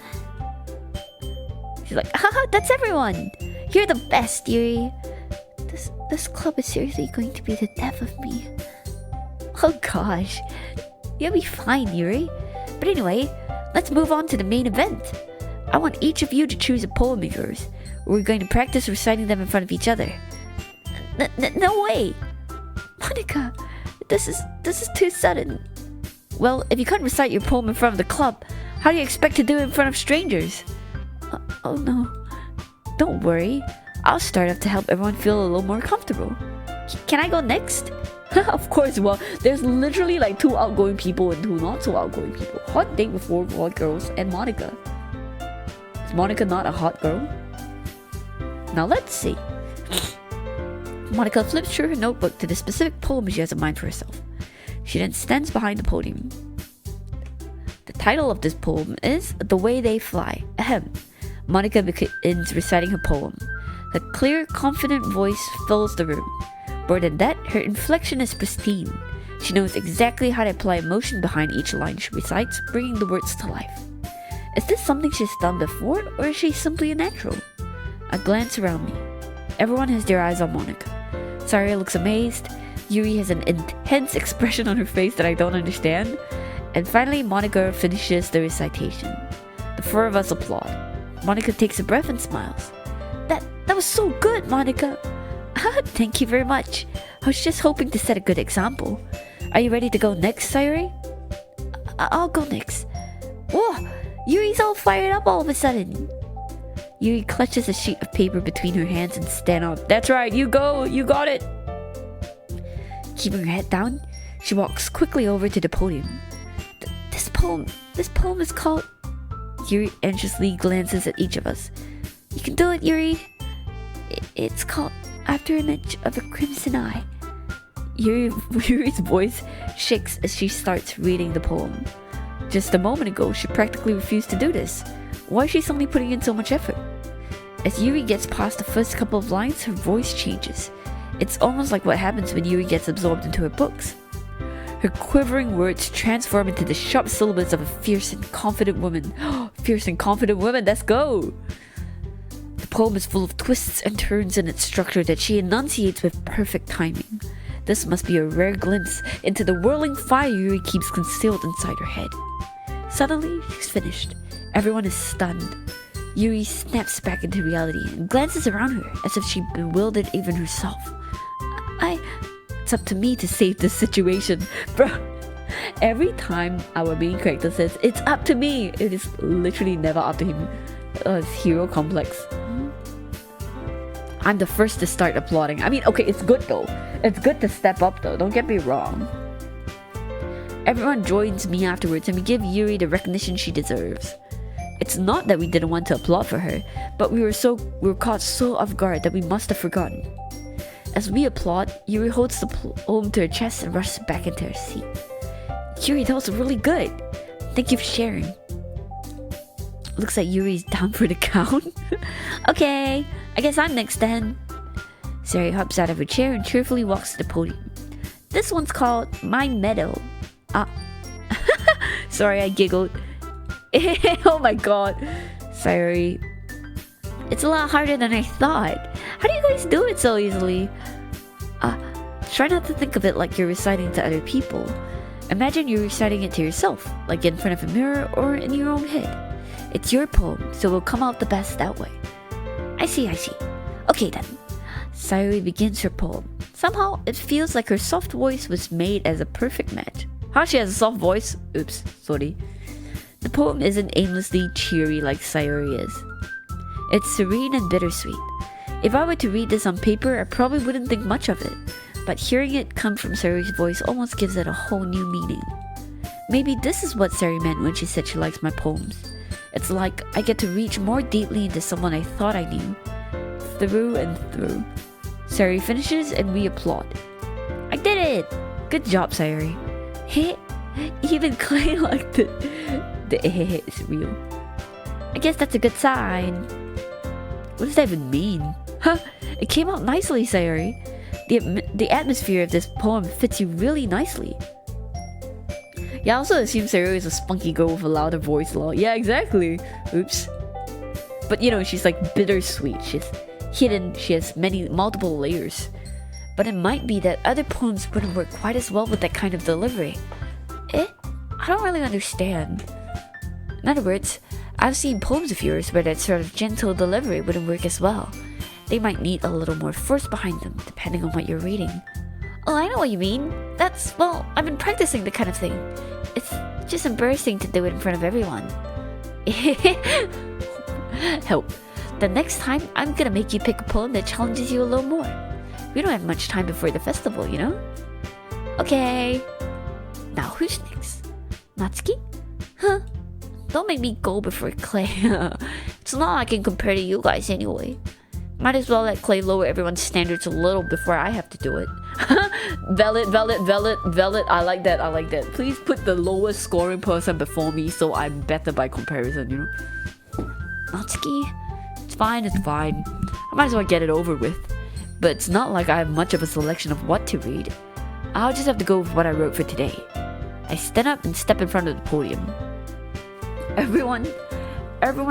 She's like, haha, that's everyone! You're the best, Yuri. This club is seriously going to be the death of me. Oh gosh. You'll be fine, Yuri. But anyway, let's move on to the main event. I want each of you to choose a poem of yours. We're going to practice reciting them in front of each other. No way! Monica, this is too sudden. Well, if you can't recite your poem in front of the club, how do you expect to do it in front of strangers? Oh no. Don't worry. I'll start off to help everyone feel a little more comfortable. Can I go next? Of course, well, there's literally like 2 outgoing people and 2 not so outgoing people. Hot date with 4 hot girls and Monica. Is Monica not a hot girl? Now let's see. Monica flips through her notebook to the specific poem she has in mind for herself. She then stands behind the podium. The title of this poem is The Way They Fly. Ahem. Monica begins reciting her poem. Her clear, confident voice fills the room. More than that, her inflection is pristine. She knows exactly how to apply emotion behind each line she recites, bringing the words to life. Is this something she's done before, or is she simply a natural? I glance around me. Everyone has their eyes on Monica. Saria looks amazed. Yuri has an intense expression on her face that I don't understand. And finally, Monica finishes the recitation. The 4 of us applaud. Monica takes a breath and smiles. That was so good, Monica! Thank you very much. I was just hoping to set a good example. Are you ready to go next, Sairi? I'll go next. Whoa! Yuri's all fired up all of a sudden. Yuri clutches a sheet of paper between her hands and stands up. That's right, you go! You got it! Keeping her head down, she walks quickly over to the podium. This poem is called... Yuri anxiously glances at each of us. You can do it, Yuri. It's called After Image of a Crimson Eye. Yuri's voice shakes as she starts reading the poem. Just a moment ago, she practically refused to do this. Why is she suddenly putting in so much effort? As Yuri gets past the first couple of lines, her voice changes. It's almost like what happens when Yuri gets absorbed into her books. Her quivering words transform into the sharp syllables of a fierce and confident woman. Fierce and confident woman, let's go! The poem is full of twists and turns in its structure that she enunciates with perfect timing. This must be a rare glimpse into the whirling fire Yuri keeps concealed inside her head. Suddenly, she's finished. Everyone is stunned. Yuri snaps back into reality and glances around her as if she bewildered even herself. It's up to me to save this situation. Bro, every time our main character says, it's up to me, it is literally never up to him. It's hero complex. I'm the first to start applauding. I mean, okay, it's good though. It's good to step up though, don't get me wrong. Everyone joins me afterwards and we give Yuri the recognition she deserves. It's not that we didn't want to applaud for her, but we were caught so off guard that we must have forgotten. As we applaud, Yuri holds the poem to her chest and rushes back into her seat. Yuri, that was really good. Thank you for sharing. Looks like Yuri's down for the count. Okay, I guess I'm next then. Sayori hops out of her chair and cheerfully walks to the podium. This one's called My Meadow. Sorry, I giggled. Oh my god. Sayori. It's a lot harder than I thought. How do you guys do it so easily? Try not to think of it like you're reciting to other people. Imagine you're reciting it to yourself, like in front of a mirror or in your own head. It's your poem, so it will come out the best that way. I see. Okay then. Sayori begins her poem. Somehow, it feels like her soft voice was made as a perfect match. How she has a soft voice? Oops, sorry. The poem isn't aimlessly cheery like Sayori is. It's serene and bittersweet. If I were to read this on paper, I probably wouldn't think much of it. But hearing it come from Sayori's voice almost gives it a whole new meaning. Maybe this is what Sayori meant when she said she likes my poems. It's like I get to reach more deeply into someone I thought I knew. Through and through. Sayori finishes and we applaud. I did it! Good job, Sayori. Hey, even Clay liked the is real. I guess that's a good sign. What does that even mean? Huh? It came out nicely, Sayori. The atmosphere of this poem fits you really nicely. Yeah, I also assume Sayori is a spunky girl with a louder voice. Yeah, exactly. Oops. But you know, she's like bittersweet. She's hidden. She has multiple layers. But it might be that other poems wouldn't work quite as well with that kind of delivery. I don't really understand. In other words, I've seen poems of yours where that sort of gentle delivery wouldn't work as well. They might need a little more force behind them, depending on what you're reading. Oh, I know what you mean. Well, I've been practicing the kind of thing. It's just embarrassing to do it in front of everyone. Help. The next time, I'm gonna make you pick a poem that challenges you a little more. We don't have much time before the festival, you know? Okay. Now who's next? Natsuki? Huh? Don't make me go before Clay. It's not like I can compare to you guys anyway. Might as well let Clay lower everyone's standards a little before I have to do it. Valid. I like that. Please put the lowest scoring person before me so I'm better by comparison, you know? Natsuki? It's fine. I might as well get it over with. But it's not like I have much of a selection of what to read. I'll just have to go with what I wrote for today. I stand up and step in front of the podium. Everyone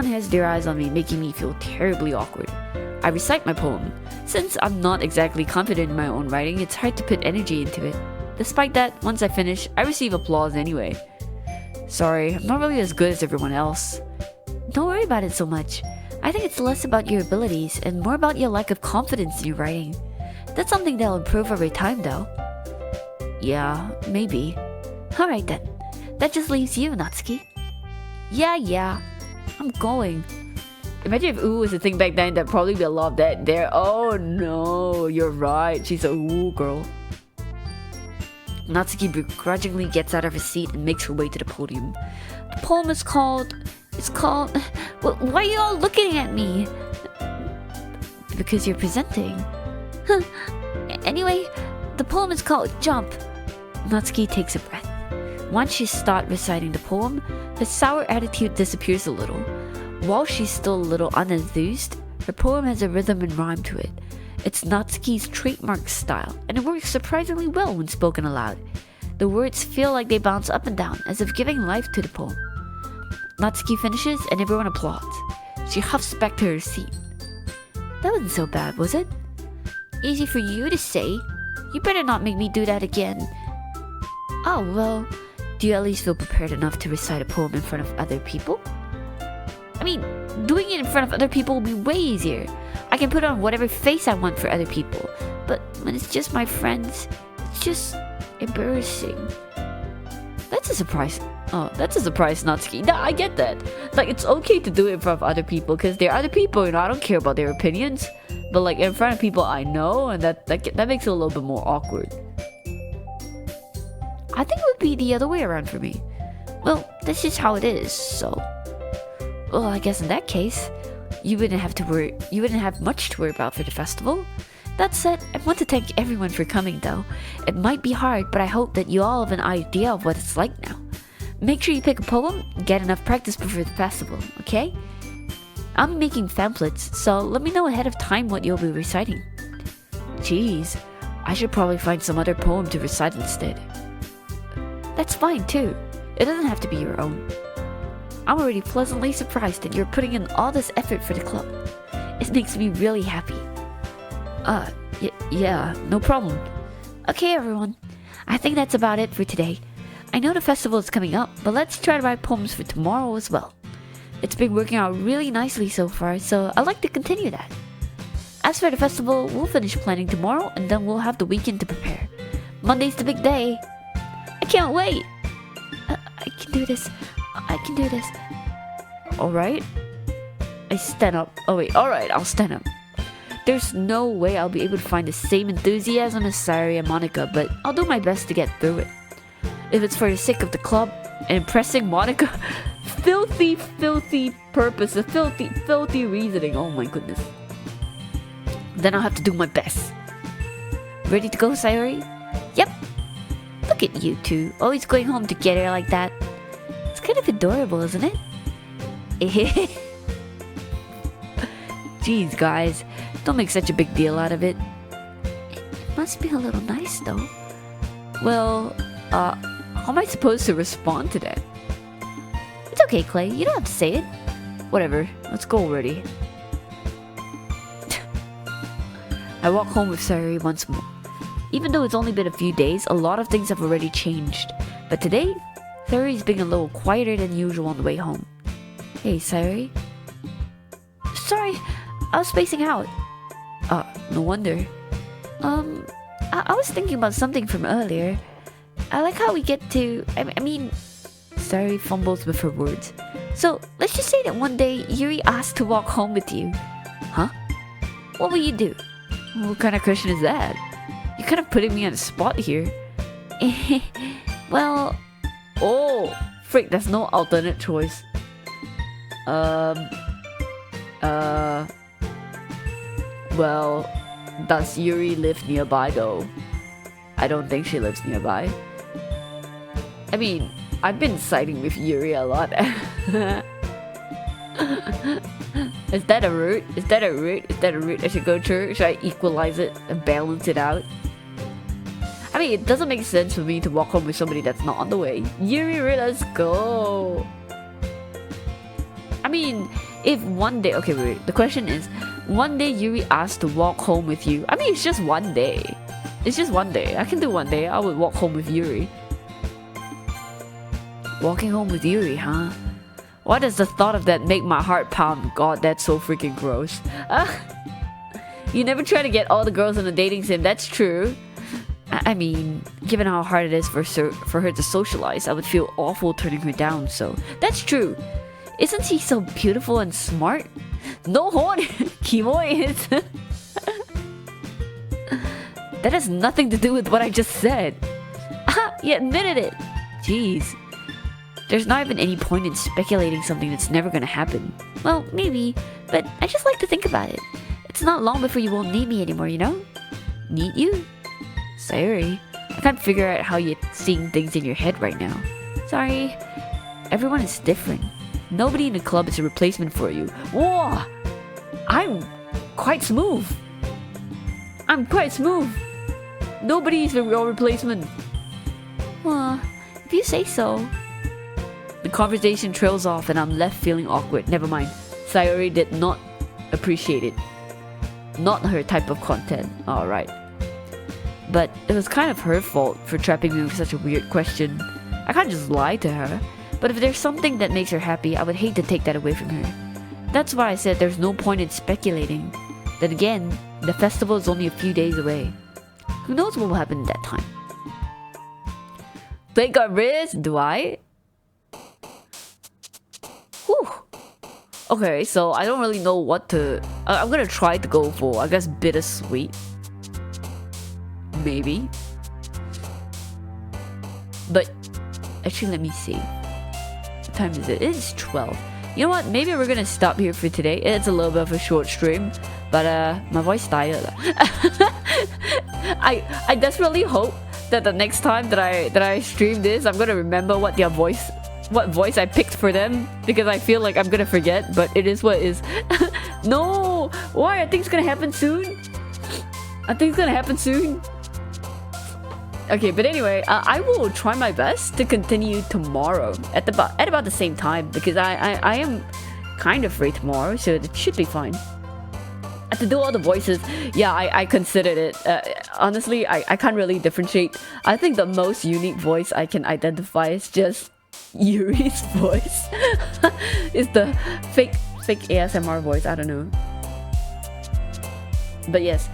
has their eyes on me, making me feel terribly awkward. I recite my poem. Since I'm not exactly confident in my own writing, it's hard to put energy into it. Despite that, once I finish, I receive applause anyway. Sorry, I'm not really as good as everyone else. Don't worry about it so much. I think it's less about your abilities and more about your lack of confidence in your writing. That's something that'll improve over time though. Yeah, maybe. Alright then. That just leaves you, Natsuki. Yeah. I'm going. Imagine if ooh was a thing back then, there'd probably be a lot of that there. Oh no, you're right. She's a ooh girl. Natsuki begrudgingly gets out of her seat and makes her way to the podium. The poem is called... Why are you all looking at me? Because you're presenting. Anyway, the poem is called Jump. Natsuki takes a breath. Once she starts reciting the poem, her sour attitude disappears a little. While she's still a little unenthused, her poem has a rhythm and rhyme to it. It's Natsuki's trademark style, and it works surprisingly well when spoken aloud. The words feel like they bounce up and down, as if giving life to the poem. Natsuki finishes and everyone applauds. She huffs back to her seat. That wasn't so bad, was it? Easy for you to say. You better not make me do that again. Oh, well, do you at least feel prepared enough to recite a poem in front of other people? I mean, doing it in front of other people will be way easier. I can put on whatever face I want for other people. But when it's just my friends, it's just embarrassing. That's a surprise. Oh, that's a surprise, Natsuki. Nah, I get that. Like, it's okay to do it in front of other people because they're other people, you know, I don't care about their opinions. But like in front of people I know, and that makes it a little bit more awkward. I think it would be the other way around for me. Well, that's just how it is, so... Well, I guess in that case, you wouldn't have much to worry about for the festival. That said, I want to thank everyone for coming though. It might be hard, but I hope that you all have an idea of what it's like now. Make sure you pick a poem and get enough practice before the festival, okay? I'm making pamphlets, so let me know ahead of time what you'll be reciting. Jeez, I should probably find some other poem to recite instead. That's fine too. It doesn't have to be your own. I'm already pleasantly surprised that you're putting in all this effort for the club. It makes me really happy. Yeah, no problem. Okay, everyone. I think that's about it for today. I know the festival is coming up, but let's try to write poems for tomorrow as well. It's been working out really nicely so far, so I'd like to continue that. As for the festival, we'll finish planning tomorrow and then we'll have the weekend to prepare. Monday's the big day. I can't wait. I can do this. I can do this. Alright. I stand up. Oh wait, alright, I'll stand up. There's no way I'll be able to find the same enthusiasm as Sayuri and Monica, but I'll do my best to get through it. If it's for the sake of the club and impressing Monica, filthy purpose, a filthy reasoning, oh my goodness. Then I'll have to do my best. Ready to go, Sayuri? Yep. Look at you two, always going home together like that. It's kind of adorable, isn't it? Jeez, guys, don't make such a big deal out of it. It must be a little nice, though. Well, how am I supposed to respond to that? It's okay, Clay. You don't have to say it. Whatever, let's go already. I walk home with Sayuri once more. Even though it's only been a few days, a lot of things have already changed. But today, Sayuri's being a little quieter than usual on the way home. Hey, Sayuri. Sorry, I was spacing out. No wonder. I was thinking about something from earlier. I like how we get to... I mean... Sayuri fumbles with her words. So, let's just say that one day Yuri asked to walk home with you. Huh? What will you do? What kind of question is that? You're kind of putting me on the spot here. Well... Oh! Frick, there's no alternate choice. Well, does Yuri live nearby though? I don't think she lives nearby. I mean, I've been siding with Yuri a lot. Is that a route? Is that a route I should go through? Should I equalize it and balance it out? I mean, it doesn't make sense for me to walk home with somebody that's not on the way. Yuri, let's go! I mean, if one day... Okay, wait. The question is, one day Yuri asked to walk home with you. I mean, it's just one day. It's just one day. I can do one day. I would walk home with Yuri. Walking home with Yuri, huh? Why does the thought of that make my heart pound? God, that's so freaking gross. You never try to get all the girls in a dating sim. That's true. I mean, given how hard it is for her to socialize, I would feel awful turning her down, so... That's true. Isn't she so beautiful and smart? No horn! Kimoy is... That has nothing to do with what I just said. You admitted it! Jeez. There's not even any point in speculating something that's never gonna happen. Well, maybe, but I just like to think about it. It's not long before you won't need me anymore, you know? Need you? Sayuri, I can't figure out how you're seeing things in your head right now. Sorry. Everyone is different. Nobody in the club is a replacement for you. Whoa! I'm quite smooth. Nobody is a real replacement. Well, if you say so. The conversation trails off and I'm left feeling awkward. Never mind. Sayuri did not appreciate it. Not her type of content. Alright. But it was kind of her fault for trapping me with such a weird question. I can't just lie to her. But if there's something that makes her happy, I would hate to take that away from her. That's why I said there's no point in speculating. Then again, the festival is only a few days away. Who knows what will happen at that time? Take a risk, do I? Whew. Okay, so I don't really know what to... I'm gonna try to go for, I guess, bittersweet. Maybe. But, actually, let me see. What time is it? It is 12. You know what? Maybe we're gonna stop here for today. It's a little bit of a short stream. But but my voice tired. I desperately hope that the next time that I stream this, I'm gonna remember what voice I picked for them, because I feel like I'm gonna forget, but it is what it is. No! Why? I think it's gonna happen soon. Okay, but anyway, I will try my best to continue tomorrow at about the same time, because I am kind of free tomorrow, so it should be fine. To do all the voices, yeah, I considered it. Honestly, I can't really differentiate. I think the most unique voice I can identify is just Yuri's voice. It's the fake ASMR voice, I don't know. But yes,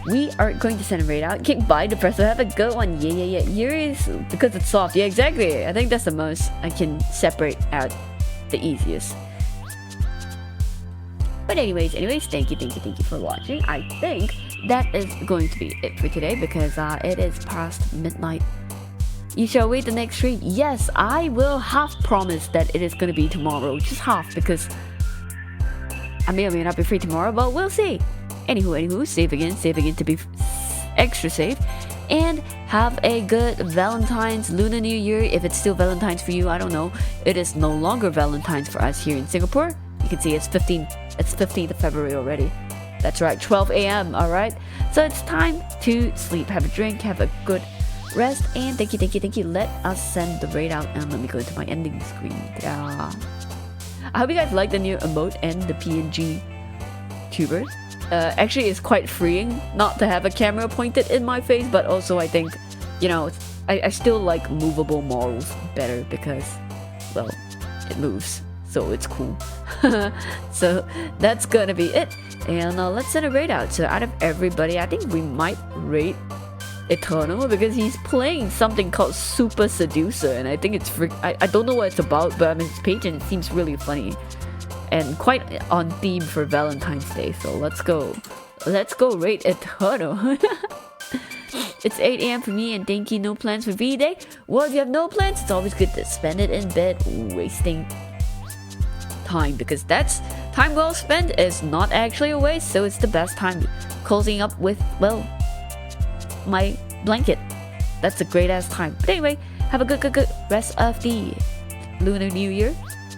we are going to send a raid out. Okay, bye, Depresso. Have a good one. Yeah. Yuri's, because it's soft. Yeah, exactly. I think that's the most I can separate out the easiest. But anyways, thank you for watching. I think that is going to be it for today, because it is past midnight. You shall wait the next stream. Yes, I will half promise that it is going to be tomorrow. Just half, because I may or may not be free tomorrow, but we'll see. Anywho, save again to be extra safe. And have a good Valentine's, Lunar New Year. If it's still Valentine's for you, I don't know. It is no longer Valentine's for us here in Singapore. You can see it's 15th of February already. That's right, 12 a.m. Alright, so it's time to sleep. Have a drink, have a good rest, and thank you. Let us send the raid out, and let me go into my ending screen. I hope you guys like the new emote and the PNG tubers. Actually, it's quite freeing not to have a camera pointed in my face, but also I think, you know, I still like movable models better, because, well, it moves, so it's cool. So that's gonna be it, and let's send a raid out. So out of everybody, I think we might rate Eternal, because he's playing something called Super Seducer, and I think it's I don't know what it's about, but I'm his page and it seems really funny and quite on theme for Valentine's Day. So let's go rate Eternal. It's 8 a.m. for me, and thank you. No plans for V-Day? Well, if you have no plans, it's always good to spend it in bed wasting time, because that's time well spent is not actually a waste, so it's the best time cozying up with, well, my blanket. That's a great ass time. But anyway, have a good rest of the Lunar New Year,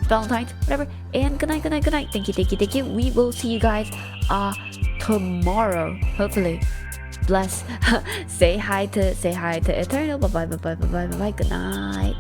Valentine's, whatever, and good night. Thank you. We will see you guys tomorrow, hopefully. Bless. Say hi to Eternal. Bye. Good night.